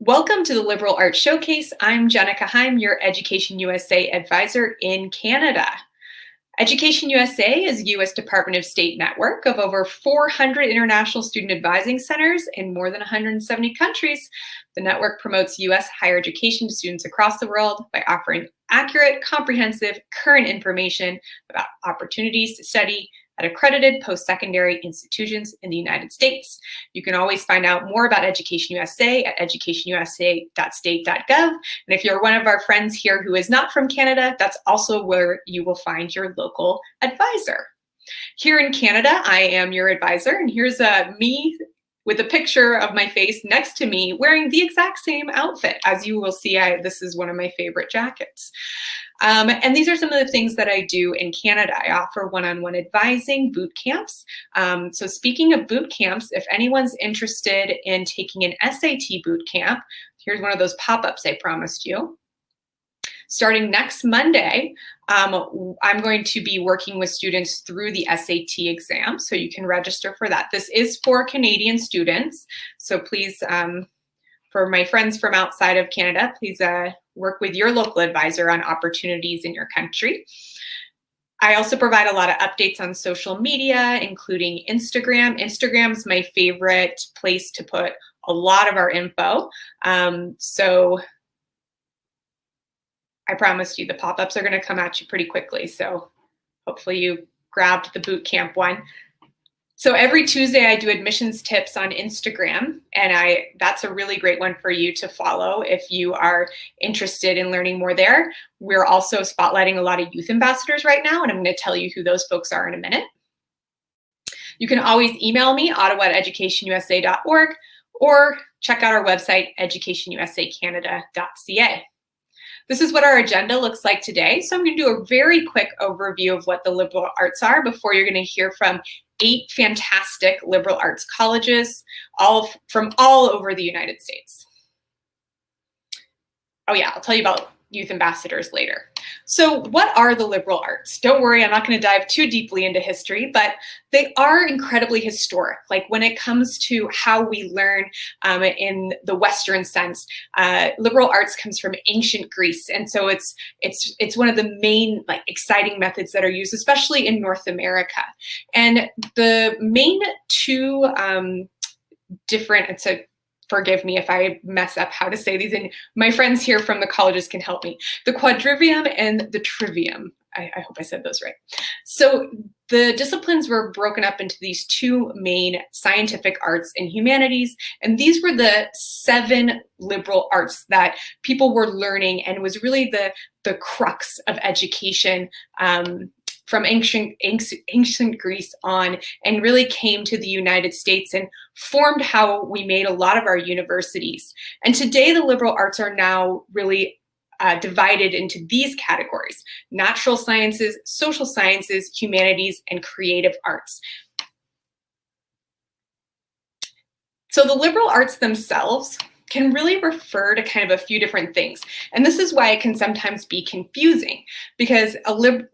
Welcome to the Liberal Arts Showcase. I'm Jenika Heim, your Education USA advisor in Canada. Education USA is a U.S. Department of State network of over 400 international student advising centers in more than 170 countries. The network promotes U.S. higher education to students across the world by offering accurate, comprehensive, current information about opportunities to study at accredited post-secondary institutions in the United States. You can always find out more about Education USA at educationusa.state.gov. And if you're one of our friends here who is not from Canada, that's also where you will find your local advisor. Here in Canada, I am your advisor, and here's me with a picture of my face next to me wearing the exact same outfit. As you will see, this is one of my favorite jackets. And these are some of the things that I do in Canada. I offer one-on-one advising, boot camps. So speaking of boot camps, if anyone's interested in taking an SAT boot camp, here's one of those pop-ups I promised you. Starting next Monday, I'm going to be working with students through the SAT exam, so you can register for that. This is for Canadian students, so please, for my friends from outside of Canada, please work with your local advisor on opportunities in your country. I also provide a lot of updates on social media, including Instagram. Instagram's my favorite place to put a lot of our info. So I promised you the pop-ups are going to come at you pretty quickly. So hopefully you grabbed the boot camp one. So every Tuesday I do admissions tips on Instagram, and that's a really great one for you to follow if you are interested in learning more there. We're also spotlighting a lot of youth ambassadors right now, and I'm going to tell you who those folks are in a minute. You can always email me, ottawa@educationusa.org, or check out our website, educationusacanada.ca. This is what our agenda looks like today. So I'm going to do a very quick overview of what the liberal arts are before you're going to hear from 8 fantastic liberal arts colleges, from all over the United States. Oh yeah, I'll tell you about youth ambassadors later. So what are the liberal arts? Don't worry, I'm not going to dive too deeply into history, but they are incredibly historic. Like when it comes to how we learn in the Western sense, liberal arts comes from ancient Greece, and so it's one of the main exciting methods that are used, especially in North America. And the main two forgive me if I mess up how to say these, and my friends here from the colleges can help me. The quadrivium and the trivium. I hope I said those right. So the disciplines were broken up into these 2 main scientific arts and humanities, and these were the 7 liberal arts that people were learning, and was really the crux of education from ancient Greece on, and really came to the United States and formed how we made a lot of our universities. And today the liberal arts are now really divided into these categories: natural sciences, social sciences, humanities, and creative arts. So the liberal arts themselves can really refer to kind of a few different things. And this is why it can sometimes be confusing, because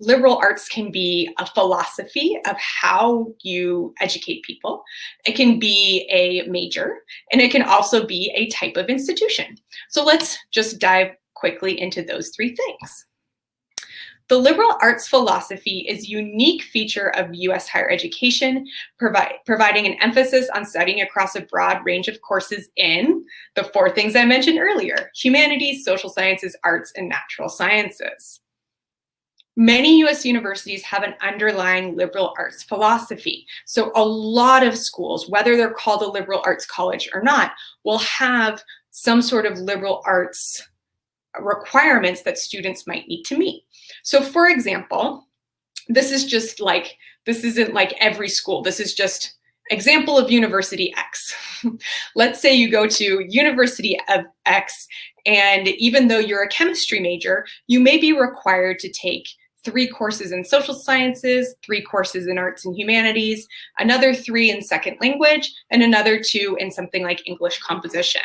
liberal arts can be a philosophy of how you educate people. It can be a major, and it can also be a type of institution. So let's just dive quickly into those 3 things. The liberal arts philosophy is a unique feature of U.S. higher education, providing an emphasis on studying across a broad range of courses in the 4 things I mentioned earlier: humanities, social sciences, arts, and natural sciences. Many U.S. universities have an underlying liberal arts philosophy. So a lot of schools, whether they're called a liberal arts college or not, will have some sort of liberal arts requirements that students might need to meet. So for example, this isn't like every school. This is just example of University X. Let's say you go to University of X, and even though you're a chemistry major, you may be required to take 3 courses in social sciences, 3 courses in arts and humanities, another 3 in second language, and another 2 in something like English composition.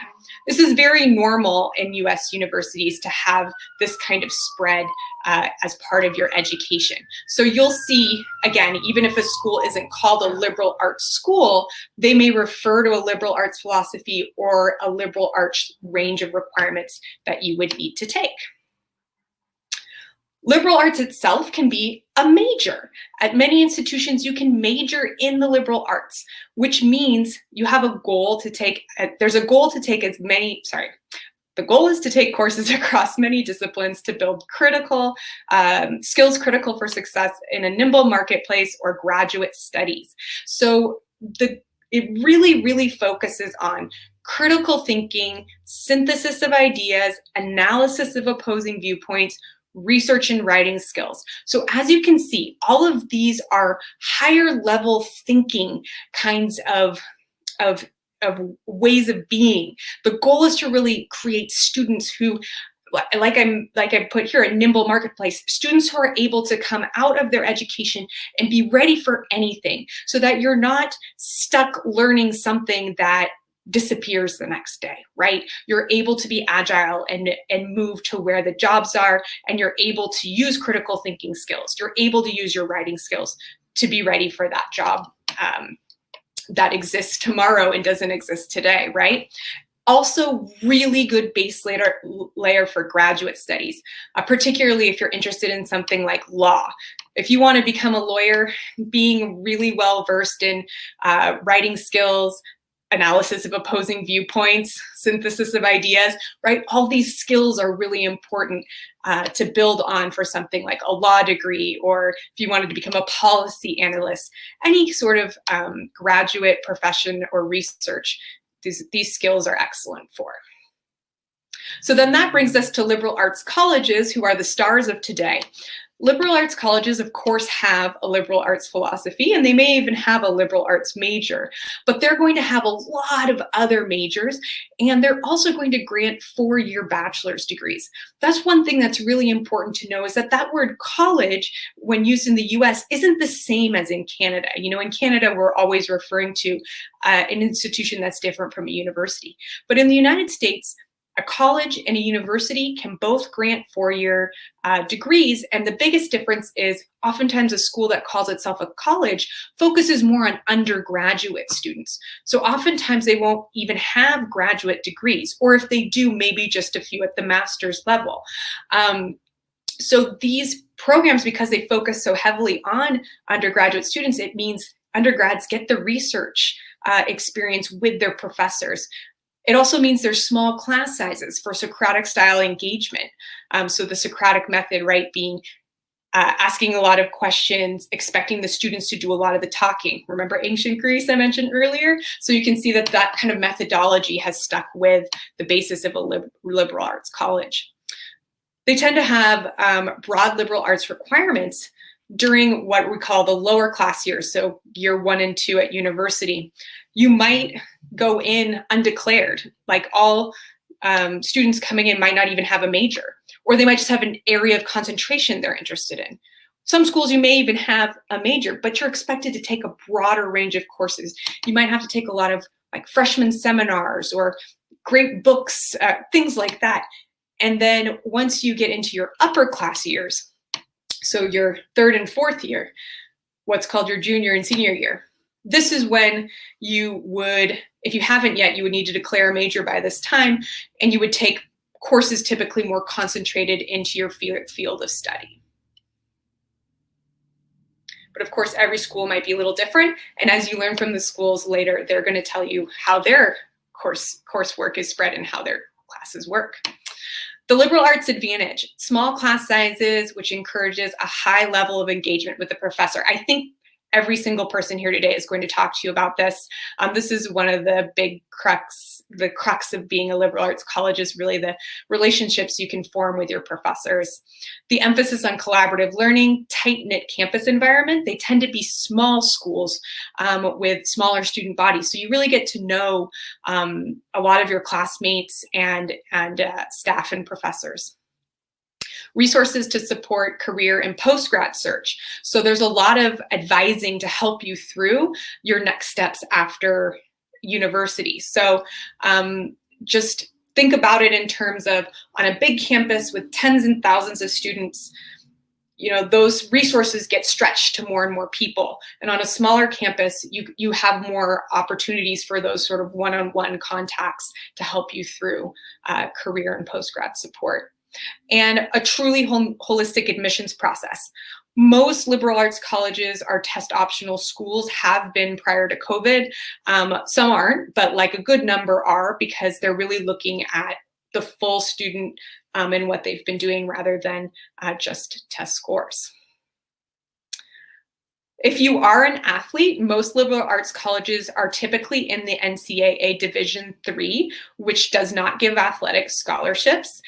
This is very normal in US universities to have this kind of spread as part of your education. So you'll see, again, even if a school isn't called a liberal arts school, they may refer to a liberal arts philosophy or a liberal arts range of requirements that you would need to take. Liberal arts itself can be a major. At many institutions, you can major in the liberal arts, which means you have a goal to take, there's a goal to take as many, the goal is to take courses across many disciplines to build critical skills critical for success in a nimble marketplace or graduate studies. So it really focuses on critical thinking, synthesis of ideas, analysis of opposing viewpoints, research and writing skills. So as you can see, all of these are higher level thinking kinds of ways of being. The goal is to really create students who, like I put here, a nimble marketplace, students who are able to come out of their education and be ready for anything, so that you're not stuck learning something that disappears the next day, right? You're able to be agile and move to where the jobs are, and you're able to use critical thinking skills. You're able to use your writing skills to be ready for that job that exists tomorrow and doesn't exist today, right? Also, really good base layer for graduate studies, particularly if you're interested in something like law. If you want to become a lawyer, being really well versed in writing skills, analysis of opposing viewpoints, synthesis of ideas, right? All these skills are really important to build on for something like a law degree, or if you wanted to become a policy analyst, any sort of graduate profession or research, these skills are excellent for. So then that brings us to liberal arts colleges, who are the stars of today. Liberal arts colleges, of course, have a liberal arts philosophy, and they may even have a liberal arts major, but they're going to have a lot of other majors, and they're also going to grant 4-year bachelor's degrees. That's one thing that's really important to know, is that word college, when used in the US, isn't the same as in Canada. You know, in Canada, we're always referring to an institution that's different from a university. But in the United States, a college and a university can both grant 4-year degrees, and the biggest difference is oftentimes a school that calls itself a college focuses more on undergraduate students. So oftentimes they won't even have graduate degrees, or if they do, maybe just a few at the master's level. So these programs, because they focus so heavily on undergraduate students, it means undergrads get the research experience with their professors. It also means there's small class sizes for Socratic style engagement. So the Socratic method, right, being asking a lot of questions, expecting the students to do a lot of the talking. Remember ancient Greece I mentioned earlier? So you can see that kind of methodology has stuck with the basis of a liberal arts college. They tend to have broad liberal arts requirements during what we call the lower class years, so year 1 and 2 at university. You might go in undeclared, like all students coming in might not even have a major, or they might just have an area of concentration they're interested in. Some schools you may even have a major, but you're expected to take a broader range of courses. You might have to take a lot of like freshman seminars or great books, things like that. And then once you get into your upper class years, so your 3rd and 4th year, what's called your junior and senior year, this is when you would, if you haven't yet, you would need to declare a major by this time, and you would take courses typically more concentrated into your field of study. But of course, every school might be a little different, and as you learn from the schools later, they're going to tell you how their coursework is spread and how their classes work. The liberal arts advantage: small class sizes, which encourages a high level of engagement with the professor. I think every single person here today is going to talk to you about this. This is one of the big crux of being a liberal arts college, is really the relationships you can form with your professors. The emphasis on collaborative learning, tight-knit campus environment. They tend to be small schools with smaller student bodies. So you really get to know a lot of your classmates and staff and professors. resources to support career and post-grad search. So there's a lot of advising to help you through your next steps after university. So just think about it in terms of, on a big campus with tens and thousands of students, those resources get stretched to more and more people. And on a smaller campus, you have more opportunities for those sort of one-on-one contacts to help you through career and post-grad support. And a truly holistic admissions process. Most liberal arts colleges are test optional schools, have been prior to COVID. Some aren't, but like a good number are, because they're really looking at the full student and what they've been doing rather than just test scores. If you are an athlete, most liberal arts colleges are typically in the NCAA Division III, which does not give athletic scholarships.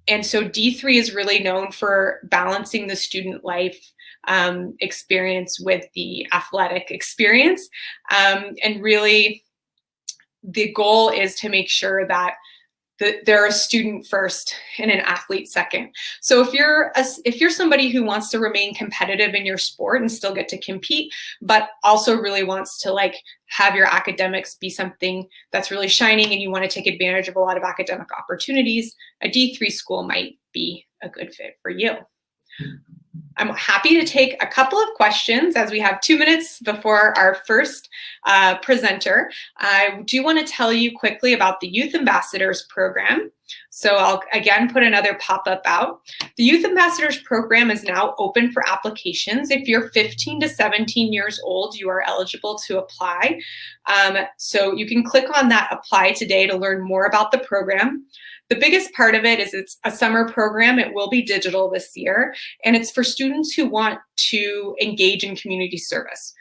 And so D3 is really known for balancing the student life experience with the athletic experience. And really, the goal is to make sure that they're a student first and an athlete second. So if you're somebody who wants to remain competitive in your sport and still get to compete, but also really wants to have your academics be something that's really shining, and you want to take advantage of a lot of academic opportunities, a D3 school might be a good fit for you. I'm happy to take a couple of questions as we have 2 minutes before our first presenter. I do want to tell you quickly about the Youth Ambassadors Program. So I'll again put another pop-up out. The Youth Ambassadors Program is now open for applications. If you're 15 to 17 years old, you are eligible to apply. So you can click on that Apply Today to learn more about the program. The biggest part of it is it's a summer program. It will be digital this year, and it's for students who want to engage in community service.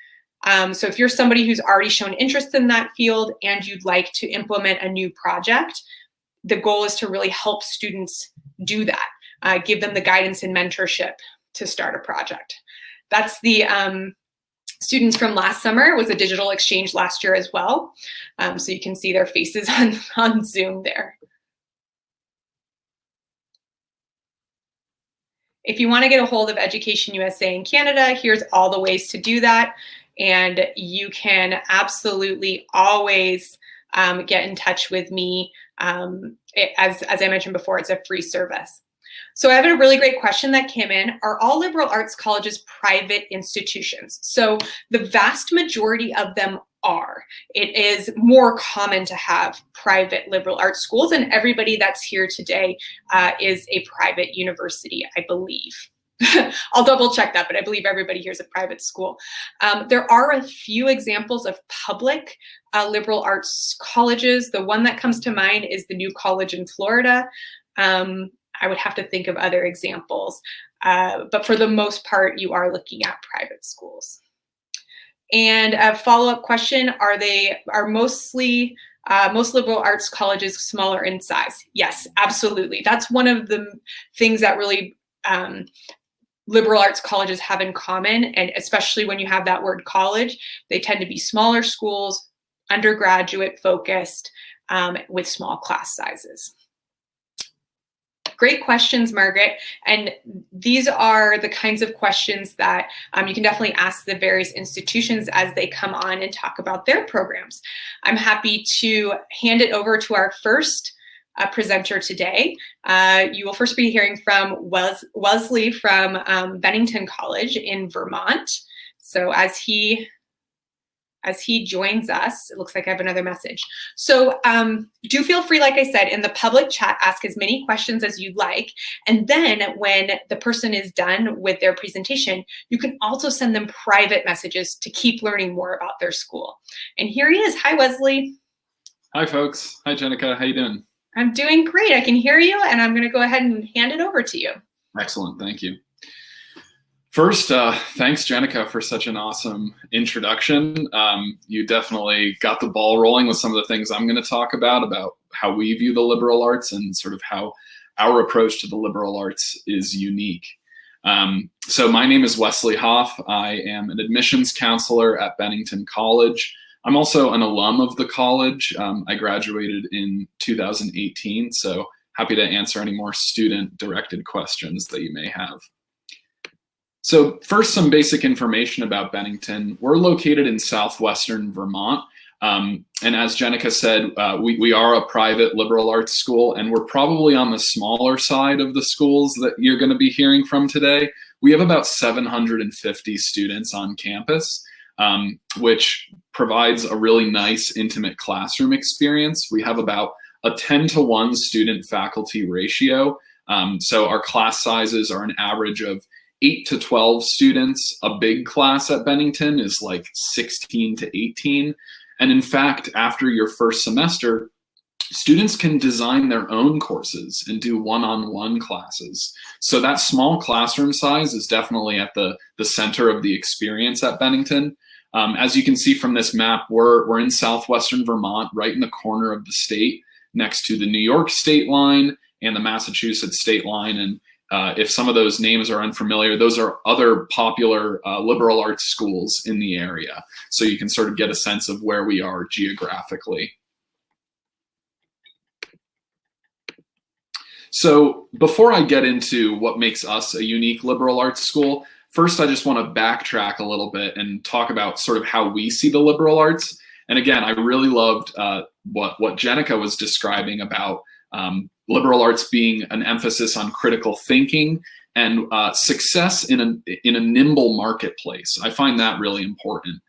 So if you're somebody who's already shown interest in that field and you'd like to implement a new project, the goal is to really help students do that, give them the guidance and mentorship to start a project. That's the students from last summer. It was a digital exchange last year as well. So you can see their faces on Zoom there. If you want to get a hold of Education USA in Canada, here's all the ways to do that. And you can absolutely always get in touch with me. As I mentioned before, it's a free service. So I have a really great question that came in. Are all liberal arts colleges private institutions? So the vast majority of them are. It is more common to have private liberal arts schools, and everybody that's here today is a private university, I believe. I'll double check that, but I believe everybody here is a private school. There are a few examples of public liberal arts colleges. The one that comes to mind is the New College in Florida. I would have to think of other examples, but for the most part, you are looking at private schools. And a follow-up question, are most liberal arts colleges smaller in size? Yes, absolutely. That's one of the things that really liberal arts colleges have in common, and especially when you have that word college, they tend to be smaller schools, undergraduate focused, with small class sizes. Great questions, Margaret. And these are the kinds of questions that you can definitely ask the various institutions as they come on and talk about their programs. I'm happy to hand it over to our first presenter today. You will first be hearing from Wesley from Bennington College in Vermont. So as he joins us, it looks like I have another message. So do feel free, like I said, in the public chat, ask as many questions as you'd like. And then when the person is done with their presentation, you can also send them private messages to keep learning more about their school. And here he is. Hi, Wesley. Hi, folks. Hi, Jenika. How you doing? I'm doing great. I can hear you, and I'm going to go ahead and hand it over to you. Excellent. Thank you. First, thanks, Jenika, for such an awesome introduction. You definitely got the ball rolling with some of the things I'm going to talk about how we view the liberal arts and sort of how our approach to the liberal arts is unique. So my name is Wesley Hoff. I am an admissions counselor at Bennington College. I'm also an alum of the college. I graduated in 2018, so happy to answer any more student-directed questions that you may have. So first, some basic information about Bennington. We're located in southwestern Vermont. And as Jenika said, we are a private liberal arts school, and we're probably on the smaller side of the schools that you're going to be hearing from today. We have about 750 students on campus, which provides a really nice, intimate classroom experience. We have about a 10-to-1 student-faculty ratio. So our class sizes are an average of 8 to 12 students. A big class at Bennington is like 16 to 18. And in fact, after your first semester, students can design their own courses and do one-on-one classes. So that small classroom size is definitely at the center of the experience at Bennington. As you can see from this map, we're in southwestern Vermont, right in the corner of the state, next to the New York state line and the Massachusetts state line. And if some of those names are unfamiliar, those are other popular liberal arts schools in the area. So you can sort of get a sense of where we are geographically. So before I get into what makes us a unique liberal arts school, first I just want to backtrack a little bit and talk about sort of how we see the liberal arts. And again, I really loved what Jenika was describing about liberal arts being an emphasis on critical thinking and success in a nimble marketplace. I find that really important.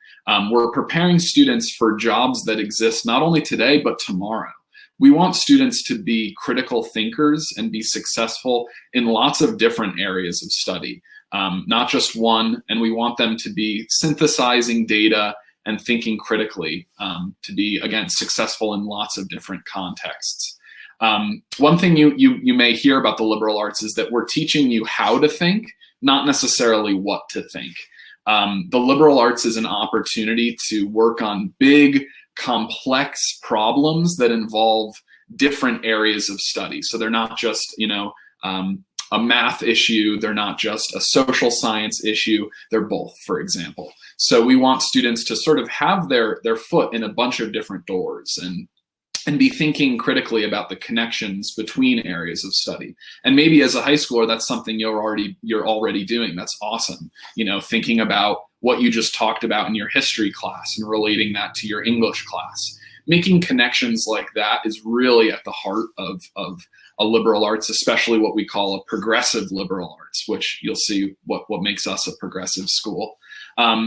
We're preparing students for jobs that exist not only today, but tomorrow. We want students to be critical thinkers and be successful in lots of different areas of study, not just one, and we want them to be synthesizing data and thinking critically to be, again, successful in lots of different contexts. One thing you may hear about the liberal arts is that we're teaching you how to think, not necessarily what to think. The liberal arts is an opportunity to work on big, complex problems that involve different areas of study. So they're not just, a math issue, they're not just a social science issue, they're both, for example. So we want students to sort of have their foot in a bunch of different doors and be thinking critically about the connections between areas of study. And maybe as a high schooler, that's something you're already doing. That's awesome. Thinking about what you just talked about in your history class and relating that to your English class. Making connections like that is really at the heart of a liberal arts, especially what we call a progressive liberal arts, which you'll see what makes us a progressive school.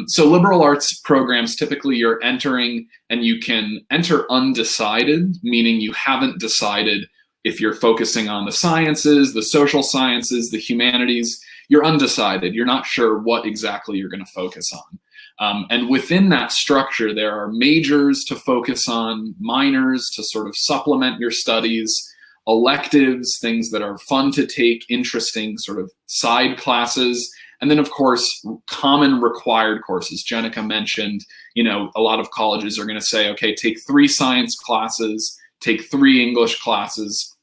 So liberal arts programs, typically you're entering and you can enter undecided, meaning you haven't decided if you're focusing on the sciences, the social sciences, the humanities. You're undecided. You're not sure what exactly you're going to focus on. And within that structure, there are majors to focus on, minors to sort of supplement your studies, electives, things that are fun to take, interesting sort of side classes, and then of course, common required courses. Jenika mentioned, a lot of colleges are going to say, okay, take 3 science classes, take 3 English classes,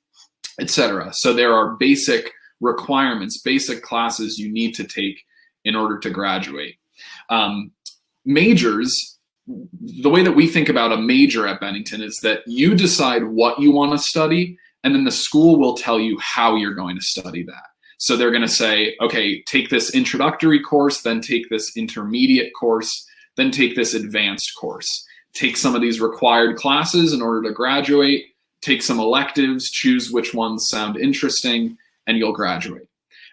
etc. So there are basic requirements, basic classes you need to take in order to graduate. Majors, the way that we think about a major at Bennington is that you decide what you want to study, and then the school will tell you how you're going to study that. So they're going to say, okay, take this introductory course, then take this intermediate course, then take this advanced course. Take some of these required classes in order to graduate, take some electives, choose which ones sound interesting, and you'll graduate.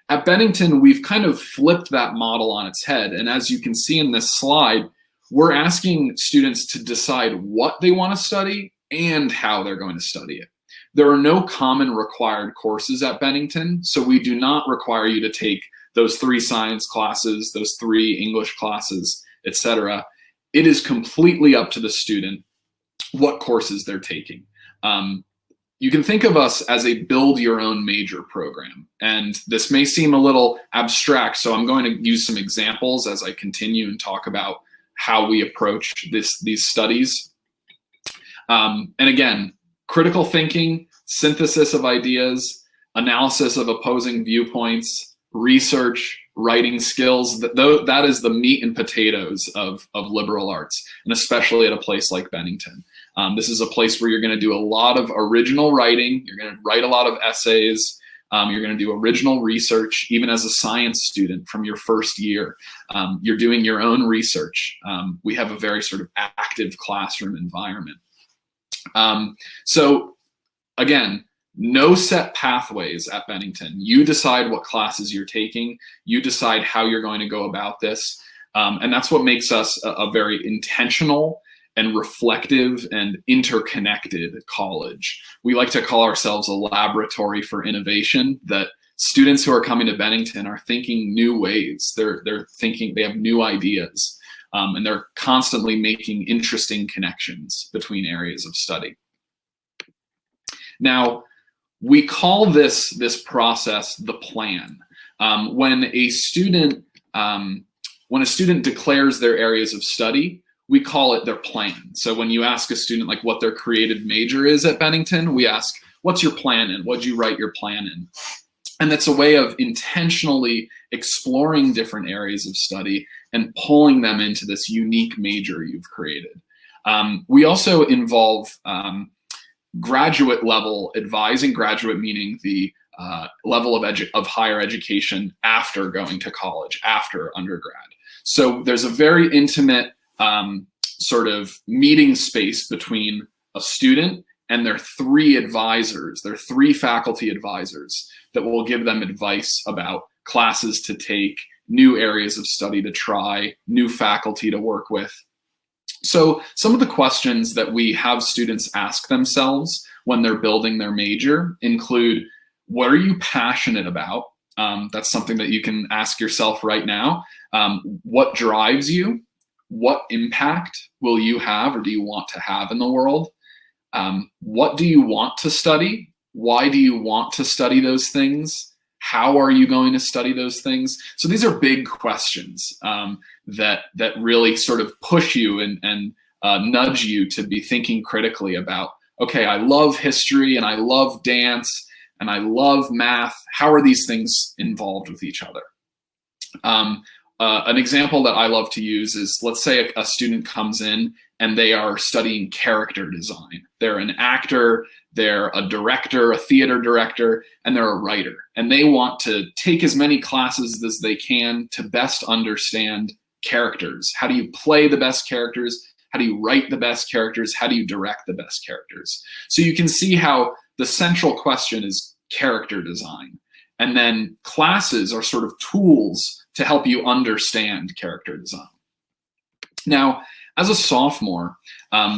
At Bennington, we've kind of flipped that model on its head. And as you can see in this slide, we're asking students to decide what they want to study and how they're going to study it. There are no common required courses at Bennington, so we do not require you to take those 3 science classes, those 3 English classes, etc. It is completely up to the student what courses they're taking. You can think of us as a build your own major program, and this may seem a little abstract, so I'm going to use some examples as I continue and talk about how we approach these studies. And again, critical thinking, synthesis of ideas, analysis of opposing viewpoints, research, writing skills, that is the meat and potatoes of liberal arts, and especially at a place like Bennington. This is a place where you're going to do a lot of original writing. You're going to write a lot of essays. You're going to do original research, even as a science student from your first year. You're doing your own research. We have a very sort of active classroom environment. So again, no set pathways at Bennington. You decide what classes you're taking. You decide how you're going to go about this. And that's what makes us a very intentional and reflective and interconnected college. We like to call ourselves a laboratory for innovation, that students who are coming to Bennington are thinking new ways. They're thinking, they have new ideas, and they're constantly making interesting connections between areas of study. Now, we call this process the plan. When a student declares their areas of study, we call it their plan. So when you ask a student like what their creative major is at Bennington, we ask, what's your plan in? What'd you write your plan in? And that's a way of intentionally exploring different areas of study and pulling them into this unique major you've created. We also involve graduate level advising, graduate meaning the level of higher education after going to college, after undergrad. So there's a very intimate sort of meeting space between a student and their three advisors, their three faculty advisors that will give them advice about classes to take, new areas of study to try, new faculty to work with. So some of the questions that we have students ask themselves when they're building their major include, what are you passionate about? That's something that you can ask yourself right now. What drives you? What impact will you have or do you want to have in the world? What do you want to study? Why do you want to study those things? How are you going to study those things? So these are big questions that really sort of push you and nudge you to be thinking critically about, okay, I love history and I love dance and I love math. How are these things involved with each other? An example that I love to use is, let's say a student comes in and they are studying character design. They're an actor, they're a director, a theater director, and they're a writer. And they want to take as many classes as they can to best understand characters. How do you play the best characters? How do you write the best characters? How do you direct the best characters? So you can see how the central question is character design. And then classes are sort of tools to help you understand character design. Now, as a sophomore,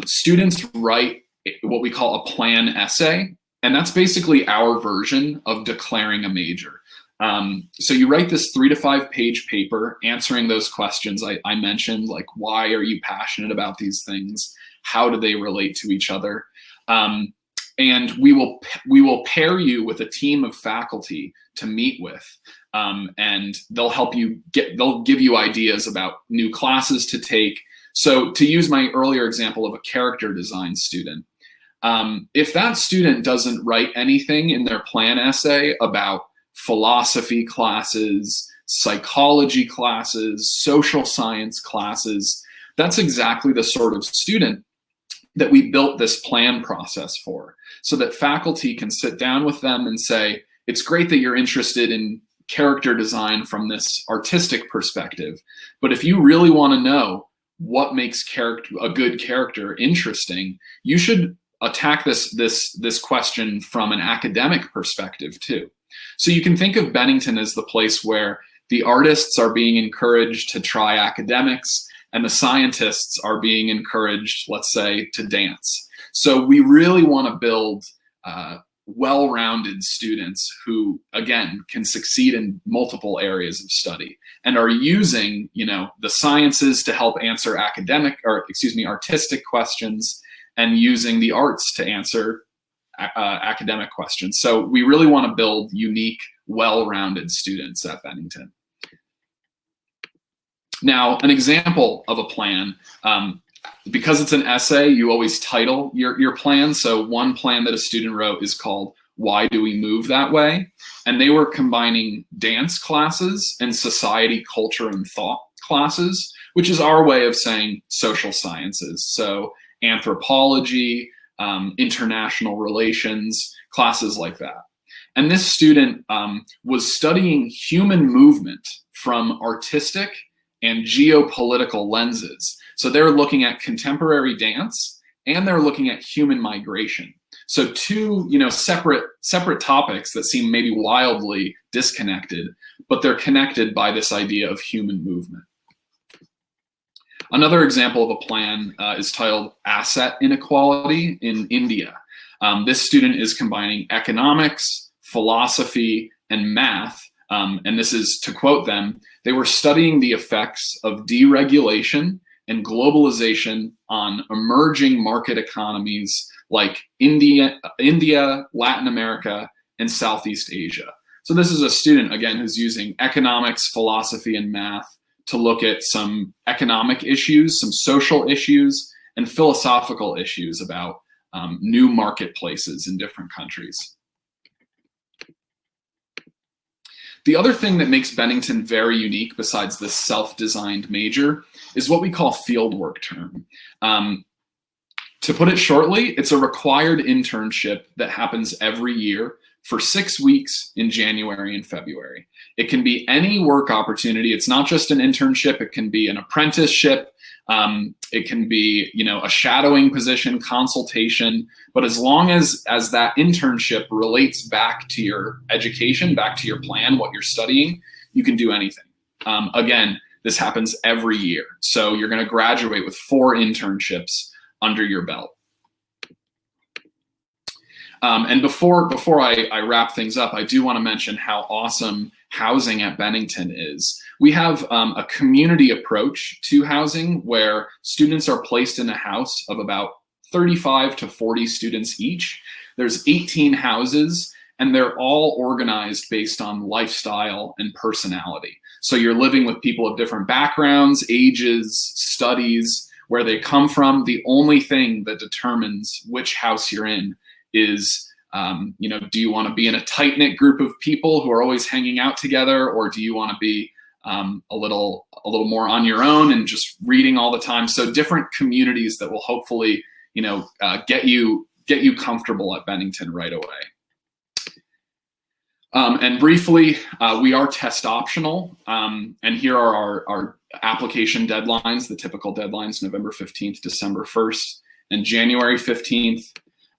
students write what we call a plan essay, and that's basically our version of declaring a major. So you write this 3 to 5 page paper answering those questions I mentioned, like why are you passionate about these things? How do they relate to each other? And we will pair you with a team of faculty to meet with, and they'll give you ideas about new classes to take. So to use my earlier example of a character design student, if that student doesn't write anything in their plan essay about philosophy classes, psychology classes, social science classes, that's exactly the sort of student that we built this plan process for, so that faculty can sit down with them and say, it's great that you're interested in character design from this artistic perspective, but if you really want to know what makes a good character interesting, you should attack this question from an academic perspective too. So you can think of Bennington as the place where the artists are being encouraged to try academics and the scientists are being encouraged, let's say, to dance. So we really want to build well-rounded students who, again, can succeed in multiple areas of study and are using, the sciences to help answer artistic questions, and using the arts to answer academic questions. So we really want to build unique, well-rounded students at Bennington. Now, an example of a plan, because it's an essay, you always title your plan. So one plan that a student wrote is called Why Do We Move That Way? And they were combining dance classes and society, culture, and thought classes, which is our way of saying social sciences. So anthropology, international relations, classes like that. And this student was studying human movement from artistic and geopolitical lenses. So they're looking at contemporary dance and they're looking at human migration. So two, separate topics that seem maybe wildly disconnected, but they're connected by this idea of human movement. Another example of a plan is titled Asset Inequality in India. This student is combining economics, philosophy, and math. And this is, to quote them, they were studying the effects of deregulation and globalization on emerging market economies like India, Latin America, and Southeast Asia. So this is a student, again, who's using economics, philosophy, and math to look at some economic issues, some social issues, and philosophical issues about new marketplaces in different countries. The other thing that makes Bennington very unique, besides this self-designed major, is what we call fieldwork term. To put it shortly, it's a required internship that happens every year for 6 weeks in January and February. It can be any work opportunity. It's not just an internship. It can be an apprenticeship. It can be, a shadowing position, consultation. But as long as that internship relates back to your education, back to your plan, what you're studying, you can do anything. Again, this happens every year. So you're going to graduate with 4 internships under your belt. And before I wrap things up, I do want to mention how awesome housing at Bennington is. We have a community approach to housing where students are placed in a house of about 35 to 40 students each. There's 18 houses, and they're all organized based on lifestyle and personality. So you're living with people of different backgrounds, ages, studies, where they come from. The only thing that determines which house you're in is, do you want to be in a tight-knit group of people who are always hanging out together, or do you want to be a little more on your own and just reading all the time? So different communities that will hopefully, get you comfortable at Bennington right away. And briefly, we are test optional, and here are our application deadlines, the typical deadlines: November 15th, December 1st, and January 15th.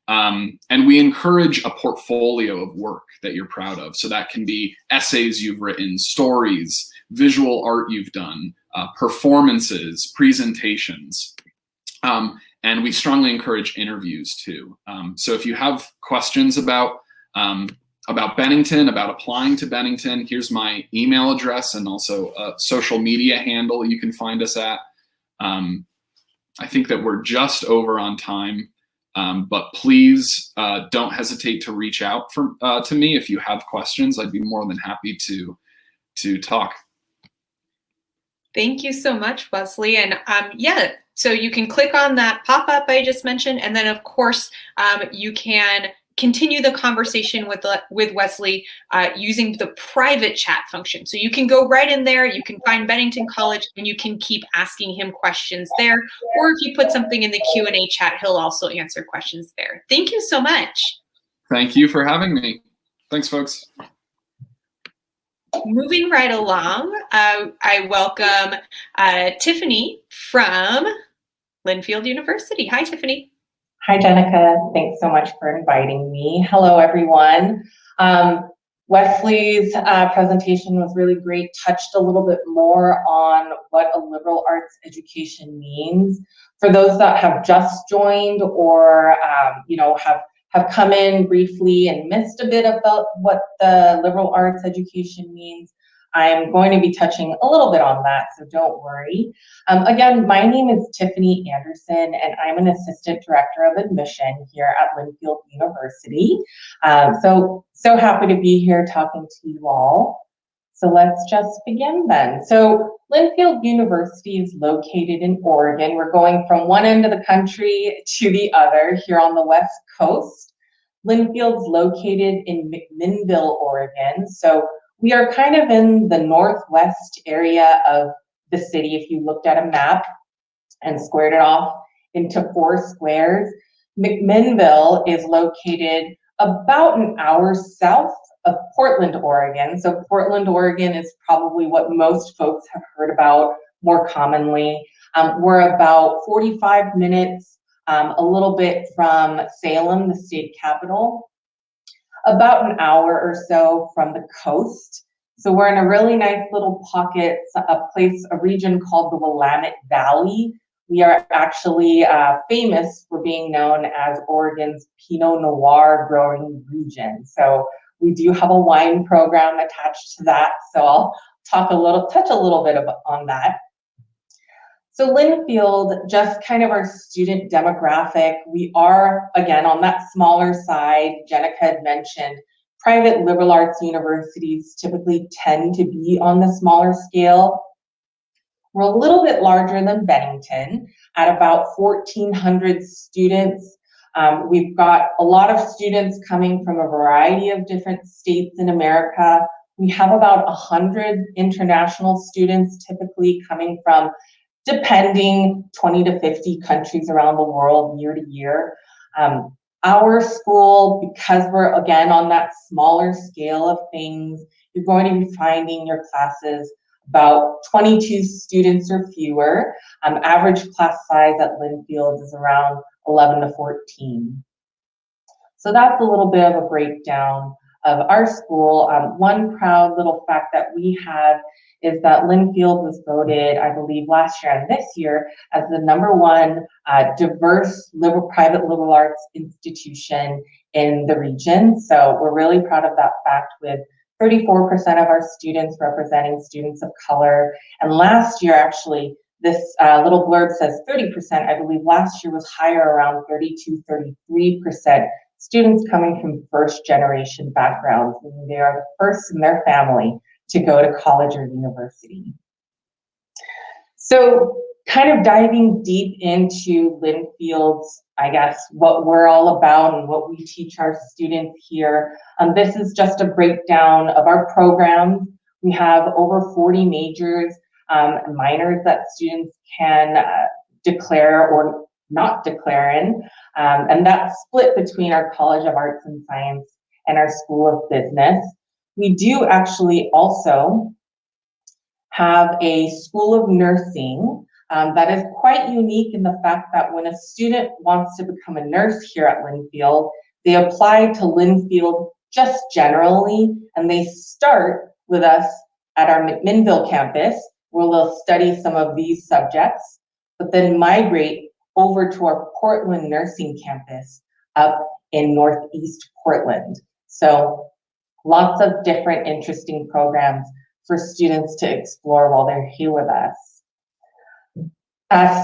And we encourage a portfolio of work that you're proud of. So that can be essays you've written, stories, visual art you've done, performances, presentations. And we strongly encourage interviews too. So if you have questions about Bennington, about applying to Bennington, here's my email address and also a social media handle you can find us at. I think that we're just over on time, but please don't hesitate to reach out to me if you have questions. I'd be more than happy to talk. Thank you so much, Wesley. And so you can click on that pop-up I just mentioned, and then of course you can continue the conversation with Wesley using the private chat function. So you can go right in there, you can find Bennington College, and you can keep asking him questions there. Or if you put something in the Q&A chat, he'll also answer questions there. Thank you so much. Thank you for having me. Thanks, folks. Moving right along, I welcome Tiffany from Linfield University. Hi, Tiffany. Hi, Jenika. Thanks so much for inviting me. Hello, everyone. Wesley's presentation was really great, touched a little bit more on what a liberal arts education means. For those that have just joined or have come in briefly and missed a bit about what the liberal arts education means, I'm going to be touching a little bit on that, so don't worry. Again, my name is Tiffany Anderson, and I'm an Assistant Director of Admission here at Linfield University. So happy to be here talking to you all. So let's just begin then. So Linfield University is located in Oregon. We're going from one end of the country to the other here on the West Coast. Linfield's located in McMinnville, Oregon. So we are kind of in the northwest area of the city. If you looked at a map and squared it off, into 4 squares. McMinnville is located about an hour south of Portland, Oregon. So Portland, Oregon is probably what most folks have heard about more commonly. We're about 45 minutes, a little bit from Salem, the state capital, about an hour or so from the coast. So we're in a really nice little pocket, a region called the Willamette Valley. We are actually famous for being known as Oregon's Pinot Noir growing region. So we do have a wine program attached to that. So I'll touch a little bit on that. So Linfield, just kind of our student demographic, we are, again, on that smaller side. Jenika had mentioned private liberal arts universities typically tend to be on the smaller scale. We're a little bit larger than Bennington at about 1,400 students. We've got a lot of students coming from a variety of different states in America. We have about 100 international students typically coming from, depending, 20 to 50 countries around the world year to year. Our school, because we're again on that smaller scale of things, you're going to be finding your classes about 22 students or fewer. Average class size at Linfield is around 11 to 14. So that's a little bit of a breakdown of our school. One proud little fact that we have is that Linfield was voted, I believe, last year and this year as the #1 diverse private liberal arts institution in the region. So we're really proud of that fact, with 34% of our students representing students of color. And last year, actually, this little blurb says 30%. I believe last year was higher, around 32, 33%. Students coming from first-generation backgrounds, meaning they are the first in their family to go to college or university. So kind of diving deep into Linfield's, I guess, what we're all about and what we teach our students here. This is just a breakdown of our programs. We have over 40 majors and minors that students can declare or not declare in. And that's split between our College of Arts and Science and our School of Business. We do actually also have a School of Nursing that is quite unique in the fact that when a student wants to become a nurse here at Linfield, they apply to Linfield just generally, and they start with us at our McMinnville campus, where they'll study some of these subjects, but then migrate over to our Portland nursing campus up in Northeast Portland. So lots of different interesting programs for students to explore while they're here with us.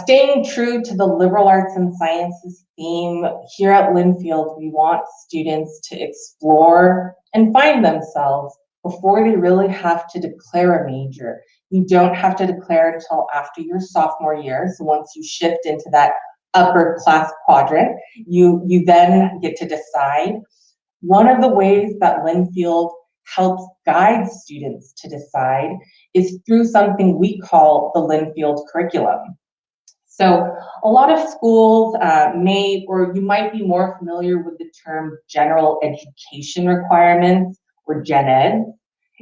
Staying true to the liberal arts and sciences theme, here at Linfield, we want students to explore and find themselves before they really have to declare a major. You don't have to declare until after your sophomore year. So once you shift into that upper class quadrant, you then get to decide. One of the ways that Linfield helps guide students to decide is through something we call the Linfield curriculum. So a lot of schools or you might be more familiar with the term general education requirements, or gen ed.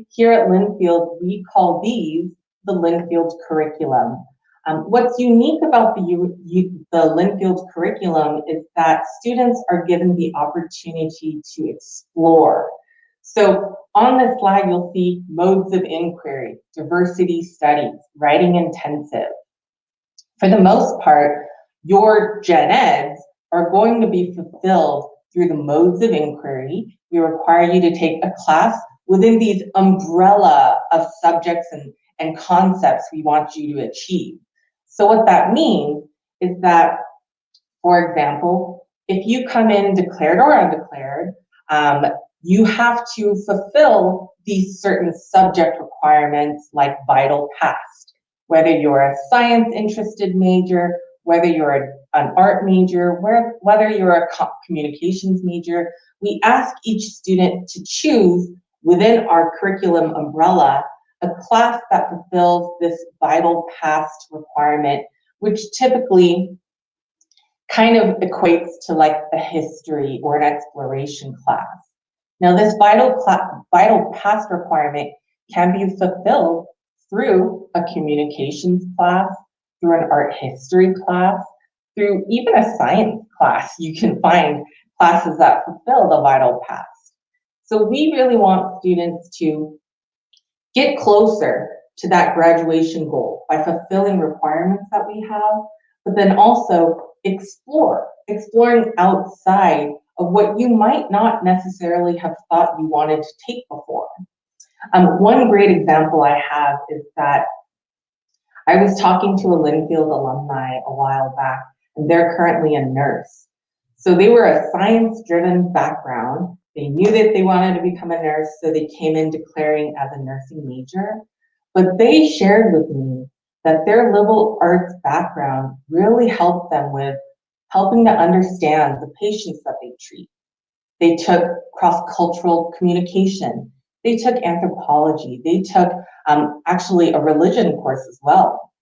Here at Linfield, we call these the Linfield curriculum. What's unique about the Linfield curriculum is that students are given the opportunity to explore. So on this slide, you'll see modes of inquiry, diversity studies, writing intensive. For the most part, your gen eds are going to be fulfilled through the modes of inquiry. We require you to take a class within these umbrella of subjects and concepts we want you to achieve. So what that means is that, for example, if you come in declared or undeclared, you have to fulfill these certain subject requirements like vital past. Whether you're a science interested major, whether you're an art major, whether you're a communications major, we ask each student to choose within our curriculum umbrella a class that fulfills this vital past requirement, which typically kind of equates to like a history or an exploration class. Now, this vital pass requirement can be fulfilled through a communications class, through an art history class, through even a science class. You can find classes that fulfill the vital pass. So we really want students to get closer to that graduation goal by fulfilling requirements that we have, but then also exploring outside of what you might not necessarily have thought you wanted to take before. One great example I have is that I was talking to a Linfield alumni a while back, and they're currently a nurse. So they were a science-driven background. They knew that they wanted to become a nurse, so they came in declaring as a nursing major. But they shared with me that their liberal arts background really helped them with helping to understand the patients that they treat. They took cross-cultural communication. They took anthropology. They took actually a religion course as well.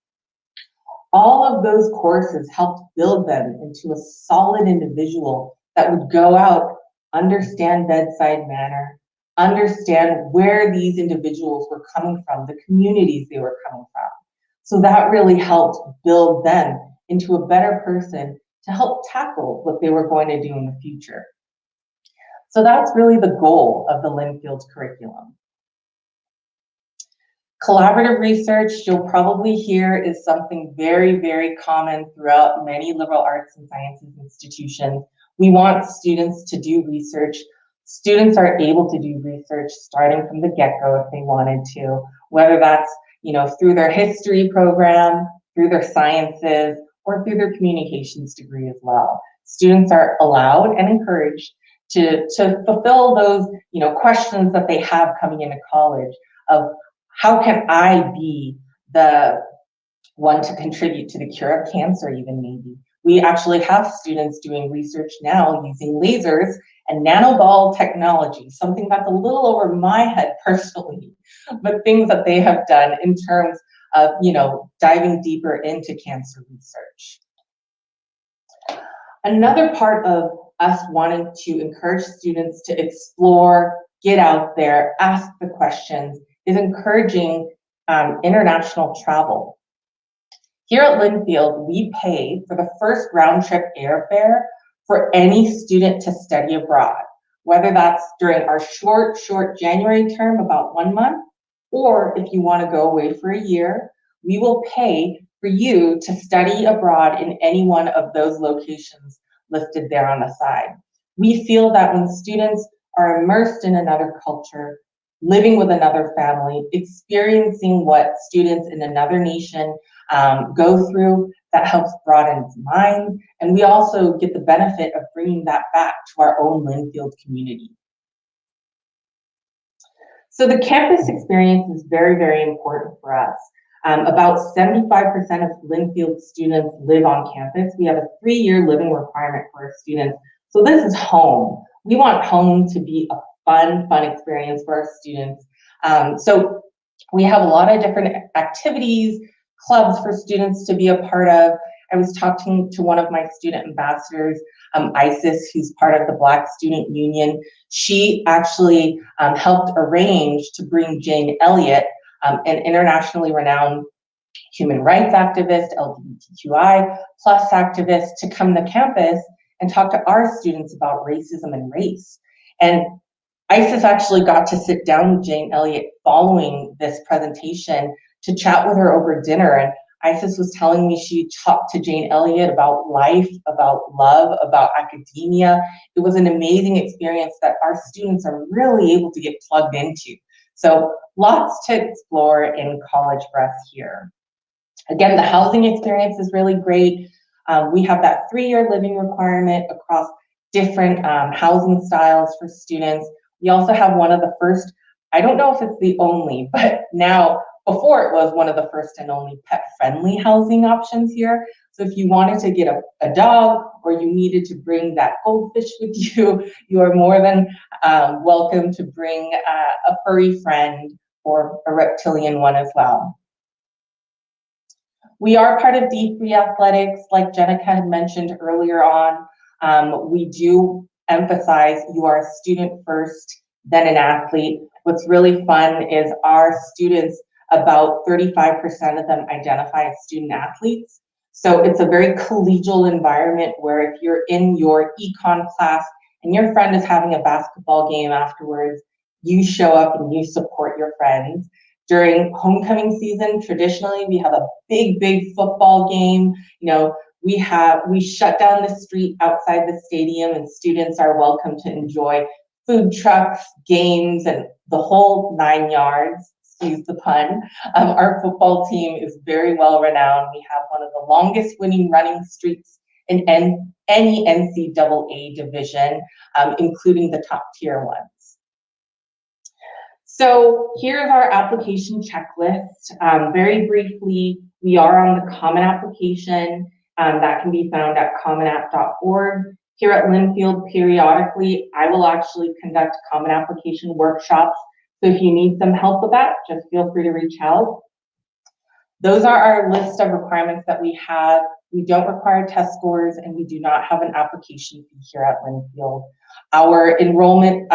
All of those courses helped build them into a solid individual that would go out, understand bedside manner, understand where these individuals were coming from, the communities they were coming from. So that really helped build them into a better person to help tackle what they were going to do in the future. So that's really the goal of the Linfield curriculum. Collaborative research, you'll probably hear, is something very, very common throughout many liberal arts and sciences institutions. We want students to do research. Students are able to do research starting from the get-go if they wanted to, whether that's through their history program, through their sciences, or through their communications degree as well. Students are allowed and encouraged to fulfill those questions that they have coming into college of how can I be the one to contribute to the cure of cancer even maybe. We actually have students doing research now using lasers and nanoball technology, something that's a little over my head personally, but things that they have done in terms of diving deeper into cancer research. Another part of us wanting to encourage students to explore, get out there, ask the questions, is encouraging international travel. Here at Linfield, we pay for the first round-trip airfare for any student to study abroad, whether that's during our short January term, about 1 month, or if you want to go away for a year, we will pay for you to study abroad in any one of those locations listed there on the side. We feel that when students are immersed in another culture, living with another family, experiencing what students in another nation go through, that helps broaden its mind. And we also get the benefit of bringing that back to our own Linfield community. So the campus experience is very, very important for us. About 75% of Linfield students live on campus. We have a 3-year living requirement for our students. So this is home. We want home to be a fun experience for our students. So we have a lot of different activities, clubs for students to be a part of. I was talking to one of my student ambassadors, Isis, who's part of the Black Student Union. She actually helped arrange to bring Jane Elliott, an internationally renowned human rights activist, LGBTQI plus activist, to come to campus and talk to our students about racism and race. And Isis actually got to sit down with Jane Elliott following this presentation to chat with her over dinner. And Isis was telling me she talked to Jane Elliott about life, about love, about academia. It was an amazing experience that our students are really able to get plugged into. So lots to explore in college for us here. Again, the housing experience is really great. We have that 3-year living requirement across different housing styles for students. We also have one of the first, I don't know if it's the only, but now, before it was one of the first and only pet-friendly housing options here. So if you wanted to get a dog or you needed to bring that goldfish with you, you are more than welcome to bring a furry friend or a reptilian one as well. We are part of D3 Athletics, like Jenika had mentioned earlier on. We do emphasize you are a student first, then an athlete. What's really fun is our students, about 35% of them identify as student athletes. So it's a very collegial environment where if you're in your econ class and your friend is having a basketball game afterwards, you show up and you support your friends. During homecoming season, traditionally, we have a big football game. We shut down the street outside the stadium and students are welcome to enjoy food trucks, games, and the whole 9 yards, excuse the pun. Our football team is very well renowned. We have one of the longest winning running streaks in any NCAA division, including the top tier ones. So here's our application checklist. Very briefly, we are on the Common Application. That can be found at commonapp.org. Here at Linfield, periodically, I will actually conduct Common Application workshops. So if you need some help with that, just feel free to reach out. Those are our list of requirements that we have. We don't require test scores, and we do not have an application fee here at Linfield. Our enrollment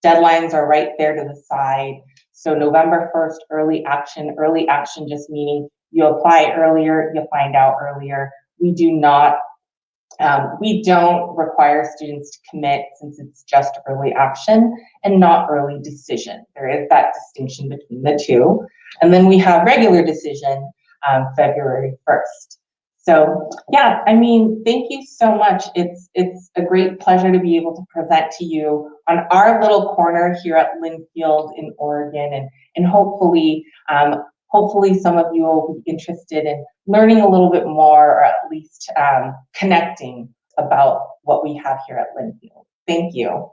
deadlines are right there to the side. So November 1st, early action just meaning you apply earlier, you find out earlier. We don't require students to commit since it's just early action and not early decision. There is that distinction between the two. And then we have regular decision February 1st. So yeah, thank you so much. It's a great pleasure to be able to present to you on our little corner here at Linfield in Oregon, and hopefully some of you will be interested in learning a little bit more, or at least connecting about what we have here at Linfield. Thank you.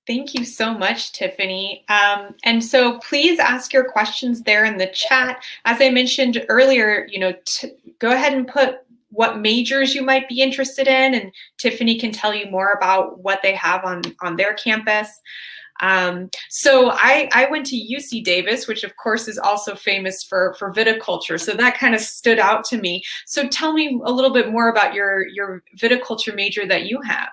Thank you so much, Tiffany. And so please ask your questions there in the chat. As I mentioned earlier, go ahead and put what majors you might be interested in, and Tiffany can tell you more about what they have on their campus. So I went to UC Davis, which of course is also famous for viticulture. So that kind of stood out to me. So tell me a little bit more about your viticulture major that you have.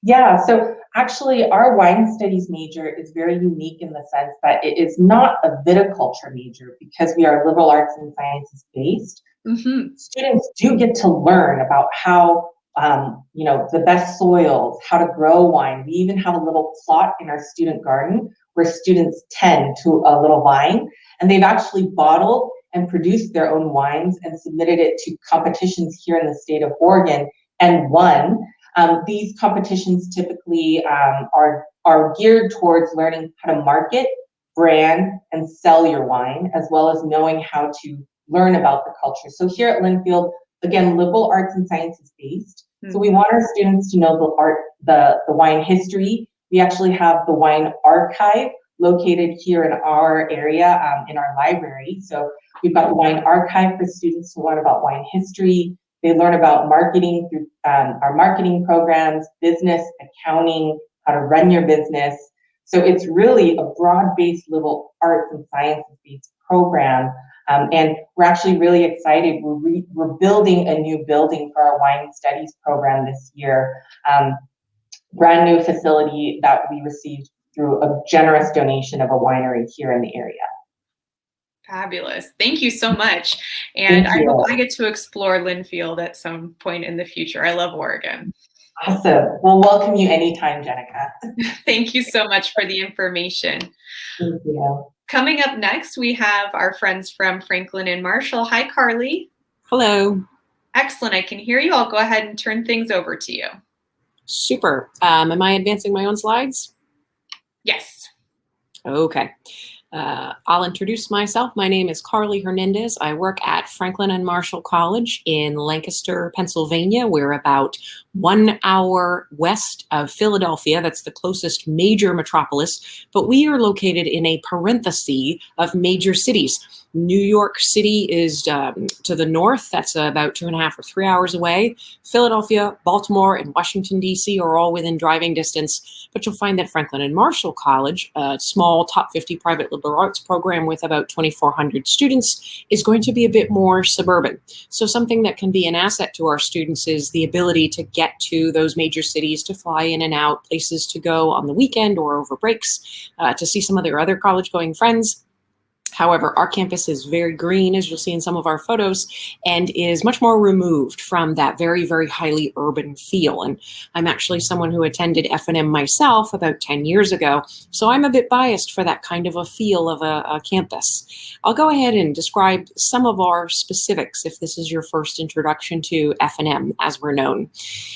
Yeah, so actually our wine studies major is very unique in the sense that it is not a viticulture major because we are liberal arts and sciences based. Mm-hmm. Students do get to learn about how, the best soils, how to grow wine. We even have a little plot in our student garden where students tend to a little vine, and they've actually bottled and produced their own wines and submitted it to competitions here in the state of Oregon and won. These competitions typically are geared towards learning how to market, brand, and sell your wine, as well as knowing how to learn about the culture. So here at Linfield, again, liberal arts and sciences based. Mm-hmm. So we want our students to know the wine history. We actually have the wine archive located here in our area, in our library. So we've got the wine archive for students to learn about wine history. They learn about marketing through our marketing programs, business, accounting, how to run your business. So it's really a broad-based liberal arts and sciences-based program. And we're actually really excited. We're building a new building for our wine studies program this year. Brand new facility that we received through a generous donation of a winery here in the area. Fabulous. Thank you so much. And I hope I get to explore Linfield at some point in the future. I love Oregon. Awesome. We'll welcome you anytime, Jenika. Thank you so much for the information. Thank you. Coming up next, we have our friends from Franklin and Marshall. Hi, Carly. Hello. Excellent. I can hear you. I'll go ahead and turn things over to you. Super. Am I advancing my own slides? Yes. Okay. I'll introduce myself. My name is Carly Hernandez. I work at Franklin and Marshall College in Lancaster, Pennsylvania. We're about 1 hour west of Philadelphia. That's the closest major metropolis, but we are located in a parenthesis of major cities. New York City is to the north. That's about 2.5 or 3 hours away. Philadelphia, Baltimore, and Washington, D.C. are all within driving distance. But you'll find that Franklin and Marshall College, a small top 50 private liberal arts program with about 2,400 students, is going to be a bit more suburban. So something that can be an asset to our students is the ability to get to those major cities, to fly in and out, places to go on the weekend or over breaks, to see some of their other college-going friends. However, our campus is very green, as you'll see in some of our photos, and is much more removed from that very, very highly urban feel. And I'm actually someone who attended F&M myself about 10 years ago, so I'm a bit biased for that kind of a feel of a campus. I'll go ahead and describe some of our specifics if this is your first introduction to F&M, as we're known.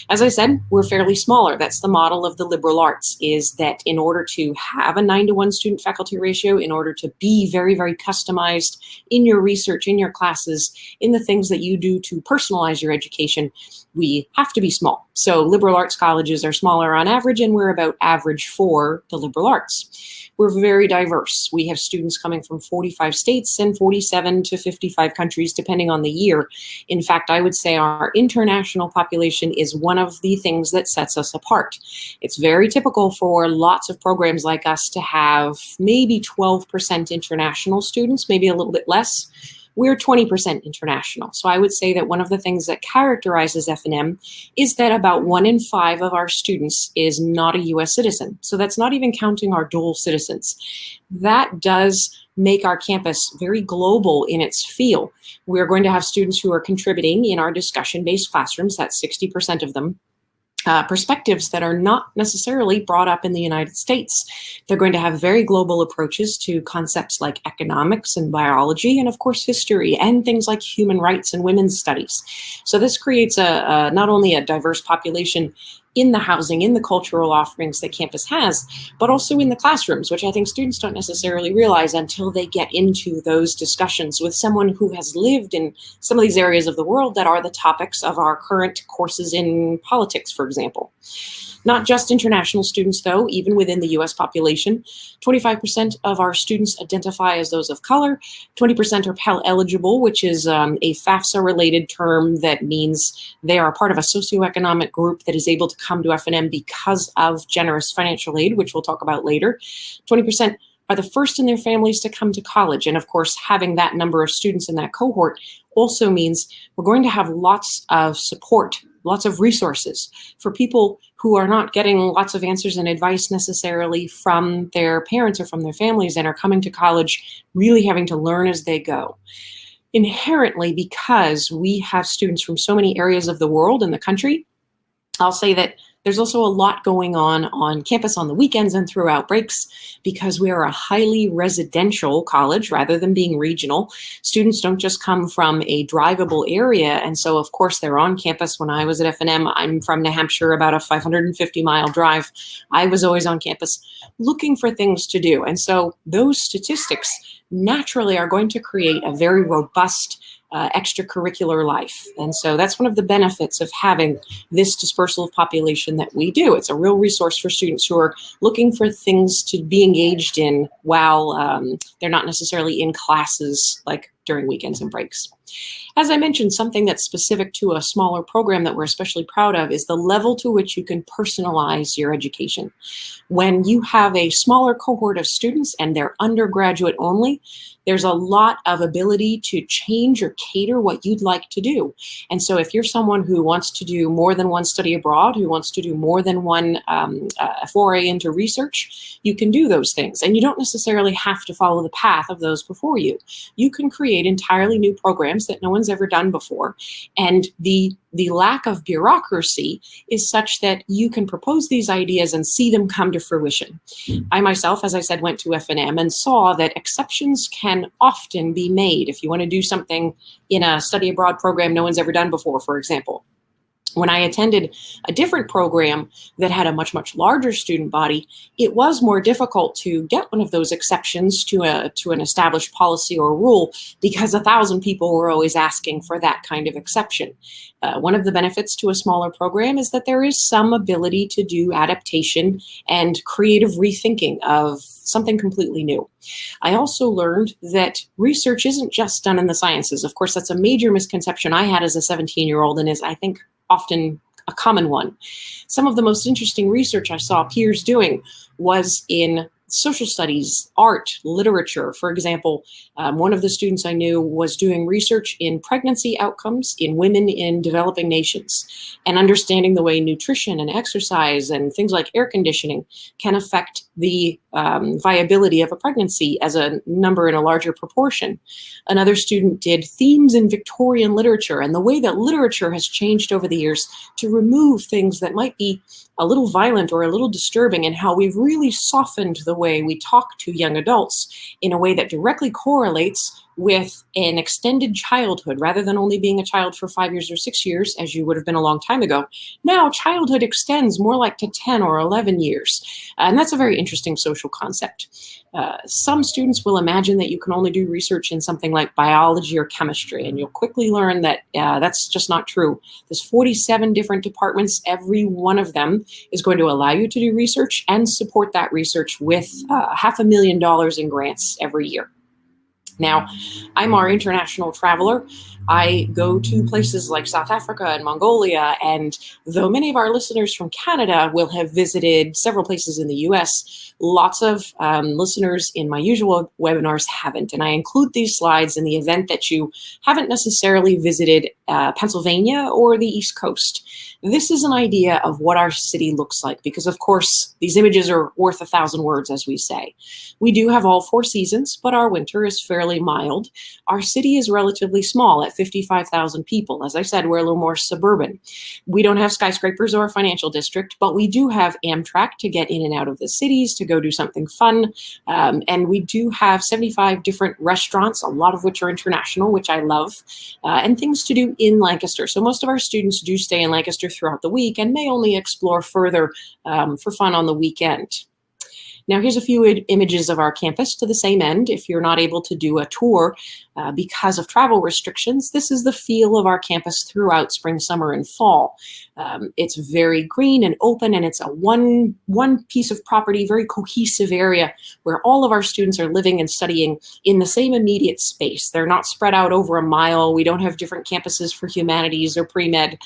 As I said, we're fairly smaller. That's the model of the liberal arts, is that in order to have a 9-to-1 student-faculty ratio, in order to be very, very customized in your research, in your classes, in the things that you do to personalize your education, we have to be small. So liberal arts colleges are smaller on average, and we're about average for the liberal arts. We're very diverse. We have students coming from 45 states and 47 to 55 countries, depending on the year. In fact, I would say our international population is one of the things that sets us apart. It's very typical for lots of programs like us to have maybe 12% international students, maybe a little bit less. We're 20% international. So I would say that one of the things that characterizes F&M is that about 1 in 5 of our students is not a US citizen. So that's not even counting our dual citizens. That does make our campus very global in its feel. We're going to have students who are contributing in our discussion-based classrooms, that's 60% of them, perspectives that are not necessarily brought up in the United States. They're going to have very global approaches to concepts like economics and biology, and of course history, and things like human rights and women's studies. So this creates not only a diverse population in the housing, in the cultural offerings that campus has, but also in the classrooms, which I think students don't necessarily realize until they get into those discussions with someone who has lived in some of these areas of the world that are the topics of our current courses in politics, for example. Not just international students, though, even within the US population. 25% of our students identify as those of color. 20% are Pell eligible, which is a FAFSA-related term that means they are a part of a socioeconomic group that is able to come to F&M because of generous financial aid, which we'll talk about later. 20% are the first in their families to come to college. And of course, having that number of students in that cohort also means we're going to have lots of support, lots of resources for people who are not getting lots of answers and advice necessarily from their parents or from their families and are coming to college really having to learn as they go. Inherently, because we have students from so many areas of the world and the country, I'll say that there's also a lot going on campus on the weekends and throughout breaks because we are a highly residential college rather than being regional. Students don't just come from a drivable area. And so, of course, they're on campus. When I was at F&M, I'm from New Hampshire, about a 550-mile drive. I was always on campus looking for things to do. And so those statistics naturally are going to create a very robust extracurricular life. And so that's one of the benefits of having this dispersal of population that we do. It's a real resource for students who are looking for things to be engaged in while they're not necessarily in classes like during weekends and breaks. As I mentioned, something that's specific to a smaller program that we're especially proud of is the level to which you can personalize your education. When you have a smaller cohort of students and they're undergraduate only, there's a lot of ability to change or cater what you'd like to do. And so if you're someone who wants to do more than one study abroad, who wants to do more than one foray into research, you can do those things. And you don't necessarily have to follow the path of those before you. You can create entirely new programs that no one's ever done before. And the lack of bureaucracy is such that you can propose these ideas and see them come to fruition. I myself, as I said, went to F&M and saw that exceptions can often be made if you want to do something in a study abroad program no one's ever done before, for example. When I attended a different program that had a much, much larger student body, it was more difficult to get one of those exceptions to an established policy or rule because 1,000 people were always asking for that kind of exception. One of the benefits to a smaller program is that there is some ability to do adaptation and creative rethinking of something completely new. I also learned that research isn't just done in the sciences. Of course, that's a major misconception I had as a 17-year-old and is, I think, often a common one. Some of the most interesting research I saw peers doing was in social studies, art, literature. For example, one of the students I knew was doing research in pregnancy outcomes in women in developing nations and understanding the way nutrition and exercise and things like air conditioning can affect the viability of a pregnancy as a number in a larger proportion. Another student did themes in Victorian literature and the way that literature has changed over the years to remove things that might be a little violent or a little disturbing, and how we've really softened the way we talk to young adults in a way that directly correlates with an extended childhood rather than only being a child for 5 years or 6 years, as you would have been a long time ago. Now, childhood extends more like to 10 or 11 years. And that's a very interesting social concept. Some students will imagine that you can only do research in something like biology or chemistry, and you'll quickly learn that that's just not true. There's 47 different departments. Every one of them is going to allow you to do research and support that research with $500,000 in grants every year. Now, I'm our international traveler. I go to places like South Africa and Mongolia, and though many of our listeners from Canada will have visited several places in the US, lots of listeners in my usual webinars haven't. And I include these slides in the event that you haven't necessarily visited Pennsylvania or the East Coast. This is an idea of what our city looks like because, of course, these images are worth 1,000 words, as we say. We do have all 4 seasons, but our winter is fairly mild. Our city is relatively small at 55,000 people. As I said, we're a little more suburban. We don't have skyscrapers or a financial district, but we do have Amtrak to get in and out of the cities to go do something fun. And we do have 75 different restaurants, a lot of which are international, which I love, and things to do in Lancaster. So most of our students do stay in Lancaster throughout the week and may only explore further for fun on the weekend. Now, here's a few images of our campus to the same end. If you're not able to do a tour because of travel restrictions, this is the feel of our campus throughout spring, summer, and fall. It's very green and open, and it's a one piece of property, very cohesive area where all of our students are living and studying in the same immediate space. They're not spread out over a mile. We don't have different campuses for humanities or pre-med.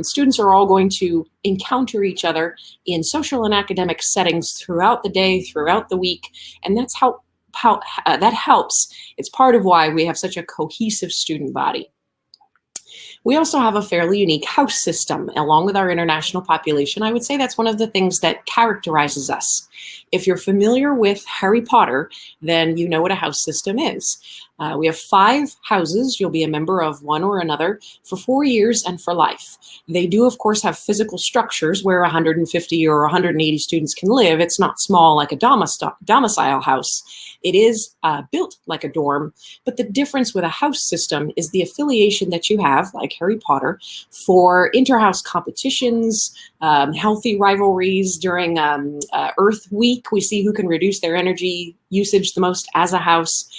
Students are all going to encounter each other in social and academic settings throughout the day, throughout the week, and that's how that helps. It's part of why we have such a cohesive student body. We also have a fairly unique house system along with our international population. I would say that's one of the things that characterizes us. If you're familiar with Harry Potter, then you know what a house system is. We have 5 houses. You'll be a member of one or another for 4 years and for life. They do, of course, have physical structures where 150 or 180 students can live. It's not small like a domicile house. It is built like a dorm, but the difference with a house system is the affiliation that you have, like Harry Potter, for inter-house competitions, healthy rivalries during Earth Week. We see who can reduce their energy usage the most as a house.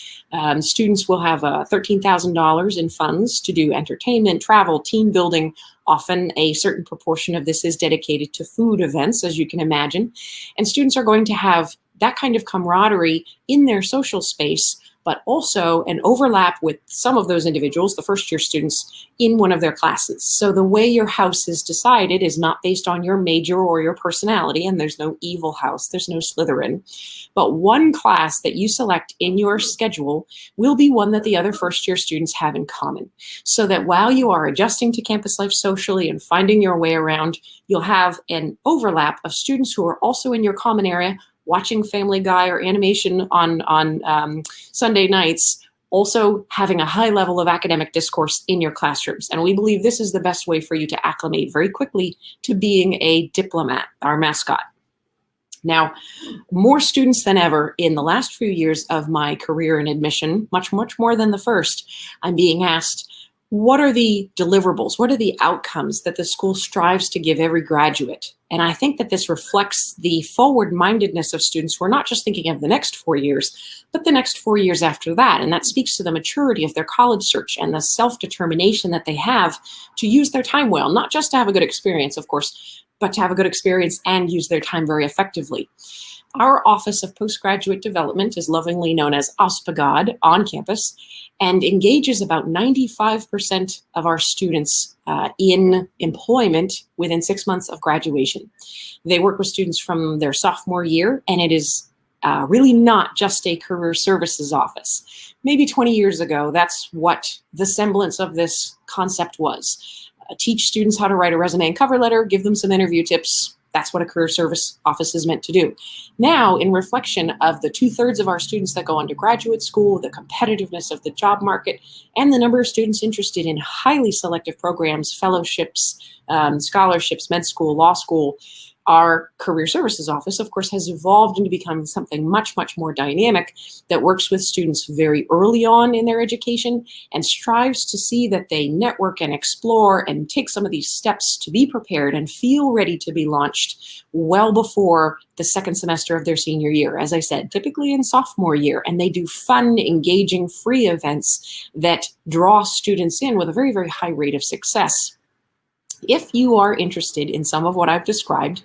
Students will have $13,000 in funds to do entertainment, travel, team building. Often a certain proportion of this is dedicated to food events, as you can imagine. And students are going to have that kind of camaraderie in their social space, but also an overlap with some of those individuals, the first year students, in one of their classes. So the way your house is decided is not based on your major or your personality, and there's no evil house, there's no Slytherin. But one class that you select in your schedule will be one that the other first year students have in common. So that while you are adjusting to campus life socially and finding your way around, you'll have an overlap of students who are also in your common area, watching Family Guy or animation on Sunday nights, also having a high level of academic discourse in your classrooms. And we believe this is the best way for you to acclimate very quickly to being a diplomat, our mascot. Now, more students than ever in the last few years of my career in admission, much more than the first, I'm being asked, what are the deliverables? What are the outcomes that the school strives to give every graduate? And I think that this reflects the forward-mindedness of students who are not just thinking of the next 4 years, but the next 4 years after that. And that speaks to the maturity of their college search and the self-determination that they have to use their time well, not just to have a good experience, of course, but to have a good experience and use their time very effectively. Our Office of Postgraduate Development is lovingly known as OSPGOD on campus and engages about 95% of our students in employment within 6 months of graduation. They work with students from their sophomore year, and it is really not just a career services office. Maybe 20 years ago, that's what the semblance of this concept was. Teach students how to write a resume and cover letter, give them some interview tips. That's what a career service office is meant to do. Now, in reflection of the 2/3 of our students that go on to graduate school, the competitiveness of the job market, and the number of students interested in highly selective programs, fellowships, scholarships, med school, law school, our career services office, of course, has evolved into becoming something much, much more dynamic that works with students very early on in their education and strives to see that they network and explore and take some of these steps to be prepared and feel ready to be launched well before the second semester of their senior year. As I said, typically in sophomore year, and they do fun, engaging, free events that draw students in with a very, very high rate of success. If you are interested in some of what I've described,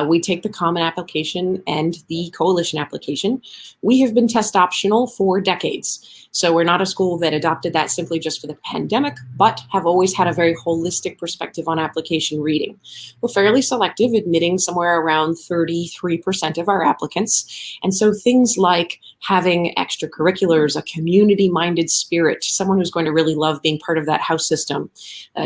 we take the common application and the coalition application. We have been test optional for decades. So we're not a school that adopted that simply just for the pandemic, but have always had a very holistic perspective on application reading. We're fairly selective, admitting somewhere around 33% of our applicants. And so things like having extracurriculars, a community-minded spirit, someone who's going to really love being part of that house system,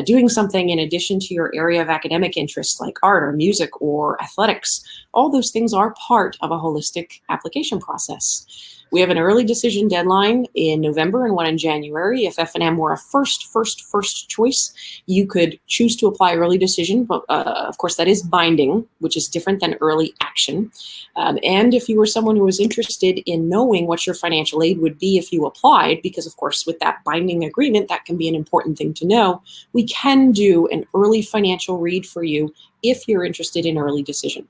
doing something in addition to your area of academic interests like art or music or athletics, all those things are part of a holistic application process. We have an early decision deadline in November and one in January. If F&M were a first choice, you could choose to apply early decision, but of course that is binding, which is different than early action. And if you were someone who was interested in knowing what your financial aid would be if you applied, because of course with that binding agreement, that can be an important thing to know, we can do an early financial read for you if you're interested in early decision.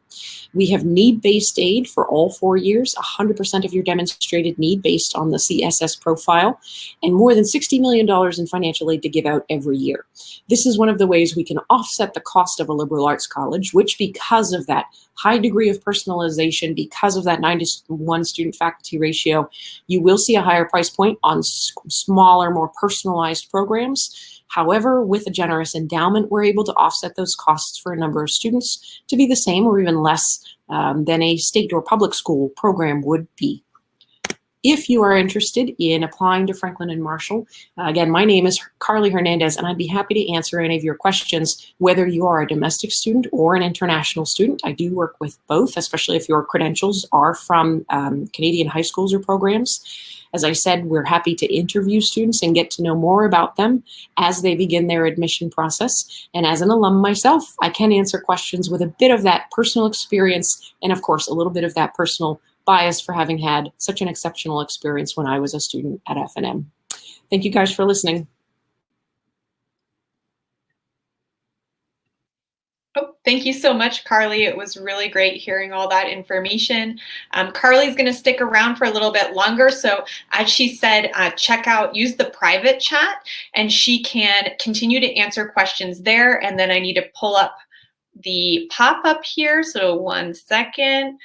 We have need-based aid for all 4 years, 100% of your demonstrated need based on the CSS profile, and more than $60 million in financial aid to give out every year. This is one of the ways we can offset the cost of a liberal arts college, which because of that high degree of personalization, because of that 9-to-1 student-faculty ratio, you will see a higher price point on smaller, more personalized programs. However, with a generous endowment, we're able to offset those costs for a number of students to be the same or even less than a state or public school program would be. If you are interested in applying to Franklin and Marshall, again, my name is Carly Hernandez, and I'd be happy to answer any of your questions, whether you are a domestic student or an international student. I do work with both, especially if your credentials are from Canadian high schools or programs. As I said, we're happy to interview students and get to know more about them as they begin their admission process. And as an alum myself, I can answer questions with a bit of that personal experience and, of course, a little bit of that personal bias for having had such an exceptional experience when I was a student at F&M. Thank you guys for listening. Oh, thank you so much, Carly. It was really great hearing all that information. Carly's going to stick around for a little bit longer. So as she said, use the private chat, and she can continue to answer questions there. And then I need to pull up the pop-up here. So 1 second.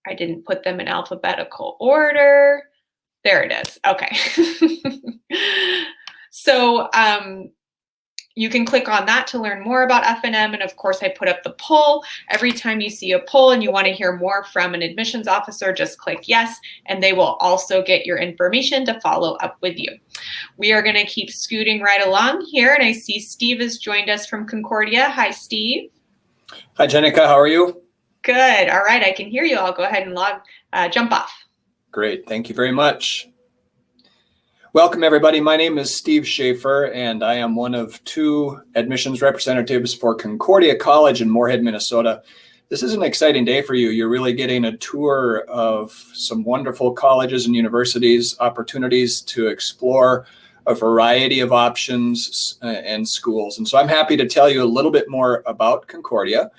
I didn't put them in alphabetical order. There it is. Okay. So you can click on that to learn more about F&M. And of course, I put up the poll. Every time you see a poll and you want to hear more from an admissions officer, just click yes, and they will also get your information to follow up with you. We are going to keep scooting right along here. And I see Steve has joined us from Concordia. Hi, Steve. Hi, Jenika. How are you? Good. All right. I can hear you. I'll go ahead and jump off. Great. Thank you very much. Welcome, everybody. My name is Steve Schaefer, and I am one of 2 admissions representatives for Concordia College in Moorhead, Minnesota. This is an exciting day for you. You're really getting a tour of some wonderful colleges and universities, opportunities to explore a variety of options and schools. And so I'm happy to tell you a little bit more about Concordia.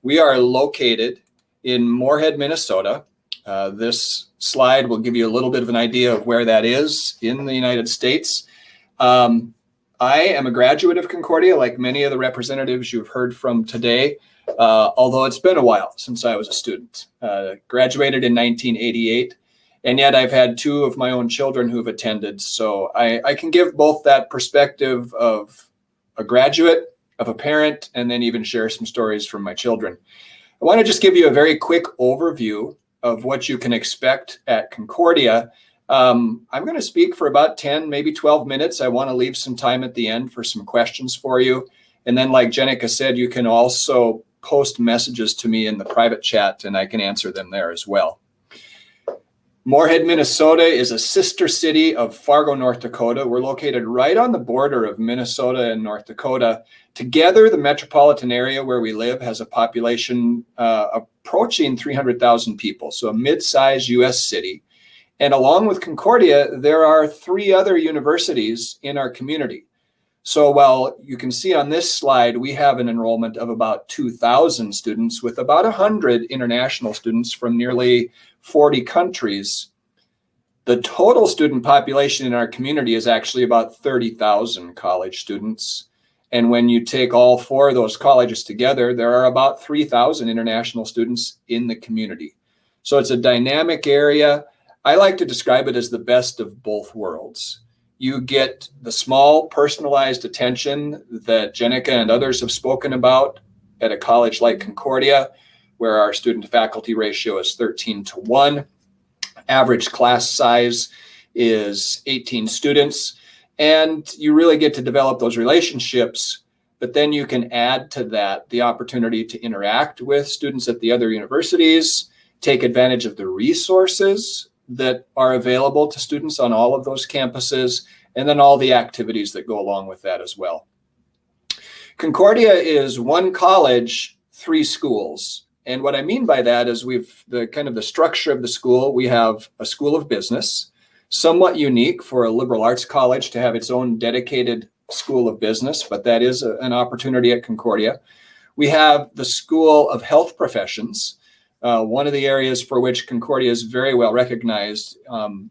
We are located in Moorhead, Minnesota. This slide will give you a little bit of an idea of where that is in the United States. I am a graduate of Concordia, like many of the representatives you've heard from today, although it's been a while since I was a student. Graduated in 1988, and yet I've had two of my own children who've attended. So I can give both that perspective of a graduate, of a parent, and then even share some stories from my children. I want to just give you a very quick overview of what you can expect at Concordia. I'm going to speak for about 10, maybe 12 minutes. I want to leave some time at the end for some questions for you. And then, like Jenika said, you can also post messages to me in the private chat and I can answer them there as well. Moorhead, Minnesota is a sister city of Fargo, North Dakota. We're located right on the border of Minnesota and North Dakota. Together, the metropolitan area where we live has a population approaching 300,000 people, so a mid-sized U.S. city. And along with Concordia, there are 3 other universities in our community. So while you can see on this slide, we have an enrollment of about 2,000 students with about 100 international students from nearly 40 countries. The total student population in our community is actually about 30,000 college students. And when you take all 4 of those colleges together, there are about 3,000 international students in the community. So it's a dynamic area. I like to describe it as the best of both worlds. You get the small personalized attention that Jenika and others have spoken about at a college like Concordia, where our student to faculty ratio is 13:1. Average class size is 18 students. And you really get to develop those relationships, but then you can add to that the opportunity to interact with students at the other universities, take advantage of the resources that are available to students on all of those campuses, and then all the activities that go along with that as well. Concordia is 1 college, 3 schools. And what I mean by that is the structure of the school. We have a school of business, somewhat unique for a liberal arts college to have its own dedicated school of business, but that is an opportunity at Concordia. We have the School of Health Professions. One of the areas for which Concordia is very well recognized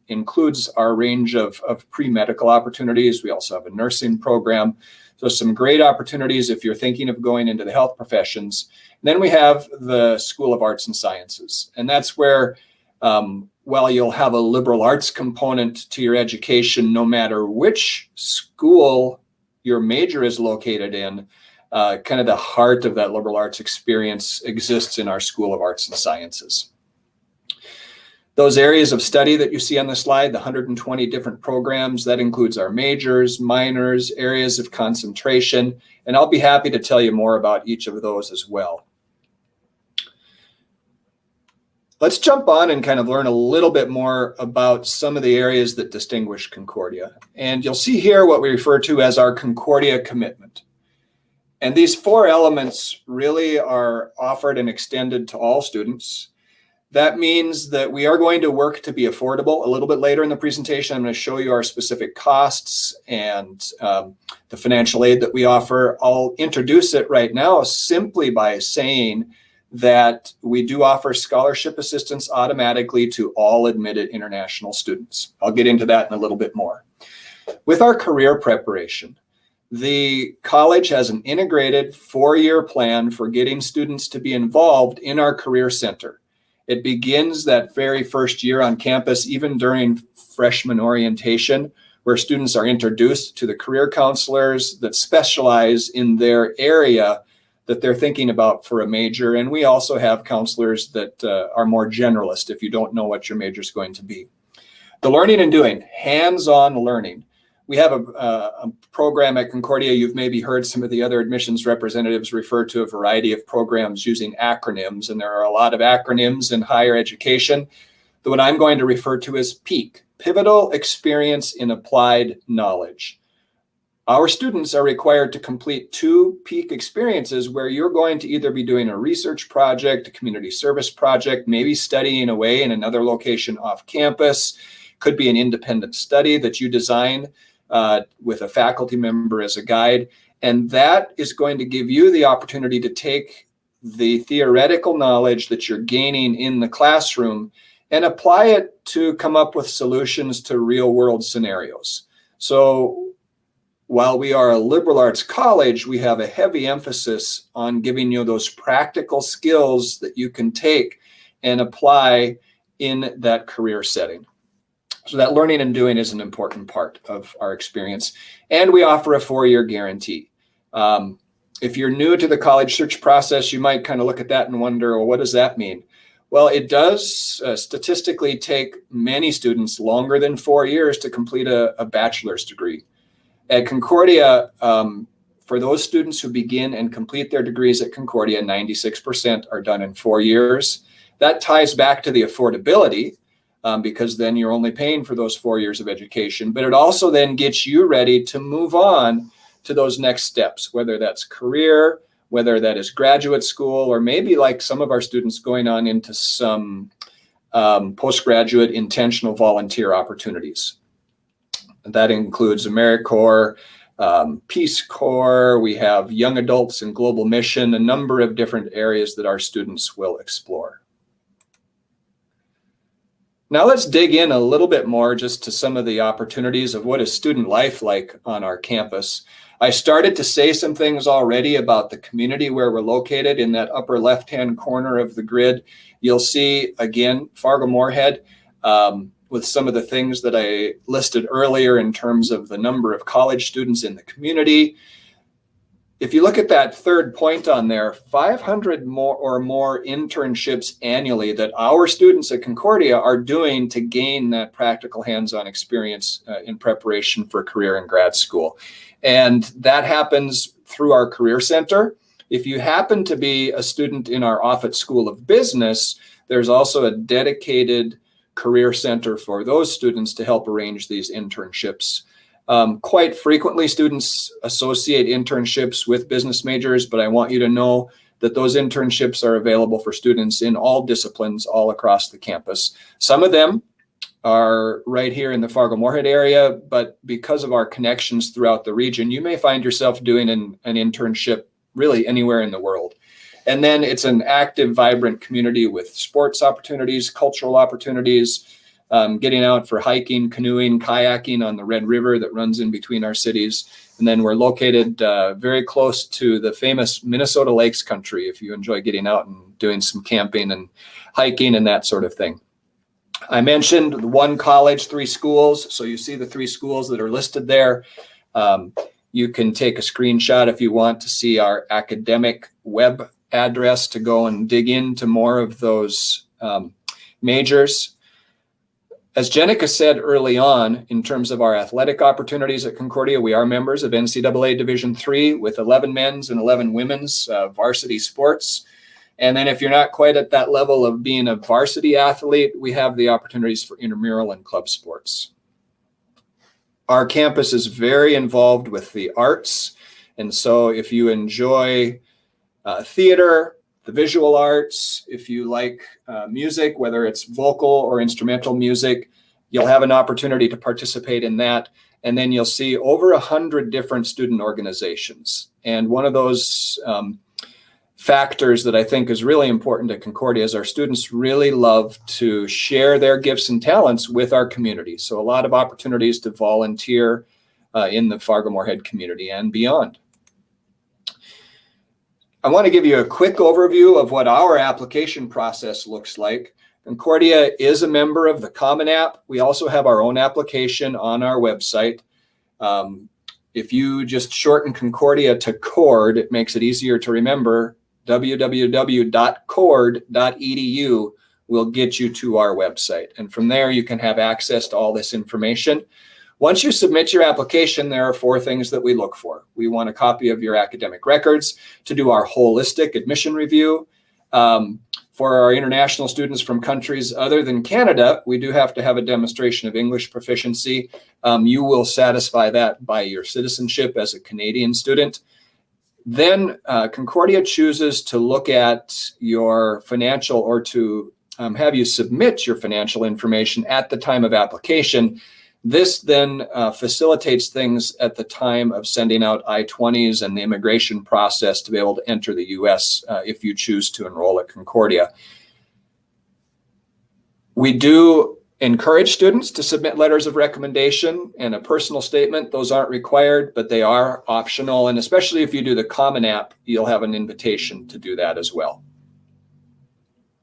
includes our range of pre-medical opportunities. We also have a nursing program. So some great opportunities if you're thinking of going into the health professions. And then we have the School of Arts and Sciences. And that's where, while you'll have a liberal arts component to your education, no matter which school your major is located in, kind of the heart of that liberal arts experience exists in our School of Arts and Sciences. Those areas of study that you see on the slide, the 120 different programs, that includes our majors, minors, areas of concentration, and I'll be happy to tell you more about each of those as well. Let's jump on and kind of learn a little bit more about some of the areas that distinguish Concordia. And you'll see here what we refer to as our Concordia commitment. And these 4 elements really are offered and extended to all students. That means that we are going to work to be affordable. A little bit later in the presentation, I'm going to show you our specific costs and the financial aid that we offer. I'll introduce it right now simply by saying that we do offer scholarship assistance automatically to all admitted international students. I'll get into that in a little bit more. With our career preparation, the college has an integrated 4-year plan for getting students to be involved in our Career Center. It begins that very first year on campus, even during freshman orientation, where students are introduced to the career counselors that specialize in their area that they're thinking about for a major. And we also have counselors that are more generalist if you don't know what your major is going to be. The learning and doing, hands-on learning. We have a program at Concordia. You've maybe heard some of the other admissions representatives refer to a variety of programs using acronyms, and there are a lot of acronyms in higher education. The one I'm going to refer to as PEAK, Pivotal Experience in Applied Knowledge. Our students are required to complete 2 PEAK experiences where you're going to either be doing a research project, a community service project, maybe studying away in another location off campus. Could be an independent study that you design. with a faculty member as a guide. And that is going to give you the opportunity to take the theoretical knowledge that you're gaining in the classroom and apply it to come up with solutions to real world scenarios. So while we are a liberal arts college, we have a heavy emphasis on giving you those practical skills that you can take and apply in that career setting. So that learning and doing is an important part of our experience. And we offer a 4-year guarantee. If you're new to the college search process, you might kind of look at that and wonder, well, what does that mean? Well, it does statistically take many students longer than 4 years to complete a bachelor's degree. At Concordia, for those students who begin and complete their degrees at Concordia, 96% are done in 4 years. That ties back to the affordability, because then you're only paying for those 4 years of education, but it also then gets you ready to move on to those next steps, whether that's career, whether that is graduate school, or maybe like some of our students going on into some postgraduate intentional volunteer opportunities. That includes AmeriCorps, Peace Corps, we have young adults and global mission, a number of different areas that our students will explore. Now let's dig in a little bit more just to some of the opportunities of what is student life like on our campus. I started to say some things already about the community where we're located. In that upper left-hand corner of the grid, you'll see, again, Fargo-Moorhead, with some of the things that I listed earlier in terms of the number of college students in the community. If you look at that third point on there, 500 more internships annually that our students at Concordia are doing to gain that practical hands-on experience in preparation for career and grad school. And that happens through our Career Center. If you happen to be a student in our Offutt School of Business, there's also a dedicated Career Center for those students to help arrange these internships. Quite frequently, students associate internships with business majors, but I want you to know that those internships are available for students in all disciplines all across the campus. Some of them are right here in the Fargo-Moorhead area, but because of our connections throughout the region, you may find yourself doing an internship really anywhere in the world. And then it's an active, vibrant community with sports opportunities, cultural opportunities, getting out for hiking, canoeing, kayaking on the Red River that runs in between our cities. And then we're located very close to the famous Minnesota Lakes country, if you enjoy getting out and doing some camping and hiking and that sort of thing. I mentioned 1 college, 3 schools. So you see the 3 schools that are listed there. You can take a screenshot if you want to see our academic web address to go and dig into more of those majors. As Jenika said early on, in terms of our athletic opportunities at Concordia, we are members of NCAA Division III with 11 men's and 11 women's varsity sports. And then if you're not quite at that level of being a varsity athlete, we have the opportunities for intramural and club sports. Our campus is very involved with the arts. And so if you enjoy theater, the visual arts, if you like music, whether it's vocal or instrumental music, you'll have an opportunity to participate in that. And then you'll see over 100 different student organizations. And one of those factors that I think is really important at Concordia is our students really love to share their gifts and talents with our community. So a lot of opportunities to volunteer in the Fargo-Moorhead community and beyond. I want to give you a quick overview of what our application process looks like. Concordia is a member of the Common App. We also have our own application on our website. If you just shorten Concordia to CORD, it makes it easier to remember. www.cord.edu will get you to our website. And from there, you can have access to all this information. Once you submit your application, there are 4 things that we look for. We want a copy of your academic records to do our holistic admission review. For our international students from countries other than Canada, we do have to have a demonstration of English proficiency. You will satisfy that by your citizenship as a Canadian student. Then Concordia chooses to look at your financial or to have you submit your financial information at the time of application. This then facilitates things at the time of sending out I-20s and the immigration process to be able to enter the U.S. If you choose to enroll at Concordia. We do encourage students to submit letters of recommendation and a personal statement. Those aren't required, but they are optional. And especially if you do the Common App, you'll have an invitation to do that as well.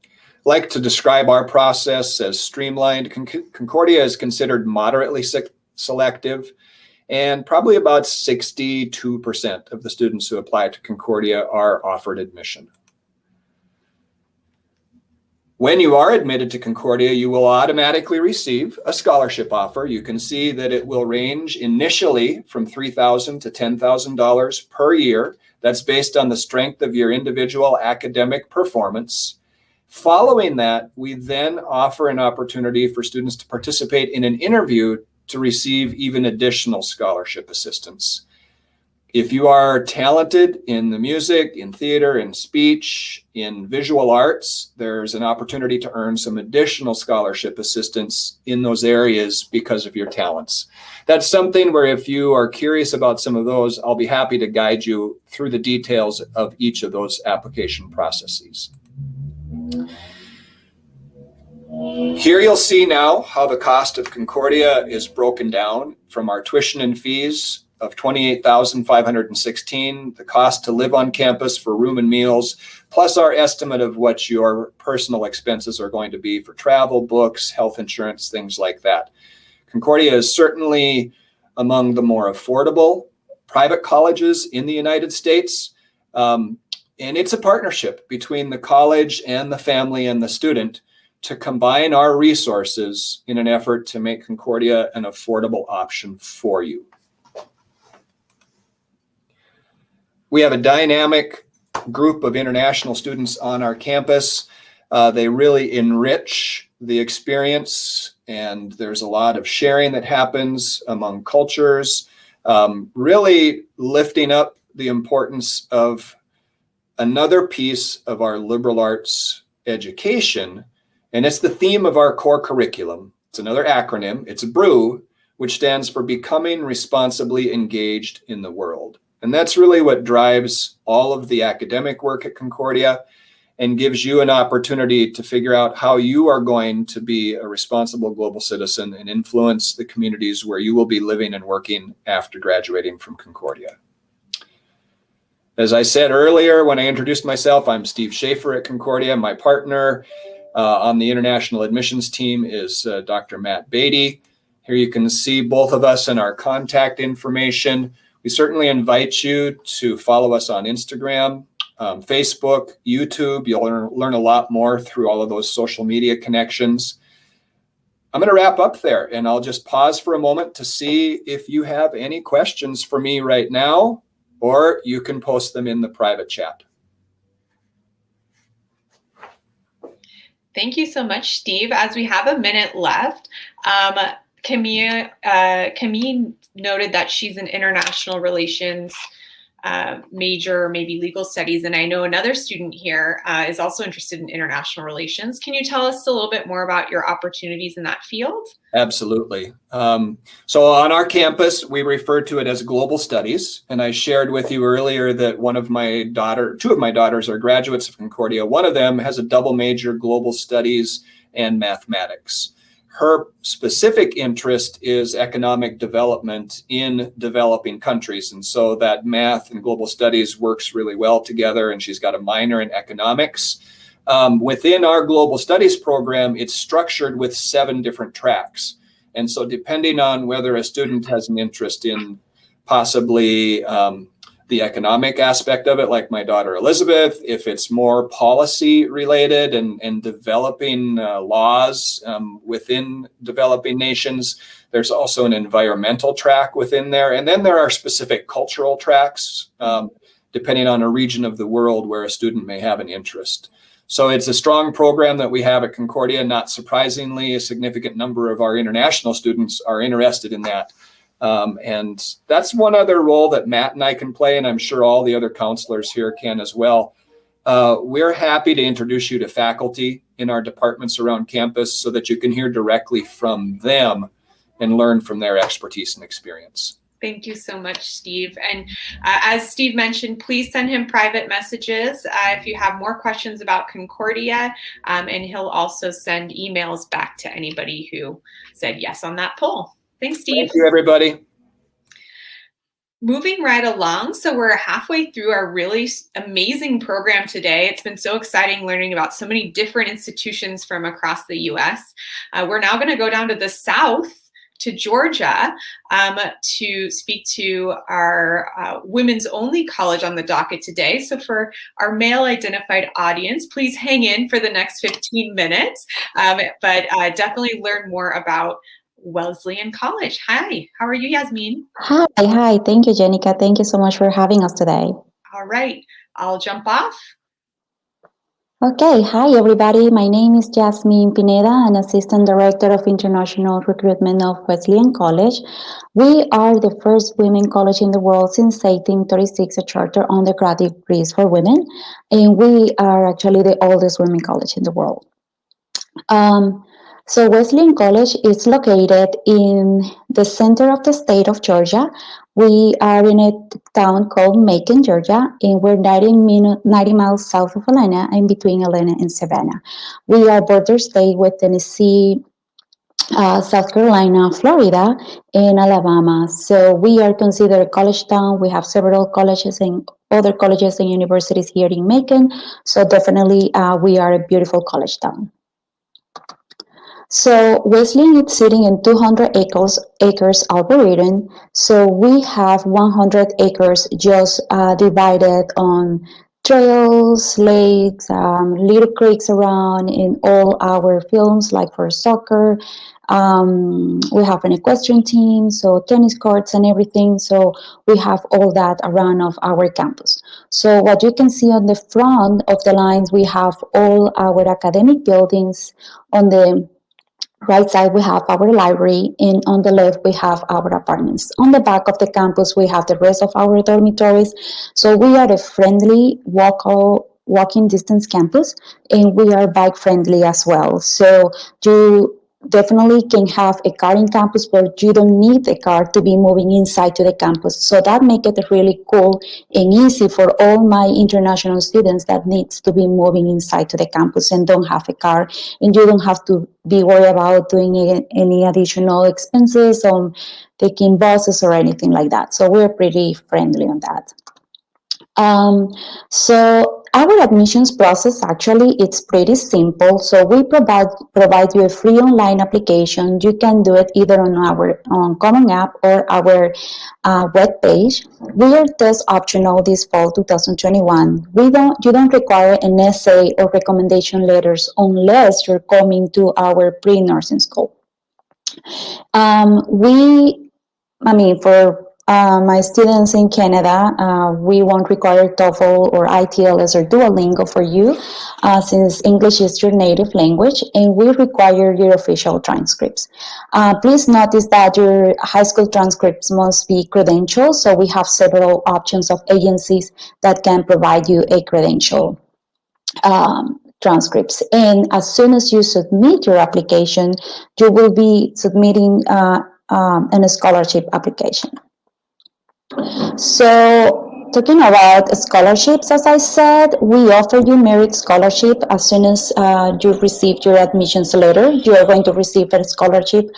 I like to describe our process as streamlined. Concordia is considered moderately selective, and probably about 62% of the students who apply to Concordia are offered admission. When you are admitted to Concordia, you will automatically receive a scholarship offer. You can see that it will range initially from $3,000 to $10,000 per year. That's based on the strength of your individual academic performance. Following that, we then offer an opportunity for students to participate in an interview to receive even additional scholarship assistance. If you are talented in the music, in theater, in speech, in visual arts, there's an opportunity to earn some additional scholarship assistance in those areas because of your talents. That's something where if you are curious about some of those, I'll be happy to guide you through the details of each of those application processes. Here you'll see now how the cost of Concordia is broken down from our tuition and fees of $28,516, the cost to live on campus for room and meals, plus our estimate of what your personal expenses are going to be for travel, books, health insurance, things like that. Concordia is certainly among the more affordable private colleges in the United States. And it's a partnership between the college and the family and the student to combine our resources in an effort to make Concordia an affordable option for you. We have a dynamic group of international students on our campus. They really enrich the experience, and there's a lot of sharing that happens among cultures, really lifting up the importance of another piece of our liberal arts education, and it's the theme of our core curriculum. It's another acronym. It's BREW, which stands for Becoming Responsibly Engaged in the World. And that's really what drives all of the academic work at Concordia and gives you an opportunity to figure out how you are going to be a responsible global citizen and influence the communities where you will be living and working after graduating from Concordia. As I said earlier, when I introduced myself, I'm Steve Schaefer at Concordia. My partner on the international admissions team is Dr. Matt Beatty. Here you can see both of us and our contact information. We certainly invite you to follow us on Instagram, Facebook, YouTube. You'll learn a lot more through all of those social media connections. I'm going to wrap up there, and I'll just pause for a moment to see if you have any questions for me right now, or you can post them in the private chat. Thank you so much, Steve. As we have a minute left, Camille noted that she's an international relations major, maybe legal studies, and I know another student here is also interested in international relations. Can you tell us a little bit more about your opportunities in that field? Absolutely. So on our campus, we refer to it as global studies, and I shared with you earlier that two of my daughters are graduates of Concordia. One of them has a double major, global studies and mathematics. Her specific interest is economic development in developing countries. And so that math and global studies works really well together. And she's got a minor in economics. Within our global studies program, it's structured with 7 different tracks. And so depending on whether a student has an interest in possibly the economic aspect of it, like my daughter Elizabeth, if it's more policy related and developing laws within developing nations, there's also an environmental track within there. And then there are specific cultural tracks, depending on a region of the world where a student may have an interest. So it's a strong program that we have at Concordia. Not surprisingly, a significant number of our international students are interested in that. And that's one other role that Matt and I can play, and I'm sure all the other counselors here can as well. We're happy to introduce you to faculty in our departments around campus so that you can hear directly from them and learn from their expertise and experience. Thank you so much, Steve. And as Steve mentioned, please send him private messages if you have more questions about Concordia, and he'll also send emails back to anybody who said yes on that poll. Thanks, Steve. Thank you, everybody. Moving right along, so we're halfway through our really amazing program today. It's been so exciting learning about so many different institutions from across the U.S. We're now going to go down to the South, to Georgia, to speak to our women's only college on the docket today. So for our male identified audience, please hang in for the next 15 minutes, but definitely learn more about Wesleyan College. Hi, how are you, Yasmin? Hi. Thank you, Jenika. Thank you so much for having us today. All right, I'll jump off. Okay, hi everybody. My name is Yasmin Pineda, an Assistant Director of International Recruitment of Wesleyan College. We are the first women college in the world since 1836, a charter undergraduate degrees for women, and we are actually the oldest women college in the world. So Wesleyan College is located in the center of the state of Georgia. We are in a town called Macon, Georgia, and we're 90 miles south of Atlanta, in between Atlanta and Savannah. We are border state with Tennessee, South Carolina, Florida, and Alabama. So we are considered a college town. We have several colleges and other colleges and universities here in Macon. So definitely we are a beautiful college town. So Wesleyan is sitting in 200 acres arboretum. So we have 100 acres just divided on trails, lakes, little creeks around in all our fields, like for soccer. We have an equestrian team, so tennis courts and everything. So we have all that around of our campus. So what you can see on the front of the lines, we have all our academic buildings. On the right side, we have our library, and on the left, we have our apartments. On the back of the campus, we have the rest of our dormitories. So we are a friendly, walking distance campus, and we are bike friendly as well. So you definitely can have a car in campus, but you don't need a car to be moving inside to the campus. So that makes it really cool and easy for all my international students that needs to be moving inside to the campus and don't have a car, and you don't have to be worried about doing any additional expenses on taking buses or anything like that. So we're pretty friendly on that. So our admissions process, actually, it's pretty simple. So we provide you a free online application. You can do it either on our Common App or our web page. We are test optional this fall 2021. You don't require an essay or recommendation letters unless you're coming to our pre-nursing school. For my students in Canada, we won't require TOEFL or ITLS or Duolingo for you, since English is your native language, and we require your official transcripts. Please notice that your high school transcripts must be credentialed, so we have several options of agencies that can provide you a credential transcripts. And as soon as you submit your application, you will be submitting a scholarship application. So talking about scholarships, as I said, we offer you merit scholarship. As soon as you receive your admissions letter, you are going to receive a scholarship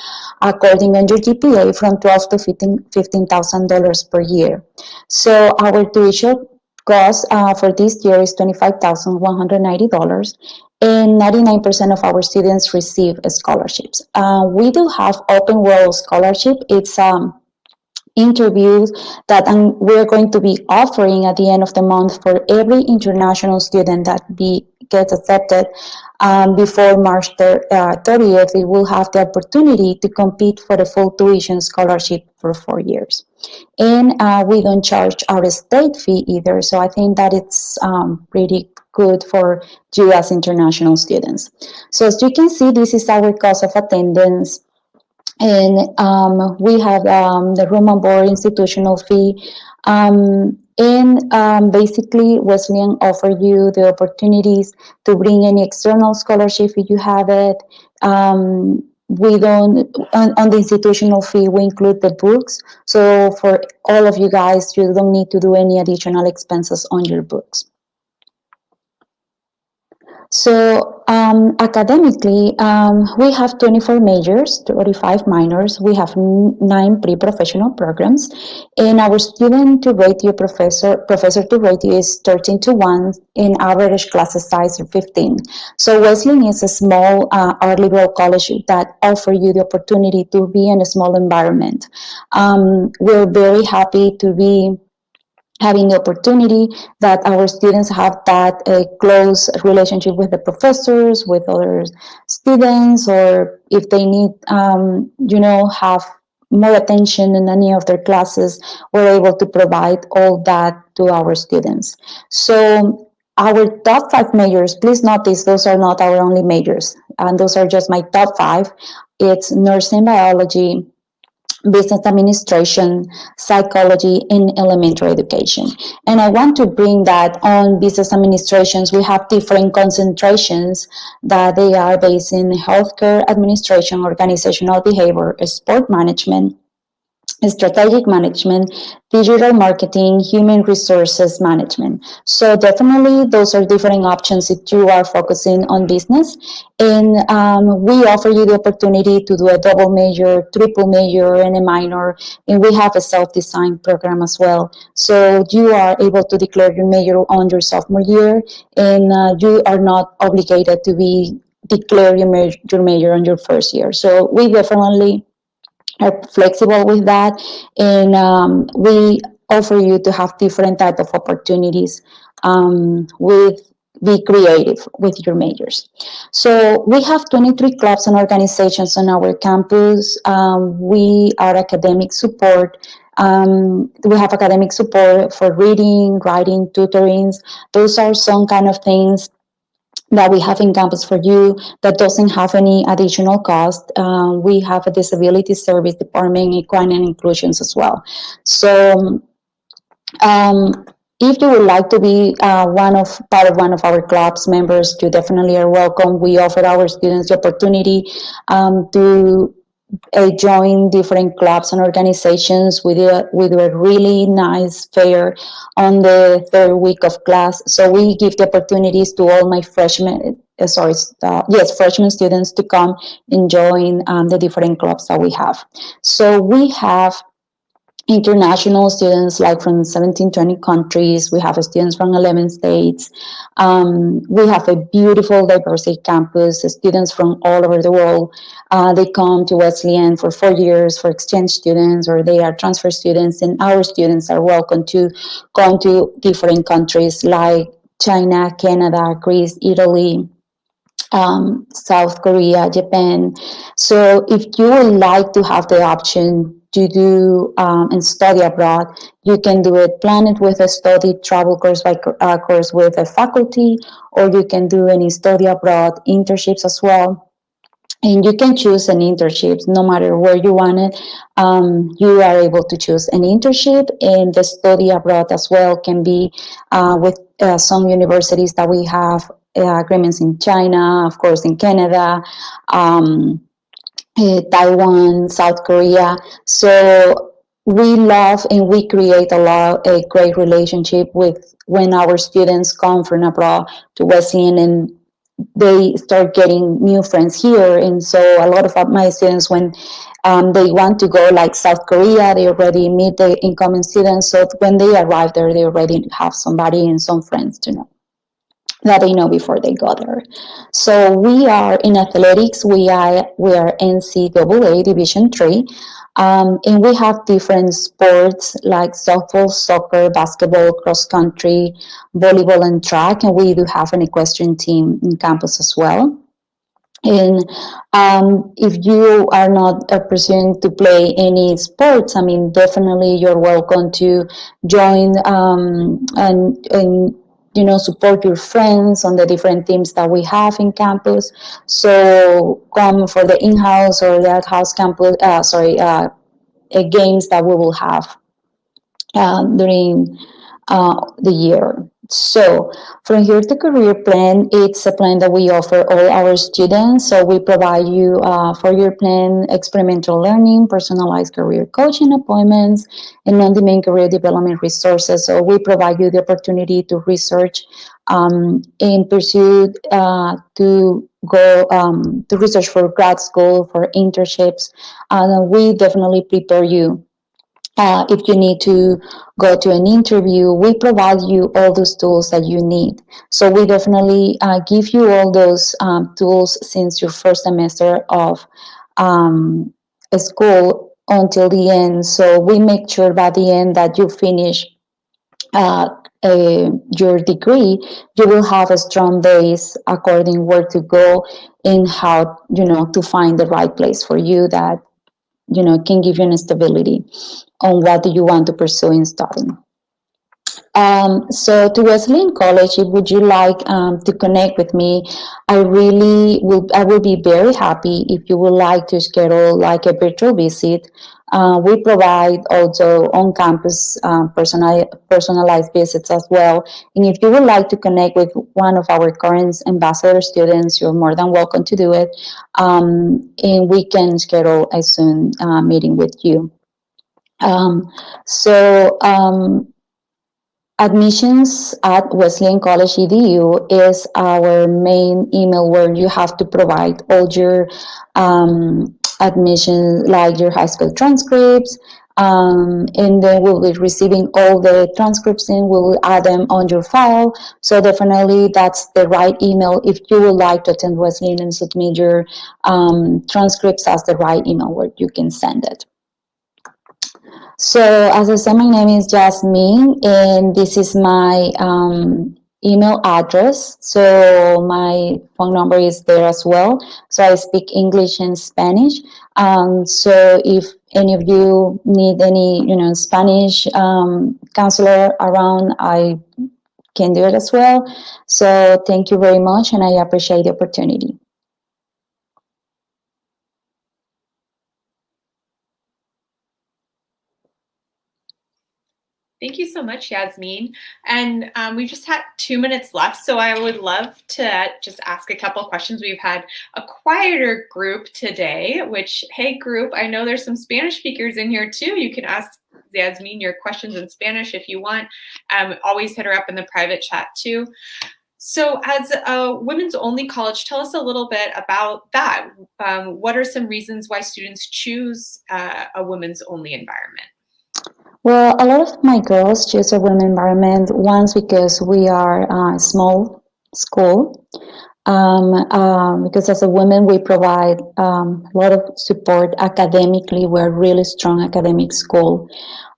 according to your GPA from $12,000 to $15,000 per year. So our tuition cost for this year is $25,190. And 99% of our students receive scholarships. We do have open world scholarship. It's interviews that we're going to be offering at the end of the month for every international student that gets accepted before March 30th. They will have the opportunity to compete for the full tuition scholarship for 4 years. And we don't charge our state fee either. So I think that it's pretty good for you as international students. So as you can see, this is our cost of attendance. And we have the room and board institutional fee. Basically, Wesleyan offer you the opportunities to bring any external scholarship if you have it. we don't, on the institutional fee, we include the books. So for all of you guys, you don't need to do any additional expenses on your books. So academically, we have 24 majors, 35 minors. We have 9 pre-professional programs, and our student to ratio professor to ratio is 13:1, in average classes size of 15. So Wesleyan is a small art liberal college that offer you the opportunity to be in a small environment. We're very happy to be having the opportunity that our students have that close relationship with the professors, with other students, or if they need, have more attention in any of their classes, we're able to provide all that to our students. So our top 5 majors, please notice those are not our only majors, and those are just my top 5. It's nursing, biology, business administration, psychology, and elementary education. And I want to bring that on business administrations. We have different concentrations that they are based in healthcare administration, organizational behavior, sport management, strategic management, digital marketing, human resources management. So definitely those are different options if you are focusing on business. And we offer you the opportunity to do a double major, triple major, and a minor. And we have a self-designed program as well. So you are able to declare your major on your sophomore year, and you are not obligated to declare your major on your first year. So we definitely are flexible with that, and we offer you to have different type of opportunities with be creative with your majors. So we have 23 clubs and organizations on our campus. We are academic support. We have academic support for reading, writing, tutorings. Those are some kind of things that we have in campus for you that doesn't have any additional cost. We have a disability service department, equine and inclusions as well. So if you would like to be part of one of our clubs members, you definitely are welcome. We offer our students the opportunity to join different clubs and organizations. We do a really nice fair on the 3rd week of class. So we give the opportunities to all my freshman students to come and join the different clubs that we have. So we have international students like from 17, 20 countries. We have students from 11 states. We have a beautiful diversity campus, students from all over the world. They come to Wesleyan for 4 years for exchange students, or they are transfer students, and our students are welcome to come to different countries like China, Canada, Greece, Italy, South Korea, Japan. So if you would like to have the option to do and study abroad, you can do it, plan it with a study travel course course with a faculty, or you can do any study abroad internships as well. And you can choose an internship no matter where you want it. You are able to choose an internship, and the study abroad as well can be with some universities that we have agreements in China, of course, in Canada, Taiwan, South Korea. So we love and we create a great relationship with when our students come from abroad to Wesleyan, and they start getting new friends here. And so a lot of my students, when they want to go like South Korea, they already meet the incoming students. So when they arrive there, they already have somebody and some friends to know that they know before they go there. So we are in athletics. We are NCAA Division 3. And we have different sports like softball, soccer, basketball, cross country, volleyball, and track. And we do have an equestrian team in campus as well. And if you are not pursuing to play any sports, I mean, definitely you're welcome to join and support your friends on the different teams that we have in campus. So come for the in-house or the out-house campus, games that we will have during the year. So from here to career plan, it's a plan that we offer all our students. So we provide you for your plan experimental learning, personalized career coaching appointments, and on-demand career development resources. So we provide you the opportunity to research and pursue to go to research for grad school, for internships. And we definitely prepare you if you need to go to an interview, we provide you all those tools that you need. So we definitely give you all those tools since your first semester of school until the end. So we make sure by the end that you finish uh, your degree, you will have a strong base according where to go and how, to find the right place for you that, can give you an stability on what do you want to pursue in studying. So to Wesleyan College, if would you like to connect with me, I will be very happy if you would like to schedule like a virtual visit. We provide also on-campus personalized visits as well. And if you would like to connect with one of our current ambassador students, you're more than welcome to do it. And we can schedule a soon meeting with you. So admissions at Wesleyan College EDU is our main email where you have to provide all your admission, like your high school transcripts, and then we'll be receiving all the transcripts and we'll add them on your file. So definitely that's the right email. If you would like to attend Wesleyan and submit your transcripts, that's the right email where you can send it. So as I said, my name is Jasmine, and this is my email address. So my phone number is there as well. So I speak English and Spanish. So if any of you need any, Spanish counselor around, I can do it as well. So thank you very much, and I appreciate the opportunity. Thank you so much, Yasmin. And we just had 2 minutes left, so I would love to just ask a couple questions. We've had a quieter group today, which, hey group, I know there's some Spanish speakers in here too. You can ask Yasmin your questions in Spanish if you want. Always hit her up in the private chat too. So as a women's only college, tell us a little bit about that. What are some reasons why students choose a women's only environment? Well, a lot of my girls choose a women environment, once because we are a small school, because as a woman we provide a lot of support academically. We're a really strong academic school.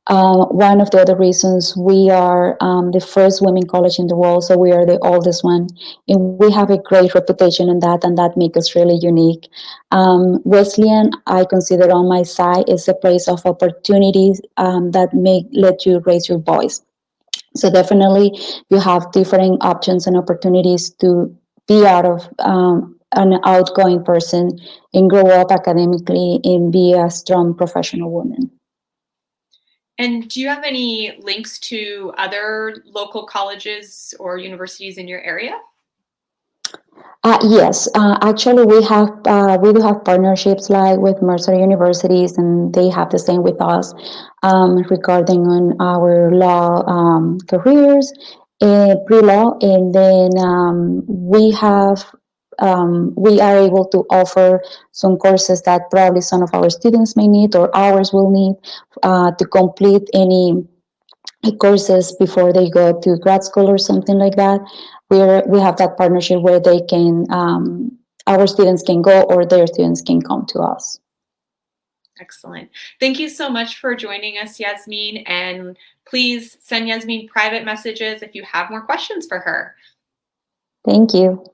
One of the other reasons, we are the first women college in the world, so we are the oldest one, and we have a great reputation in that, and that makes us really unique. Wesleyan, I consider on my side, is a place of opportunities that may let you raise your voice. So definitely you have different options and opportunities to be out of an outgoing person and grow up academically and be a strong professional woman. And do you have any links to other local colleges or universities in your area? Yes, actually, we do have partnerships like with Mercer universities, and they have the same with us regarding on our law careers, pre-law, and then we are able to offer some courses that probably some of our students may need or ours will need to complete any courses before they go to grad school or something like that. We have that partnership where they can our students can go or their students can come to us. Excellent. Thank you so much for joining us, Yasmin. And please send Yasmin private messages if you have more questions for her. Thank you.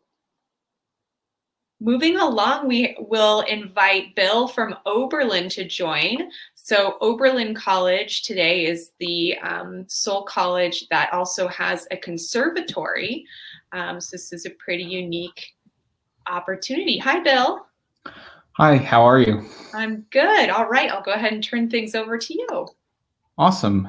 Moving along, we will invite Bill from Oberlin to join. So Oberlin College today is the sole college that also has a conservatory. So this is a pretty unique opportunity. Hi, Bill. Hi, how are you? I'm good. All right, I'll go ahead and turn things over to you. Awesome.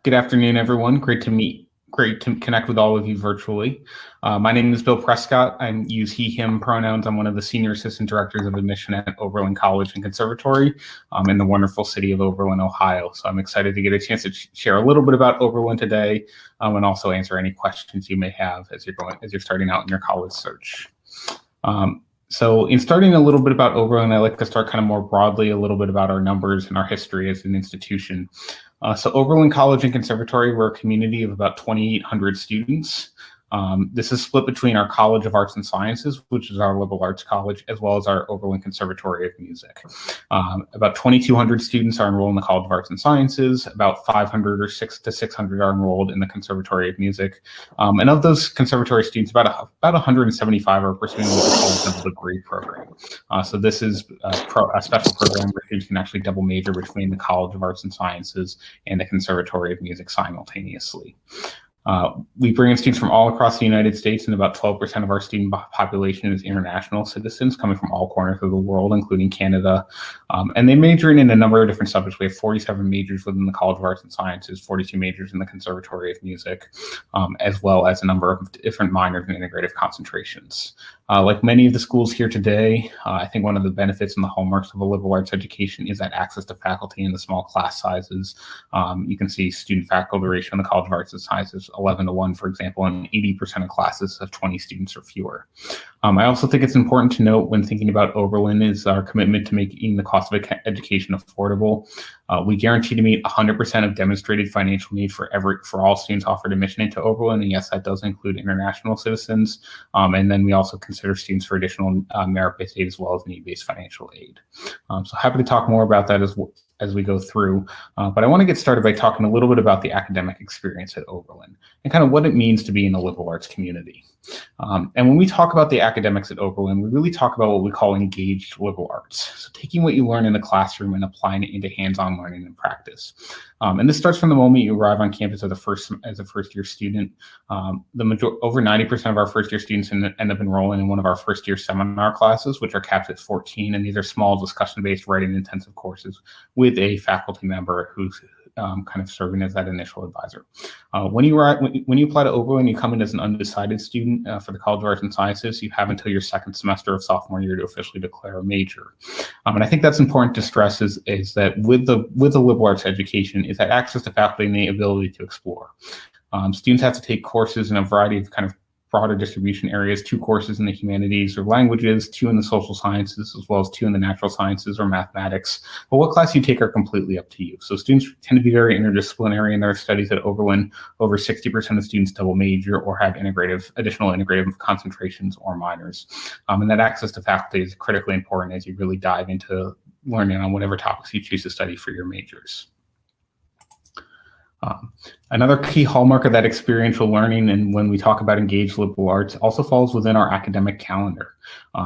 Good afternoon, everyone. Great to meet great to connect with all of you virtually. My name is Bill Prescott. I use he, him pronouns. I'm one of the Senior Assistant Directors of Admission at Oberlin College and Conservatory in the wonderful city of Oberlin, Ohio. So I'm excited to get a chance to share a little bit about Oberlin today and also answer any questions you may have as you're starting out in your college search. So in starting a little bit about Oberlin, I like to start kind of more broadly a little bit about our numbers and our history as an institution. So Oberlin College and Conservatory, we're a community of about 2,800 students. This is split between our College of Arts and Sciences, which is our liberal arts college, as well as our Oberlin Conservatory of Music. About 2,200 students are enrolled in the College of Arts and Sciences. About 500 or 600 are enrolled in the Conservatory of Music. And of those conservatory students, about 175 are pursuing what we call a double degree program. So this is a special program where students can actually double major between the College of Arts and Sciences and the Conservatory of Music simultaneously. We bring in students from all across the United States, and about 12% of our student population is international citizens coming from all corners of the world, including Canada. And they major in a number of different subjects. We have 47 majors within the College of Arts and Sciences, 42 majors in the Conservatory of Music, as well as a number of different minors and integrative concentrations. Like many of the schools here today, I think one of the benefits and the hallmarks of a liberal arts education is that access to faculty and the small class sizes. You can see student faculty ratio in the College of Arts and Sciences 11-to-1, for example, and 80% of classes have 20 students or fewer. I also think it's important to note when thinking about Oberlin is our commitment to making the cost of education affordable. We guarantee to meet 100% of demonstrated financial need for all students offered admission into Oberlin, and yes, that does include international citizens. And then we also consider students for additional merit-based aid as well as need-based financial aid. So happy to talk more about that as we go through. But I want to get started by talking a little bit about the academic experience at Oberlin and kind of what it means to be in the liberal arts community. And when we talk about the academics at Oberlin, we really talk about what we call engaged liberal arts. So taking what you learn in the classroom and applying it into hands-on learning and practice. And this starts from the moment you arrive on campus as a first-year student. Over 90% of our first-year students end up enrolling in one of our first-year seminar classes, which are capped at 14, and these are small discussion-based writing intensive courses with a faculty member who's kind of serving as that initial advisor. When you apply to Oberlin, you come in as an undecided student for the College of Arts and Sciences. You have until your second semester of sophomore year to officially declare a major. And I think that's important to stress is that with the liberal arts education is that access to faculty and the ability to explore. Students have to take courses in a variety of kind of broader distribution areas, 2 courses in the humanities or languages, 2 in the social sciences, as well as 2 in the natural sciences or mathematics. But what class you take are completely up to you. So students tend to be very interdisciplinary in their studies at Oberlin. Over 60% of students double major or have additional integrative concentrations or minors. And that access to faculty is critically important as you really dive into learning on whatever topics you choose to study for your majors. Another key hallmark of that experiential learning, and when we talk about engaged liberal arts, also falls within our academic calendar.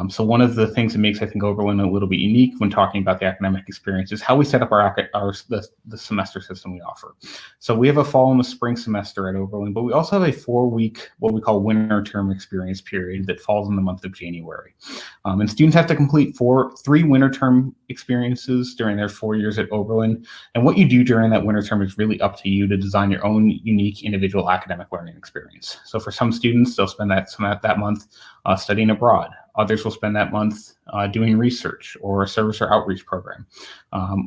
So one of the things that makes, I think, Oberlin a little bit unique when talking about the academic experience is how we set up the semester system we offer. So we have a fall and a spring semester at Oberlin, but we also have a 4-week, what we call winter term experience period that falls in the month of January. And students have to complete 3 winter term experiences during their 4 years at Oberlin. And what you do during that winter term is really up to you to design your own unique individual academic learning experience. So for some students, they'll spend that month studying abroad. Others will spend that month doing research or a service or outreach program,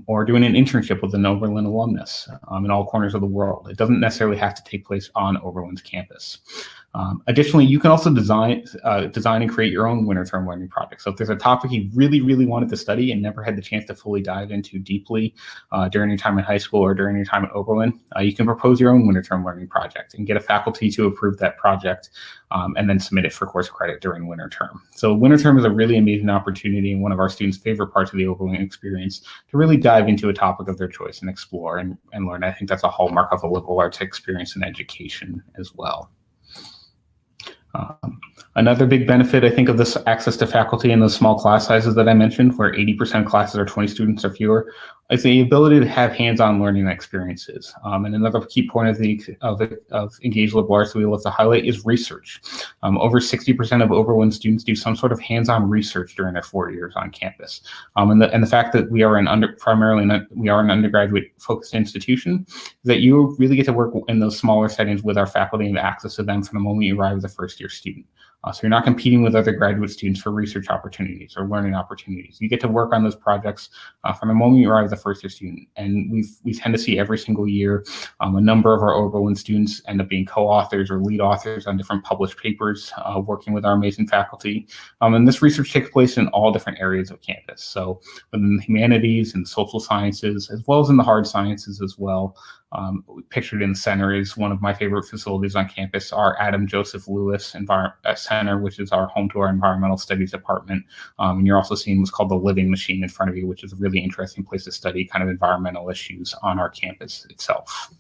or doing an internship with an Oberlin alumnus in all corners of the world. It doesn't necessarily have to take place on Oberlin's campus. Additionally, you can also design and create your own winter term learning project. So if there's a topic you really, really wanted to study and never had the chance to fully dive into deeply during your time in high school or during your time at Oberlin, you can propose your own winter term learning project and get a faculty to approve that project and then submit it for course credit during winter term. So winter term is a really amazing opportunity and one of our students' favorite parts of the Oberlin experience to really dive into a topic of their choice and explore and learn. I think that's a hallmark of a liberal arts experience in education as well. Another big benefit, I think, of this access to faculty and those small class sizes that I mentioned, where 80% of classes are 20 students or fewer, is the ability to have hands-on learning experiences. And another key point of Engage Liberal Arts that we love to highlight is research. Over 60% of Oberlin students do some sort of hands-on research during their 4 years on campus. And the fact that we are an undergraduate-focused institution is that you really get to work in those smaller settings with our faculty and have access to them from the moment you arrive as a first-year student. So you're not competing with other graduate students for research opportunities or learning opportunities. You get to work on those projects from the moment you arrive as a first-year student. And we tend to see every single year a number of our Oberlin students end up being co-authors or lead authors on different published papers, working with our amazing faculty. And this research takes place in all different areas of campus. So within the humanities and social sciences, as well as in the hard sciences as well. Pictured in the center is one of my favorite facilities on campus, our Adam Joseph Lewis Center, which is our home to our environmental studies department. And you're also seeing what's called the Living Machine in front of you, which is a really interesting place to study kind of environmental issues on our campus itself.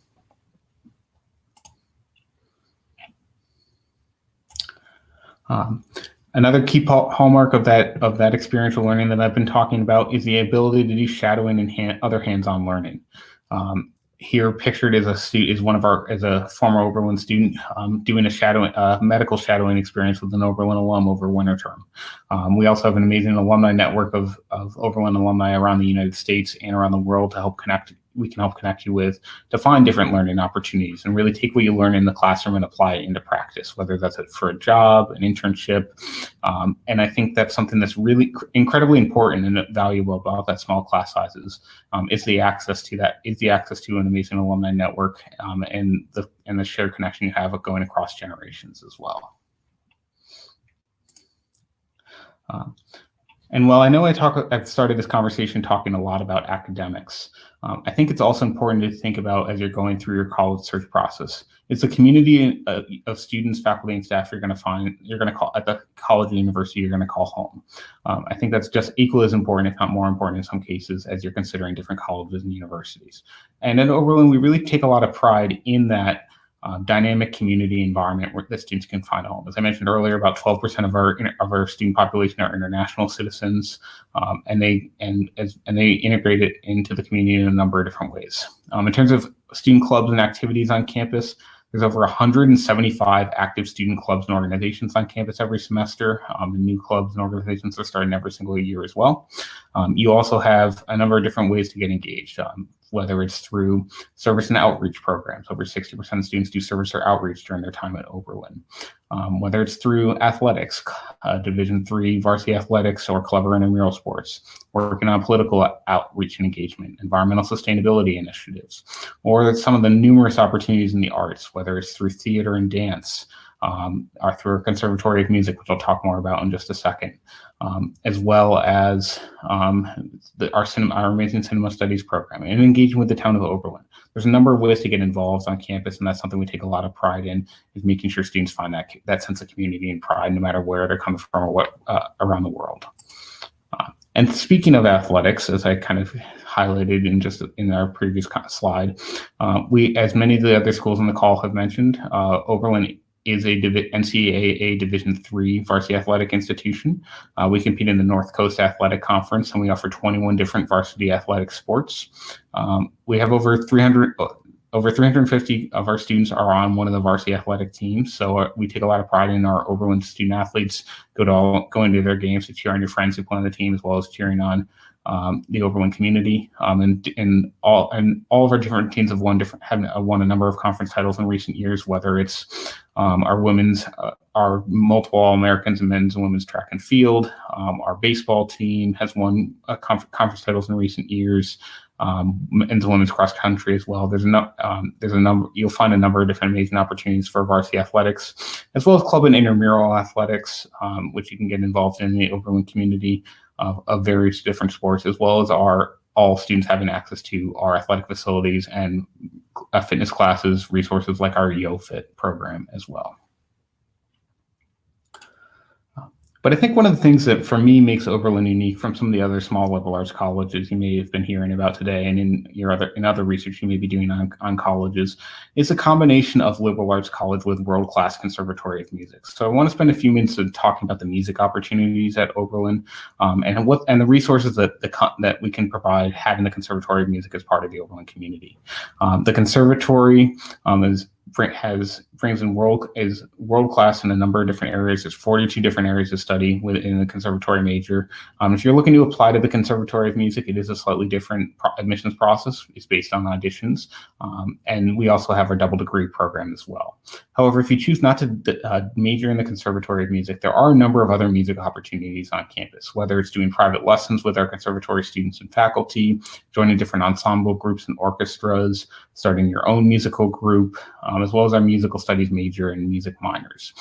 Another key hallmark of that experiential learning that I've been talking about is the ability to do shadowing and other hands-on learning. Here pictured is a former Oberlin student doing a medical shadowing experience with an Oberlin alum over winter term. We also have an amazing alumni network of Oberlin alumni around the United States and around the world to we can help connect you with to find different learning opportunities and really take what you learn in the classroom and apply it into practice, whether that's for a job, an internship. And I think that's something that's really incredibly important and valuable about that small class sizes is the access to an amazing alumni network and the shared connection you have of going across generations as well. And while I know I've started this conversation talking a lot about academics, I think it's also important to think about as you're going through your college search process. It's a community of students, faculty, and staff you're going to call at the college or university you're going to call home. I think that's just equally as important, if not more important in some cases, as you're considering different colleges and universities. And at Oberlin, we really take a lot of pride in that dynamic community environment where the students can find a home. As I mentioned earlier, about 12% of our student population are international citizens, and they integrate it into the community in a number of different ways. In terms of student clubs and activities on campus, there's over 175 active student clubs and organizations on campus every semester. And new clubs and organizations are starting every single year as well. You also have a number of different ways to get engaged. Whether it's through service and outreach programs. Over 60% of students do service or outreach during their time at Oberlin. Whether it's through athletics, Division III varsity athletics or clever intramural sports, working on political outreach and engagement, environmental sustainability initiatives, or some of the numerous opportunities in the arts, whether it's through theater and dance, or through our Conservatory of Music, which I'll talk more about in just a second, as well as our amazing cinema studies program and engaging with the town of Oberlin. There's a number of ways to get involved on campus, and that's something we take a lot of pride in, is making sure students find that sense of community and pride no matter where they're coming from or what around the world. And speaking of athletics, as I kind of highlighted in our previous slide, we, as many of the other schools on the call have mentioned, Oberlin is a NCAA Division III varsity athletic institution. We compete in the North Coast Athletic Conference, and we offer 21 different varsity athletic sports. We have over 350 of our students are on one of the varsity athletic teams. So we take a lot of pride in our Oberlin student athletes going to their games to cheer on your friends who play on the team, as well as cheering on the Oberlin community, and all of our different teams have won a number of conference titles in recent years. Whether it's our multiple All-Americans in men's and women's track and field, our baseball team has won conference titles in recent years. Men's and women's cross country as well. You'll find a number of different amazing opportunities for varsity athletics, as well as club and intramural athletics, which you can get involved in the Oberlin community of various different sports, as well as all students having access to our athletic facilities and fitness classes, resources like our YoFit program as well. But I think one of the things that for me makes Oberlin unique from some of the other small liberal arts colleges you may have been hearing about today, and in other research you may be doing on colleges, is a combination of liberal arts college with world-class conservatory of music. So I want to spend a few minutes talking about the music opportunities at Oberlin, and the resources that we can provide having the Conservatory of Music as part of the Oberlin community. The conservatory brings in world class in a number of different areas. There's 42 different areas to study within the conservatory major. If you're looking to apply to the Conservatory of Music, it is a slightly different admissions process. It's based on auditions, and we also have our double degree program as well. However, if you choose not to major in the Conservatory of Music, there are a number of other music opportunities on campus, whether it's doing private lessons with our conservatory students and faculty, joining different ensemble groups and orchestras, starting your own musical group, as well as our musical studies major and music minors.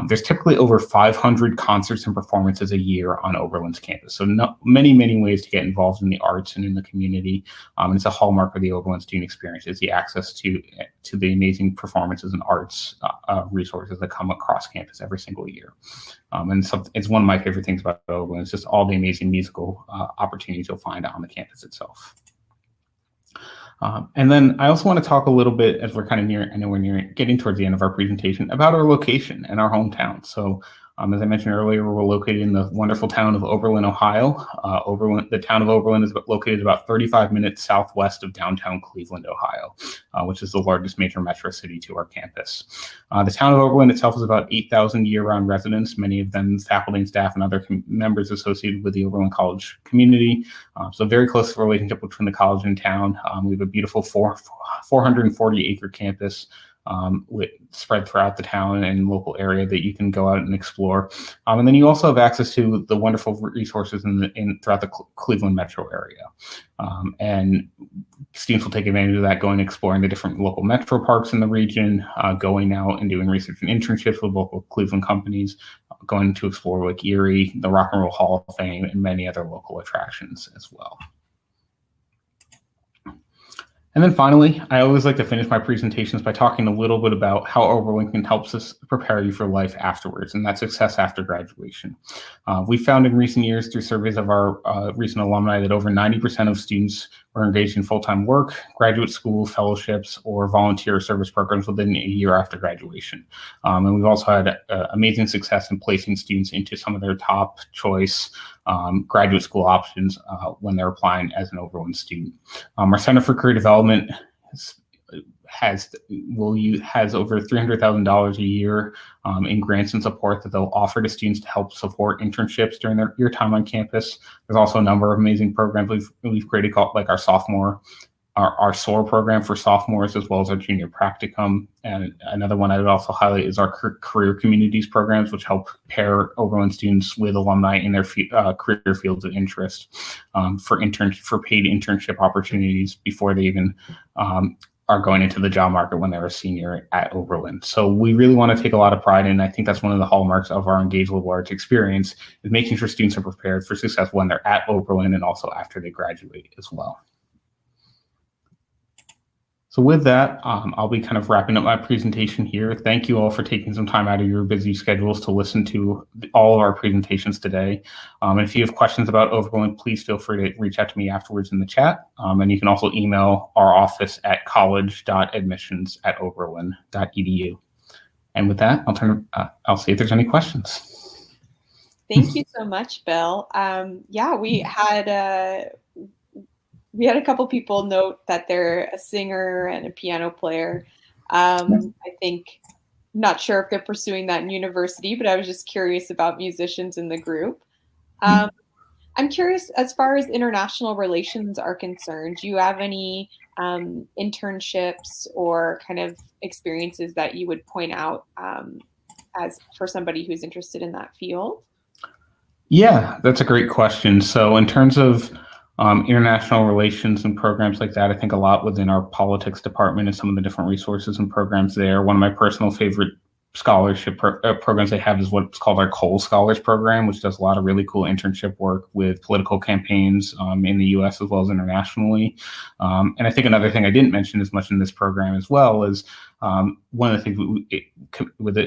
There's typically over 500 concerts and performances a year on Oberlin's campus. So many ways to get involved in the arts and in the community. And it's a hallmark of the Oberlin student experience is the access to the amazing performances and arts resources that come across campus every single year. And so it's one of my favorite things about Oberlin. It's just all the amazing musical opportunities you'll find on the campus itself. And then I also want to talk a little bit, as we're kind of getting towards the end of our presentation, about our location and our hometown. So as I mentioned earlier, we're located in the wonderful town of Oberlin, Ohio. The town of Oberlin is located about 35 minutes southwest of downtown Cleveland, Ohio, which is the largest major metro city to our campus. The town of Oberlin itself is about 8,000 year-round residents, many of them faculty and staff and other members associated with the Oberlin College community. So very close relationship between the college and town. We have a beautiful 440-acre campus spread throughout the town and local area that you can go out and explore. And then you also have access to the wonderful resources throughout the Cleveland metro area. And students will take advantage of that, going and exploring the different local metro parks in the region, going out and doing research and internships with local Cleveland companies, going to explore Lake Erie, the Rock and Roll Hall of Fame, and many other local attractions as well. And then finally, I always like to finish my presentations by talking a little bit about how Oberlin helps us prepare you for life afterwards, and that success after graduation. We found in recent years through surveys of our recent alumni that over 90% of students were engaged in full-time work, graduate school, fellowships, or volunteer service programs within a year after graduation. And we've also had amazing success in placing students into some of their top choice graduate school options when they're applying as an Oberlin student. Our Center for Career Development has over $300,000 a year in grants and support that they'll offer to students to help support internships during your time on campus. There's also a number of amazing programs we've created called like our SOAR program for sophomores, as well as our junior practicum. And another one I would also highlight is our career communities programs, which help pair Oberlin students with alumni in their career fields of interest for paid internship opportunities before they even are going into the job market when they're a senior at Oberlin. So we really want to take a lot of pride in, I think that's one of the hallmarks of our engaged liberal arts experience, is making sure students are prepared for success when they're at Oberlin and also after they graduate as well. So with that, I'll be kind of wrapping up my presentation here. Thank you all for taking some time out of your busy schedules to listen to all of our presentations today. And if you have questions about Oberlin, please feel free to reach out to me afterwards in the chat. And you can also email our office at college.admissions@oberlin.edu. And with that, I'll see if there's any questions. Thank you so much, Bill. Yeah, we had a couple people note that they're a singer and a piano player. I think, not sure if they're pursuing that in university, but I was just curious about musicians in the group. I'm curious, as far as international relations are concerned, do you have any internships or kind of experiences that you would point out as for somebody who's interested in that field? Yeah, that's a great question. So in terms of international relations and programs like that, I think a lot within our politics department and some of the different resources and programs there. One of my personal favorite scholarship programs they have is what's called our Cole Scholars Program, which does a lot of really cool internship work with political campaigns in the US as well as internationally. And I think another thing I didn't mention as much in this program as well is One of the things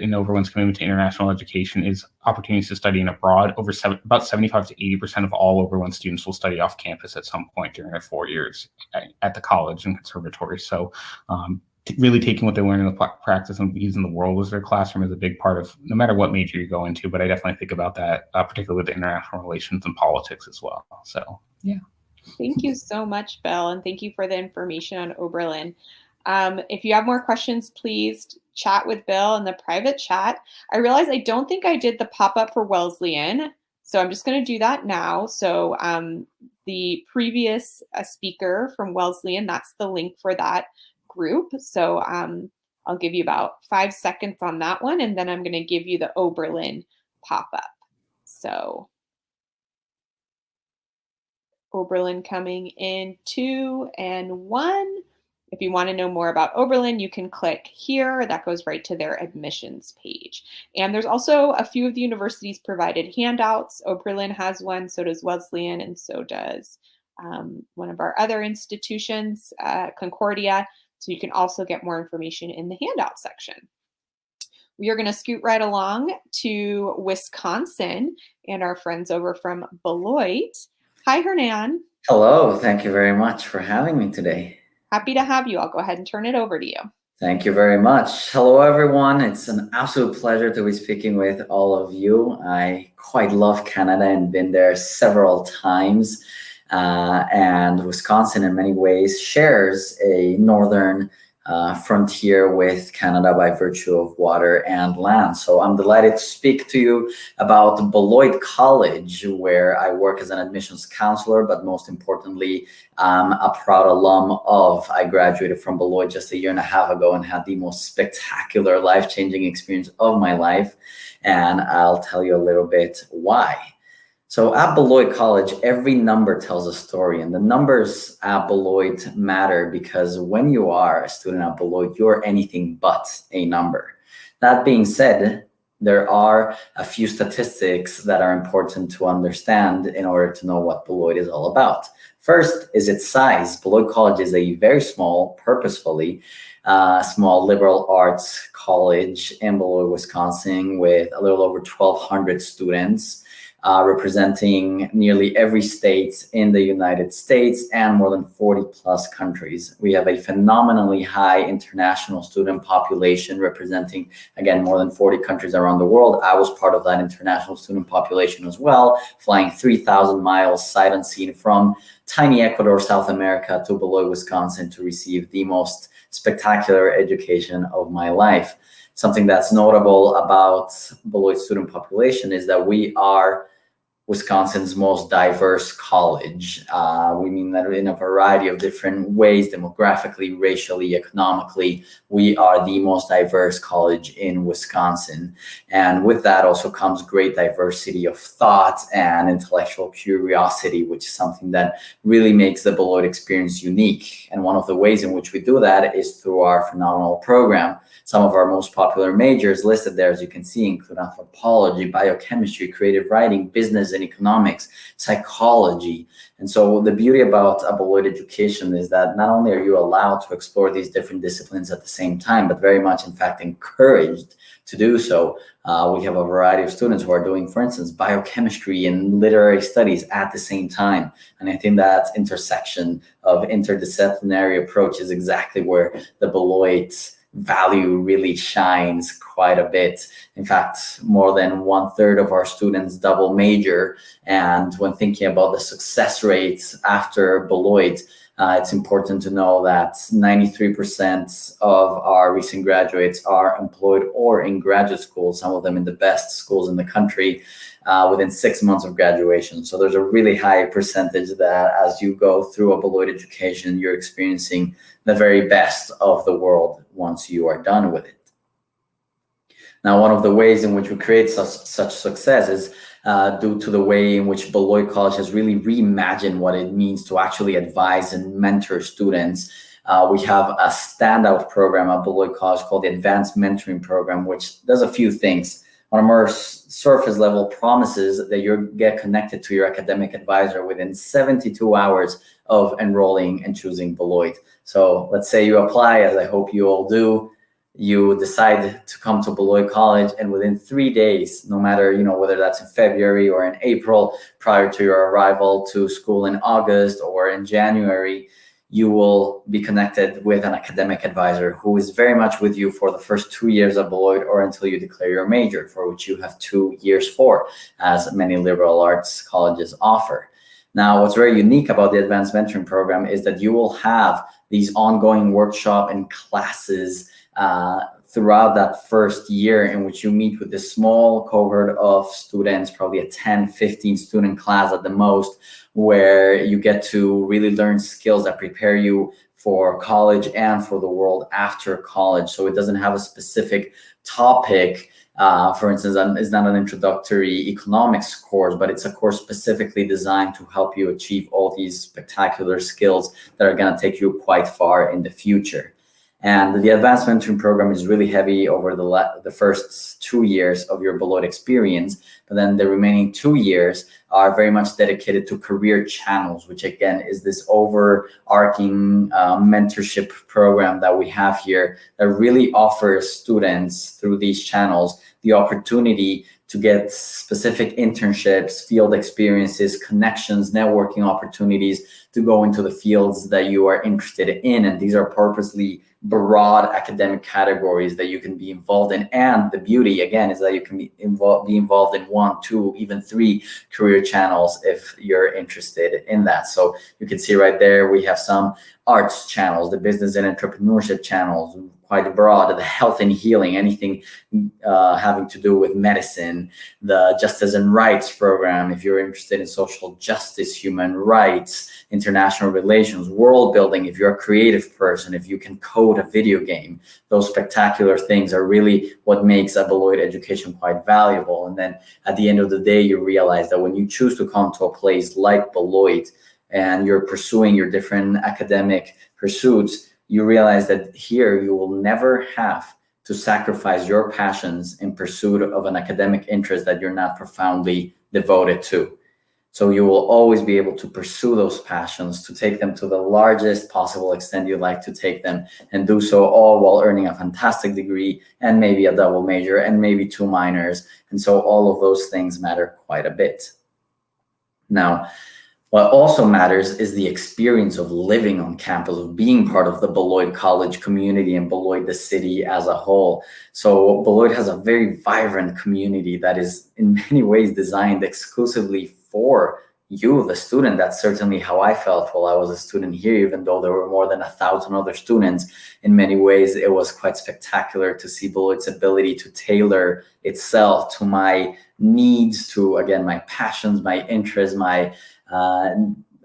in Oberlin's commitment to international education is opportunities to study abroad. About 75 to 80% of all Oberlin students will study off campus at some point during their 4 years at the college and conservatory. So really taking what they learn in the practice and using the world as their classroom is a big part of no matter what major you go into. But I definitely think about that, particularly with the international relations and politics as well. So, yeah. Thank you so much, Bill, and thank you for the information on Oberlin. If you have more questions, please chat with Bill in the private chat. I realize I don't think I did the pop-up for Wesleyan, so I'm just going to do that now. So the previous speaker from Wesleyan, that's the link for that group. So I'll give you about 5 seconds on that one, and then I'm going to give you the Oberlin pop-up. So Oberlin coming in 2 and 1. If you want to know more about Oberlin, you can click here. That goes right to their admissions page. And there's also a few of the universities provided handouts. Oberlin has one, so does Wesleyan, and so does one of our other institutions, Concordia. So you can also get more information in the handout section. We are going to scoot right along to Wisconsin and our friends over from Beloit. Hi, Hernan. Hello, thank you very much for having me today. Happy to have you. I'll go ahead and turn it over to you. Thank you very much. Hello, everyone. It's an absolute pleasure to be speaking with all of you. I quite love Canada and been there several times. And Wisconsin, in many ways, shares a northern frontier with Canada by virtue of water and land. So I'm delighted to speak to you about Beloit College, where I work as an admissions counselor, but most importantly, I'm a proud alum of. I graduated from Beloit just 1.5 years ago and had the most spectacular, life-changing experience of my life. And I'll tell you a little bit why. So at Beloit College, every number tells a story, and the numbers at Beloit matter because when you are a student at Beloit, you're anything but a number. That being said, there are a few statistics that are important to understand in order to know what Beloit is all about. First is its size. Beloit College is a very small, purposefully small liberal arts college in Beloit, Wisconsin, with a little over 1,200 students. Representing nearly every state in the United States and more than 40 plus countries. We have a phenomenally high international student population representing, again, more than 40 countries around the world. I was part of that international student population as well, flying 3,000 miles sight unseen from tiny Ecuador, South America to Beloit, Wisconsin to receive the most spectacular education of my life. Something that's notable about Beloit student population is that we are Wisconsin's most diverse college. We mean that in a variety of different ways, demographically, racially, economically, we are the most diverse college in Wisconsin. And with that also comes great diversity of thought and intellectual curiosity, which is something that really makes the Beloit experience unique. And one of the ways in which we do that is through our phenomenal program. Some of our most popular majors listed there, as you can see, include anthropology, biochemistry, creative writing, business and economics, psychology. And so the beauty about a Beloit education is that not only are you allowed to explore these different disciplines at the same time, but very much, in fact, encouraged to do so. We have a variety of students who are doing, for instance, biochemistry and literary studies at the same time. And I think that intersection of interdisciplinary approach is exactly where the Beloit value really shines quite a bit. In fact, more than 1/3 of our students double major. And when thinking about the success rates after Beloit, it's important to know that 93% of our recent graduates are employed or in graduate school, some of them in the best schools in the country, within 6 months of graduation. So there's a really high percentage that as you go through a Beloit education, you're experiencing the very best of the world once you are done with it. Now, one of the ways in which we create such success is due to the way in which Beloit College has really reimagined what it means to actually advise and mentor students. We have a standout program at Beloit College called the Advanced Mentoring Program, which does a few things. On a more surface level, promises that you get connected to your academic advisor within 72 hours of enrolling and choosing Beloit. So let's say you apply, as I hope you all do. you decide to come to Beloit College, and within 3 days, no matter, whether that's in February or in April, prior to your arrival to school in August or in January, you will be connected with an academic advisor who is very much with you for the first 2 years of Beloit, or until you declare your major, for which you have 2 years for, as many liberal arts colleges offer. Now, what's very unique about the Advanced Mentoring Program is that you will have these ongoing workshop and classes throughout that first year, in which you meet with this small cohort of students, probably a 10, 15 student class at the most, where you get to really learn skills that prepare you for college and for the world after college. So it doesn't have a specific topic. For instance, it's not an introductory economics course, but it's a course specifically designed to help you achieve all these spectacular skills that are going to take you quite far in the future. And the Advanced Mentoring Program is really heavy over the first 2 years of your Beloit experience, but then the remaining 2 years are very much dedicated to career channels, which again is this overarching mentorship program that we have here that really offers students through these channels the opportunity to get specific internships, field experiences, connections, networking opportunities to go into the fields that you are interested in. And these are purposely broad academic categories that you can be involved in. And the beauty, again, is that you can be involved in 1, 2, even 3 career channels if you're interested in that. So you can see right there, we have some arts channels, the business and entrepreneurship channels, quite broad, the health and healing, anything having to do with medicine, the justice and rights program, if you're interested in social justice, human rights, international relations, world building, if you're a creative person, if you can code a video game. Those spectacular things are really what makes a Beloit education quite valuable. And then at the end of the day, you realize that when you choose to come to a place like Beloit and you're pursuing your different academic pursuits, you realize that here you will never have to sacrifice your passions in pursuit of an academic interest that you're not profoundly devoted to. So you will always be able to pursue those passions, to take them to the largest possible extent you'd like to take them, and do so all while earning a fantastic degree and maybe a double major and maybe 2 minors. And so all of those things matter quite a bit. Now, what also matters is the experience of living on campus, of being part of the Beloit College community and Beloit, the city as a whole. So Beloit has a very vibrant community that is in many ways designed exclusively for you, the student. That's certainly how I felt while I was a student here, even though there were more than 1,000 other students. In many ways, it was quite spectacular to see Beloit's ability to tailor itself to my needs, to, again, my passions, my interests, my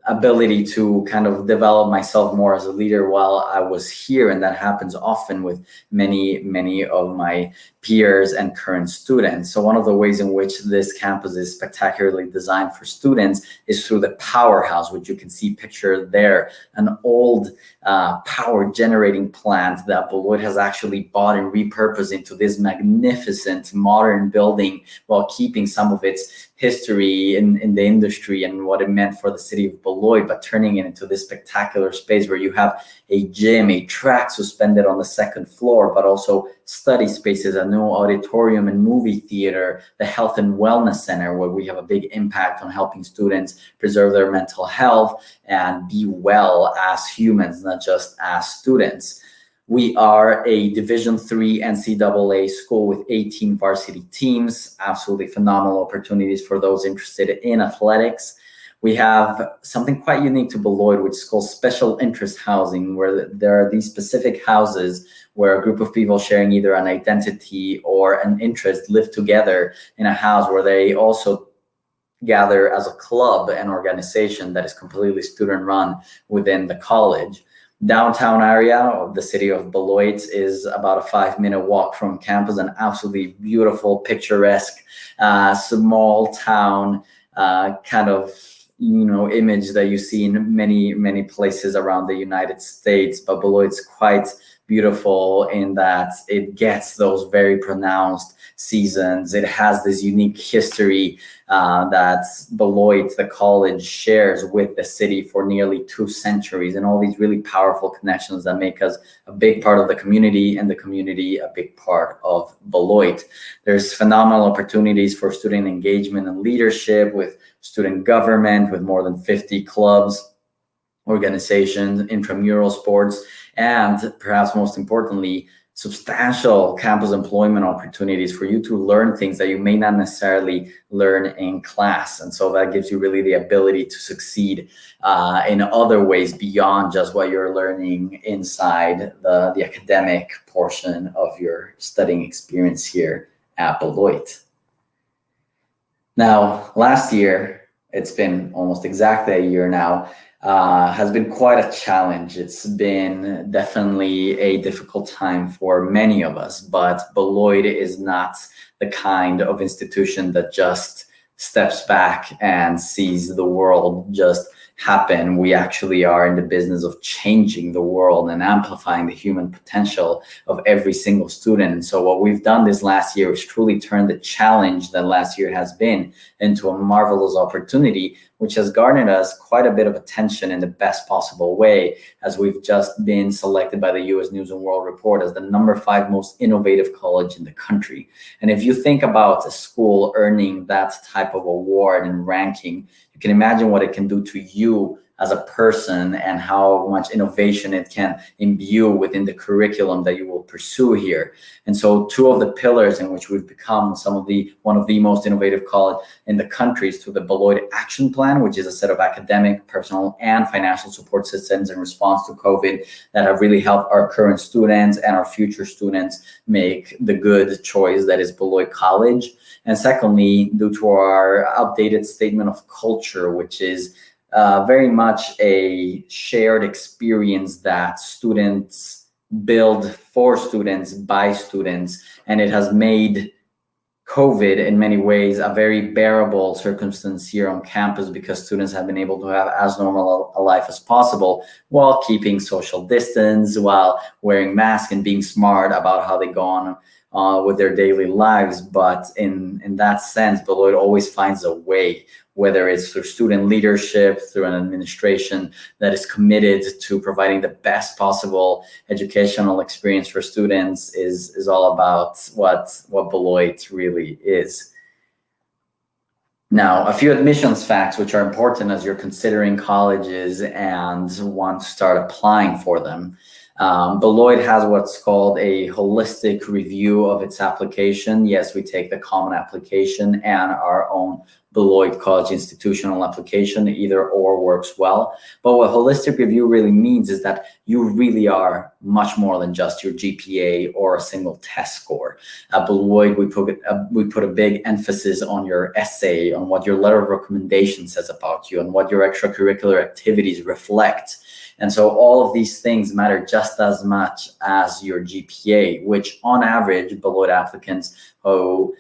ability to kind of develop myself more as a leader while I was here. And that happens often with many of my peers and current students. So one of the ways in which this campus is spectacularly designed for students is through the powerhouse, which you can see pictured there, an old power generating plant that Beloit has actually bought and repurposed into this magnificent modern building, while keeping some of its history in the industry and what it meant for the city of Beloit, but turning it into this spectacular space where you have a gym, a track suspended on the 2nd floor, but also study spaces, a new auditorium and movie theater, the health and wellness center, where we have a big impact on helping students preserve their mental health and be well as humans, not just as students. We are a Division III NCAA school with 18 varsity teams, absolutely phenomenal opportunities for those interested in athletics. We have something quite unique to Beloit, which is called special interest housing, where there are these specific houses where a group of people sharing either an identity or an interest live together in a house, where they also gather as a club and organization that is completely student run within the college. Downtown area of the city of Beloit is about a 5-minute walk from campus, an absolutely beautiful, picturesque, small town kind of image that you see in many places around the United States. But Beloit's quite beautiful in that it gets those very pronounced seasons. It has this unique history that Beloit, the college, shares with the city for nearly 2 centuries, and all these really powerful connections that make us a big part of the community, and the community a big part of Beloit. There's phenomenal opportunities for student engagement and leadership with student government, with more than 50 clubs, organizations, intramural sports, and perhaps most importantly, substantial campus employment opportunities for you to learn things that you may not necessarily learn in class. And so that gives you really the ability to succeed in other ways beyond just what you're learning inside the academic portion of your studying experience here at Beloit. Now, last year, it's been almost exactly a year now, has been quite a challenge. It's been definitely a difficult time for many of us, but Beloit is not the kind of institution that just steps back and sees the world just happen. We actually are in the business of changing the world and amplifying the human potential of every single student. And so what we've done this last year is truly turn the challenge that last year has been into a marvelous opportunity, which has garnered us quite a bit of attention in the best possible way, as we've just been selected by the US News and World Report as the #5 most innovative college in the country. And if you think about a school earning that type of award and ranking, you can imagine what it can do to you as a person and how much innovation it can imbue within the curriculum that you will pursue here. And so 2 of the pillars in which we've become one of the most innovative college in the country is through the Beloit Action Plan, which is a set of academic, personal, and financial support systems in response to COVID that have really helped our current students and our future students make the good choice that is Beloit College. And secondly, due to our updated statement of culture, which is very much a shared experience that students build for students by students, and it has made COVID in many ways a very bearable circumstance here on campus because students have been able to have as normal a life as possible while keeping social distance, while wearing masks and being smart about how they go on with their daily lives. But in that sense, Beloit always finds a way, whether it's through student leadership, through an administration that is committed to providing the best possible educational experience for students, is all about what Beloit really is. Now, a few admissions facts which are important as you're considering colleges and want to start applying for them. Beloit has what's called a holistic review of its application. Yes, we take the common application and our own Beloit College institutional application. Either or works well. But what holistic review really means is that you really are much more than just your GPA or a single test score. At Beloit, we put a big emphasis on your essay, on what your letter of recommendation says about you, and what your extracurricular activities reflect. And so all of these things matter just as much as your GPA, which on average, Beloit applicants who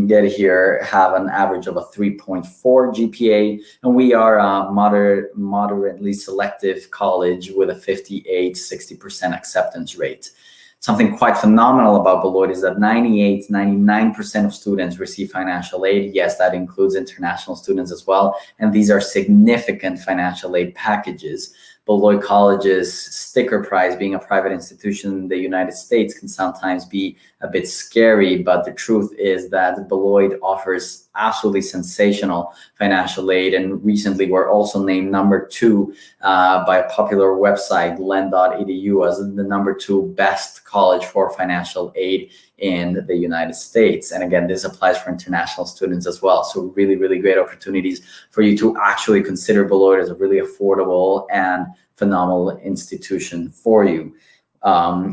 get here have an average of a 3.4 GPA. And we are a moderately selective college with a 58-60% acceptance rate. Something quite phenomenal about Beloit is that 99% of students receive financial aid. Yes, that includes international students as well. And these are significant financial aid packages. Beloit College's sticker price, being a private institution in the United States, can sometimes be a bit scary, but the truth is that Beloit offers absolutely sensational financial aid. And recently we're also named #2 by a popular website, lend.edu, as the #2 best college for financial aid in the United States. And again, this applies for international students as well. So really, really great opportunities for you to actually consider Beloit as a really affordable and phenomenal institution for you.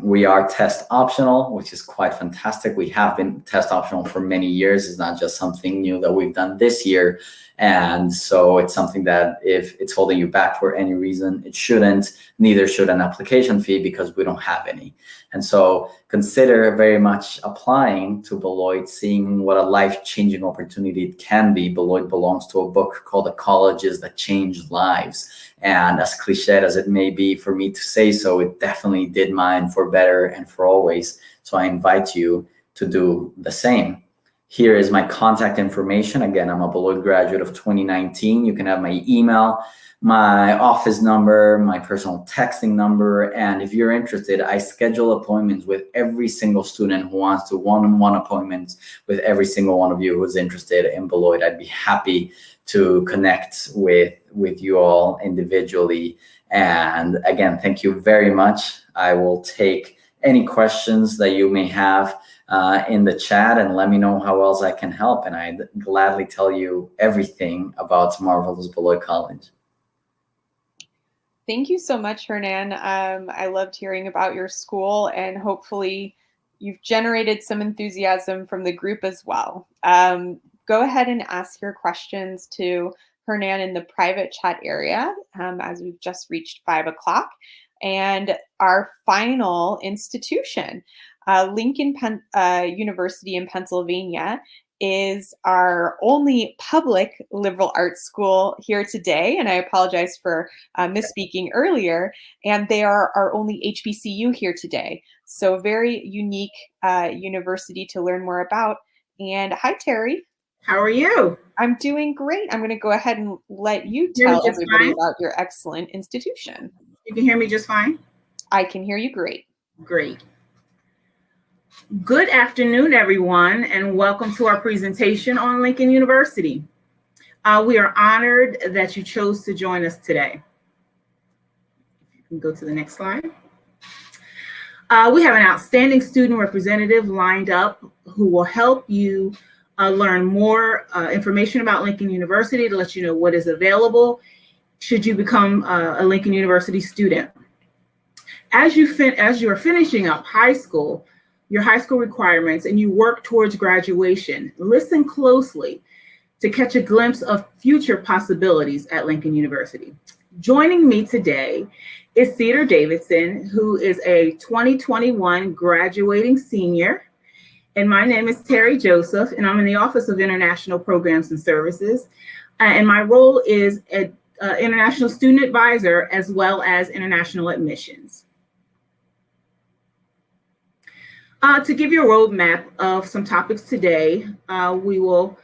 We are test optional, which is quite fantastic. We have been test optional for many years. It's not just something new that we've done this year. And so it's something that if it's holding you back for any reason, it shouldn't. Neither should an application fee, because we don't have any. And so consider very much applying to Beloit, seeing what a life-changing opportunity it can be. Beloit belongs to a book called The Colleges That Change Lives. And as cliched as it may be for me to say so, it definitely did mine for better and for always. So I invite you to do the same. Here is my contact information. Again, I'm a Beloit graduate of 2019. You can have my email, my office number, my personal texting number. And if you're interested, I schedule appointments with every single student who wants to one-on-one appointments with every single one of you who's interested in Beloit. I'd be happy to connect with you all individually. And again, thank you very much. I will take any questions that you may have in the chat, and let me know how else I can help. And I'd gladly tell you everything about Marvelous Beloit College. Thank you so much, Hernan. I loved hearing about your school, and hopefully you've generated some enthusiasm from the group as well. Go ahead and ask your questions to Hernan in the private chat area, as we've just reached 5 o'clock. And our final institution, Lincoln University in Pennsylvania, is our only public liberal arts school here today. And I apologize for misspeaking earlier. And they are our only HBCU here today. So a very unique university to learn more about. And hi, Terry. How are you? I'm doing great. I'm going to go ahead and let you tell everybody about your excellent institution. You can hear me just fine? I can hear you great. Great. Good afternoon, everyone, and welcome to our presentation on Lincoln University. We are honored that you chose to join us today. You can go to the next slide. We have an outstanding student representative lined up who will help you learn more information about Lincoln University, to let you know what is available should you become a Lincoln University student. As you are finishing up high school, your high school requirements, and you work towards graduation, listen closely to catch a glimpse of future possibilities at Lincoln University. Joining me today is Cedar Davidson, who is a 2021 graduating senior. And my name is Terry Joseph, and I'm in the Office of International Programs and Services. And my role is International Student Advisor, as well as International Admissions. To give you a roadmap of some topics today, we will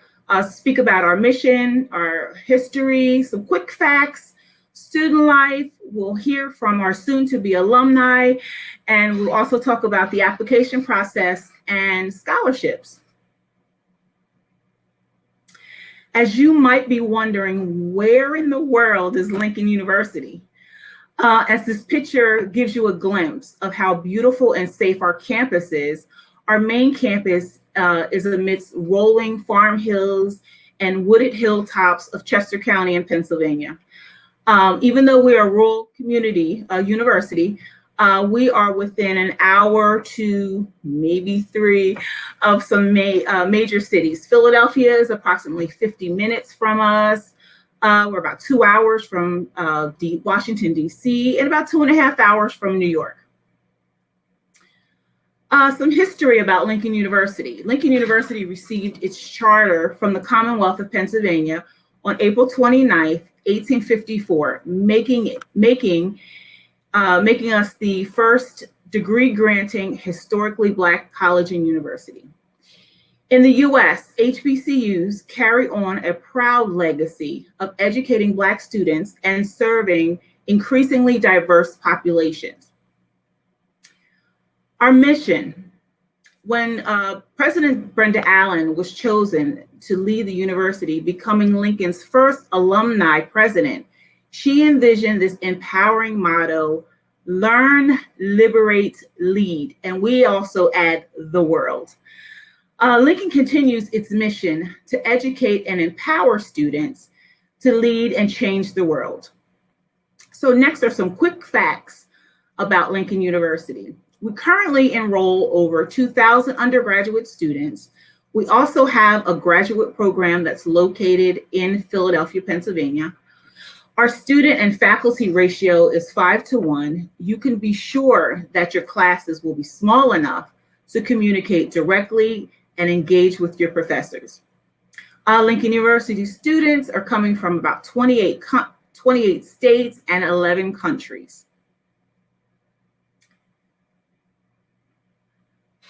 speak about our mission, our history, some quick facts, student life. We'll hear from our soon-to-be alumni, and we'll also talk about the application process and scholarships. As you might be wondering, where in the world is Lincoln University? As this picture gives you a glimpse of how beautiful and safe our campus is, our main campus is amidst rolling farm hills and wooded hilltops of Chester County in Pennsylvania. Even though we are a rural community university, we are within an hour to maybe 3 of some major cities. Philadelphia is approximately 50 minutes from us. We're about 2 hours from Washington, D.C., and about 2.5 hours from New York. Some history about Lincoln University. Lincoln University received its charter from the Commonwealth of Pennsylvania on April 29th, 1854, making us the first degree-granting historically Black college and university. In the U.S., HBCUs carry on a proud legacy of educating Black students and serving increasingly diverse populations. Our mission: when President Brenda Allen was chosen to lead the university, becoming Lincoln's first alumni president, she envisioned this empowering motto: learn, liberate, lead. And we also add the world. Lincoln continues its mission to educate and empower students to lead and change the world. So next are some quick facts about Lincoln University. We currently enroll over 2,000 undergraduate students We also have a graduate program that's located in Philadelphia, Pennsylvania. Our student and faculty ratio is 5-to-1. You can be sure that your classes will be small enough to communicate directly and engage with your professors. Lincoln University students are coming from about 28 states and 11 countries.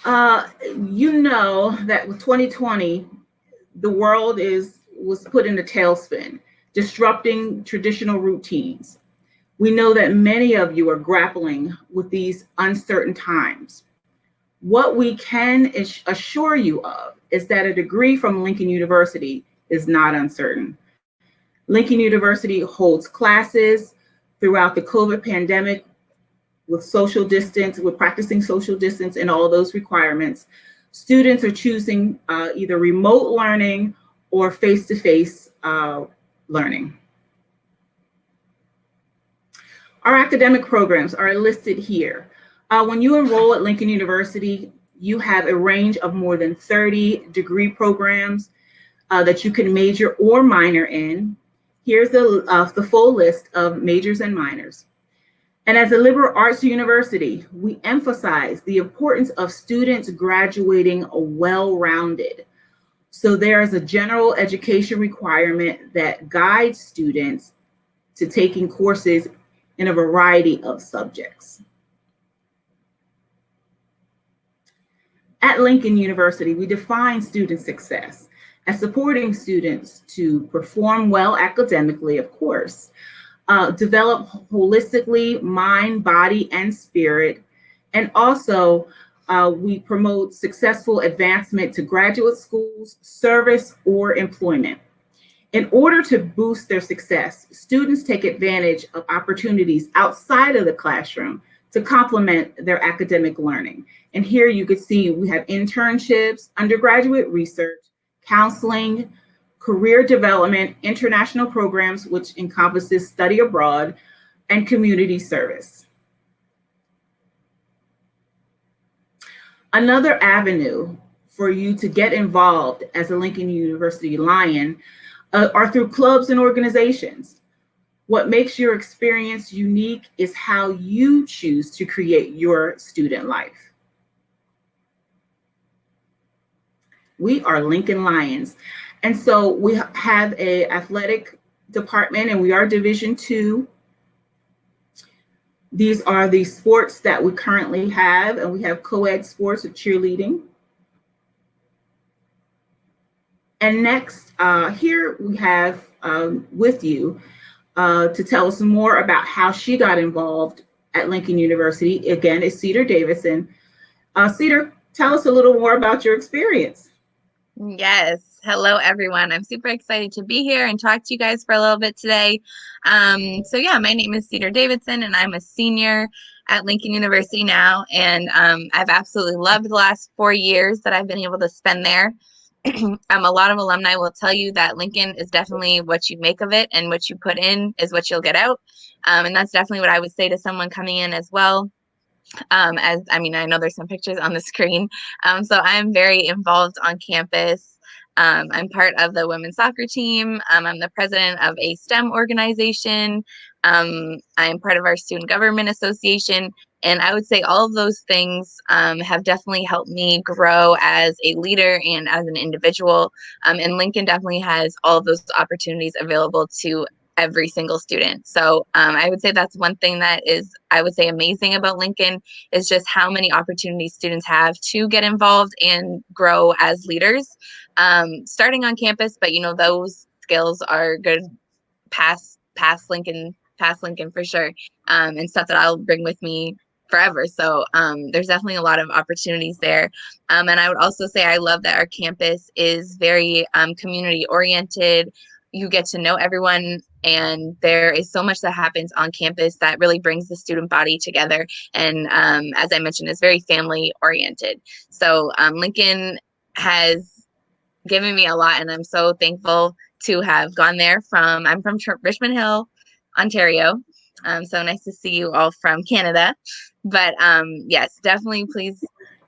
You know that with 2020, the world was put in a tailspin, disrupting traditional routines. We know that many of you are grappling with these uncertain times. What we can assure you of is that a degree from Lincoln University is not uncertain. Lincoln University holds classes throughout the COVID pandemic with social distance, with practicing social distance and all those requirements. Students are choosing either remote learning or face-to-face learning. Our academic programs are listed here. When you enroll at Lincoln University, you have a range of more than 30 degree programs that you can major or minor in. Here's the full list of majors and minors. And as a liberal arts university, we emphasize the importance of students graduating well-rounded. So there is a general education requirement that guides students to taking courses in a variety of subjects. At Lincoln University, we define student success as supporting students to perform well academically, of course, develop holistically mind, body, and spirit, and also we promote successful advancement to graduate schools, service, or employment. In order to boost their success, students take advantage of opportunities outside of the classroom to complement their academic learning. And here you can see we have internships, undergraduate research, counseling, career development, international programs, which encompasses study abroad, and community service. Another avenue for you to get involved as a Lincoln University Lion are through clubs and organizations. What makes your experience unique is how you choose to create your student life. We are Lincoln Lions. And so we have an athletic department and we are Division II. These are the sports that we currently have, and we have co-ed sports with cheerleading. And next, here we have with you to tell us more about how she got involved at Lincoln University. Again, is Cedar Davidson. Cedar, tell us a little more about your experience. Yes. Hello, everyone. I'm super excited to be here and talk to you guys for a little bit today. So yeah, my name is Cedar Davidson, and I'm a senior at Lincoln University now. And I've absolutely loved the last 4 years that I've been able to spend there. A lot of alumni will tell you that Lincoln is definitely what you make of it, and what you put in is what you'll get out. And that's definitely what I would say to someone coming in as well. I know there's some pictures on the screen. So I'm very involved on campus. I'm part of the women's soccer team. I'm the president of a STEM organization. I'm part of our student government association. And I would say all of those things have definitely helped me grow as a leader and as an individual. And Lincoln definitely has all of those opportunities available to every single student. So I would say that's one thing that is, I would say, amazing about Lincoln, is just how many opportunities students have to get involved and grow as leaders, starting on campus. But those skills are good past Lincoln for sure, and stuff that I'll bring with me forever. So there's definitely a lot of opportunities there. And I would also say I love that our campus is very community oriented. You get to know everyone, and there is so much that happens on campus that really brings the student body together. And as I mentioned, it's very family oriented. So Lincoln has given me a lot, and I'm so thankful to have gone there. I'm from Richmond Hill, Ontario. So nice to see you all from Canada. But yes, definitely please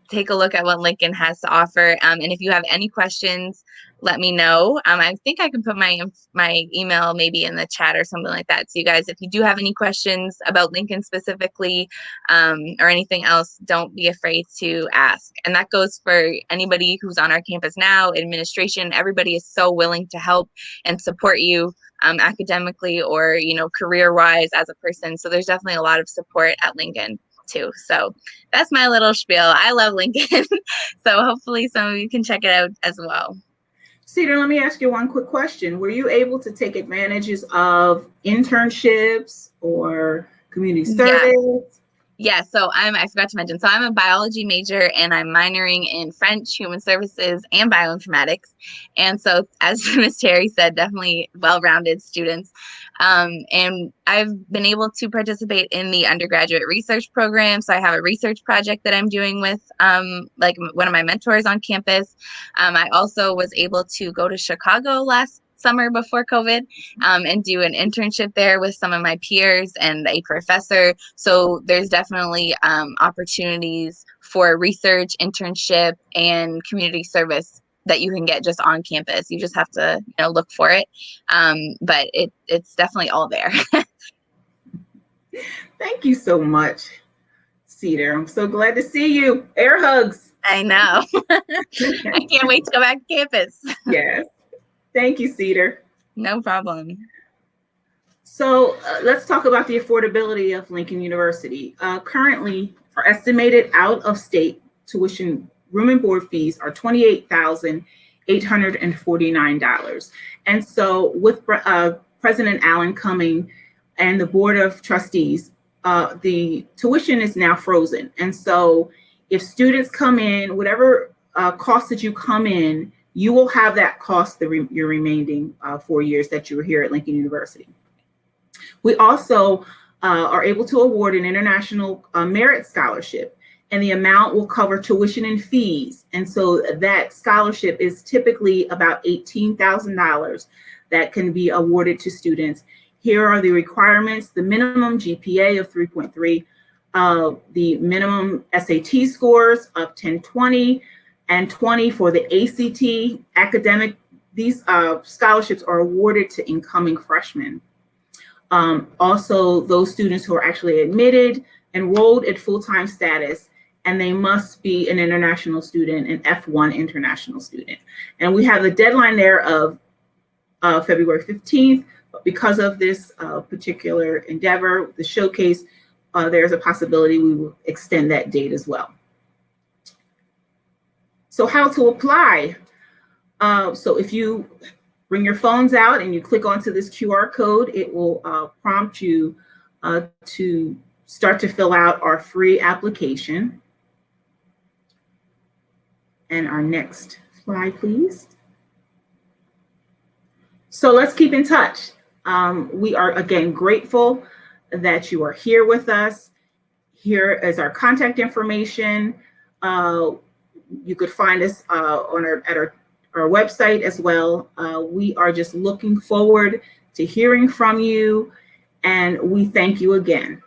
take a look at what Lincoln has to offer. And if you have any questions, let me know. I think I can put my email maybe in the chat or something like that. So you guys, if you do have any questions about Lincoln specifically, or anything else, don't be afraid to ask. And that goes for anybody who's on our campus now, administration. Everybody is so willing to help and support you academically or, career-wise as a person. So there's definitely a lot of support at Lincoln too. So that's my little spiel. I love Lincoln. So hopefully some of you can check it out as well. Cedar, let me ask you one quick question. Were you able to take advantages of internships or community service? Yeah, so I forgot to mention, so I'm a biology major and I'm minoring in French, human services, and bioinformatics. And so, as Ms. Terry said, definitely well-rounded students. And I've been able to participate in the undergraduate research program. So I have a research project that I'm doing with like one of my mentors on campus. I also was able to go to Chicago last summer before COVID and do an internship there with some of my peers and a professor. So there's definitely opportunities for research, internship, and community service that you can get just on campus. You just have to look for it. But it's definitely all there. Thank you so much, Cedar. I'm so glad to see you. Air hugs. I know. I can't wait to go back to campus. Yes. Thank you, Cedar. No problem. So let's talk about the affordability of Lincoln University. Currently, our estimated out-of-state tuition room and board fees are $28,849. And so with President Allen coming and the Board of Trustees, the tuition is now frozen. And so if students come in, whatever cost that you come in, you will have that cost your remaining 4 years that you were here at Lincoln University. We also are able to award an international merit scholarship, and the amount will cover tuition and fees. And so that scholarship is typically about $18,000 that can be awarded to students. Here are the requirements: the minimum GPA of 3.3, the minimum SAT scores of 1020, and 20 for the ACT academic. These scholarships are awarded to incoming freshmen. Also, those students who are actually admitted, enrolled at full-time status, and they must be an international student, an F1 international student. And we have the deadline there of February 15th, but because of this particular endeavor, the showcase, there's a possibility we will extend that date as well. So how to apply? So if you bring your phones out and you click onto this QR code, it will prompt you to start to fill out our free application. And our next slide, please. So let's keep in touch. We are, again, grateful that you are here with us. Here is our contact information. You could find us at our website as well. We are just looking forward to hearing from you, and we thank you again.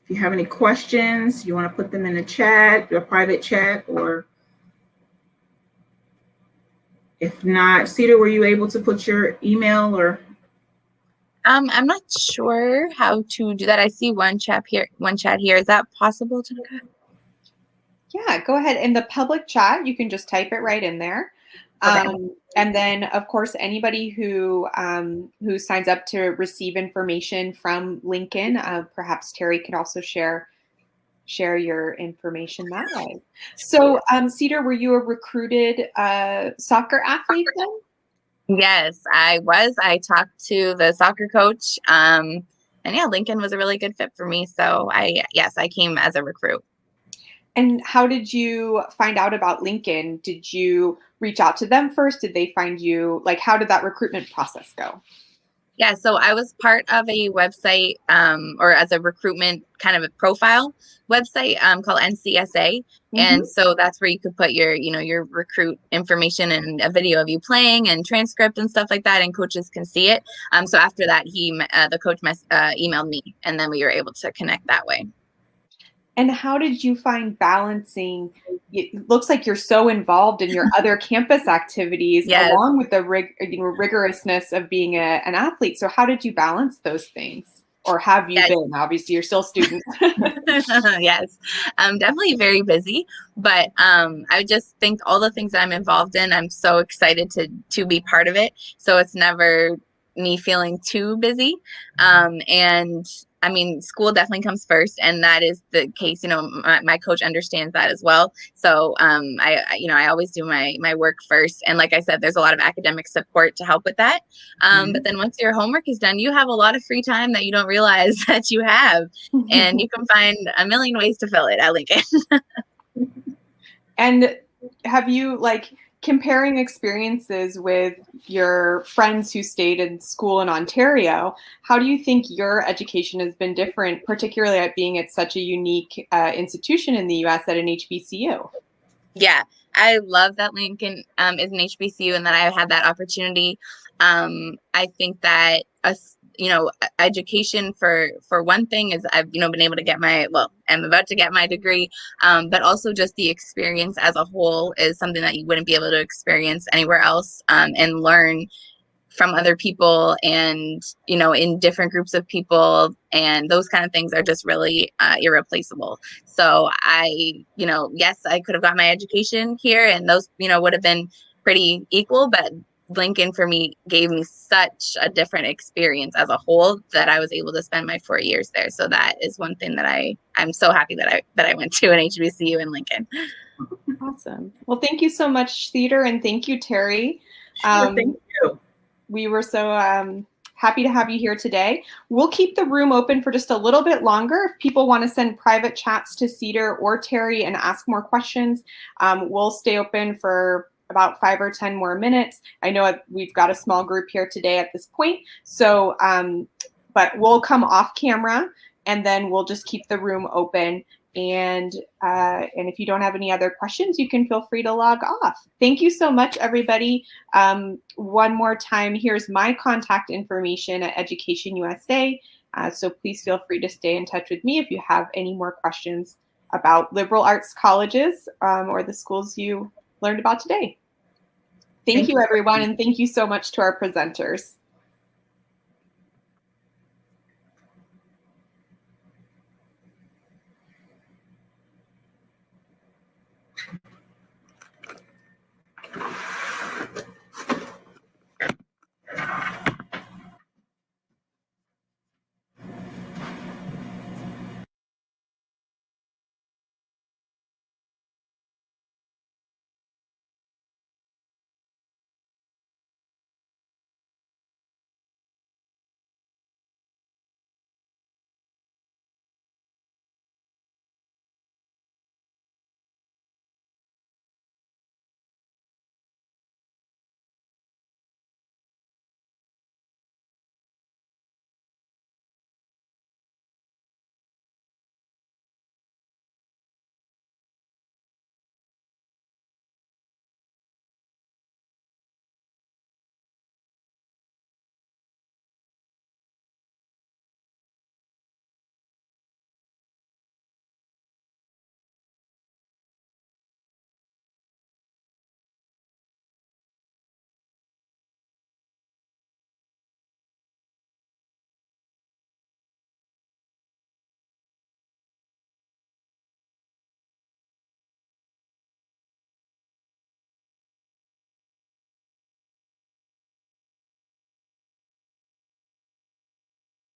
If you have any questions, you want to put them in the chat, a private chat, or if not, Cedar, were you able to put your email or? I'm not sure how to do that. I see one chat here. Is that possible, Jenika? Yeah, go ahead. In the public chat, you can just type it right in there. Okay. And then, of course, anybody who signs up to receive information from Lincoln, perhaps Terry could also share your information that way. So, Cedar, were you a recruited soccer athlete then? Yes, I was. I talked to the soccer coach, and yeah, Lincoln was a really good fit for me. So I came as a recruit. And how did you find out about Lincoln? Did you reach out to them first? Did they find you? Like, how did that recruitment process go? Yeah, so I was part of a website or as a recruitment kind of a profile website called NCSA. And so that's where you could put your, your recruit information and a video of you playing and transcript and stuff like that, and coaches can see it. So after that, the coach emailed me, and then we were able to connect that way. And how did you find balancing? It looks like you're so involved in your other campus activities, Yes. along with the rigorousness of being an athlete. So how did you balance those things? Or have you been? Obviously, you're still students. Yes, I'm definitely very busy, but I just think all the things that I'm involved in, I'm so excited to be part of it. So it's never me feeling too busy. And I mean, school definitely comes first, and that is the case. My coach understands that as well. So I always do my work first. And like I said, there's a lot of academic support to help with that. But then once your homework is done, you have a lot of free time that you don't realize that you have, and you can find a million ways to fill it at Lincoln. And have you, comparing experiences with your friends who stayed in school in Ontario, how do you think your education has been different, particularly at being at such a unique institution in the US at an HBCU? Yeah, I love that Lincoln is an HBCU and that I had that opportunity. I think that education for one thing is I've been able to get I'm about to get my degree, but also just the experience as a whole is something that you wouldn't be able to experience anywhere else, and learn from other people and in different groups of people, and those kind of things are just really irreplaceable. So yes, I could have got my education here and those would have been pretty equal, but Lincoln for me gave me such a different experience as a whole that I was able to spend my 4 years there. So that is one thing that I'm so happy that I went to an HBCU in Lincoln. Awesome. Well, thank you so much, Theodore, and thank you, Terry. Sure, thank you. We were so happy to have you here today. We'll keep the room open for just a little bit longer. If people want to send private chats to Cedar or Terry and ask more questions, we'll stay open for about 5 or 10 more minutes. I know we've got a small group here today at this point, so but we'll come off camera and then we'll just keep the room open. And if you don't have any other questions, you can feel free to log off. Thank you so much, everybody. One more time, here's my contact information at EducationUSA. So please feel free to stay in touch with me if you have any more questions about liberal arts colleges or the schools you learned about today. Thank you, everyone, and thank you so much to our presenters.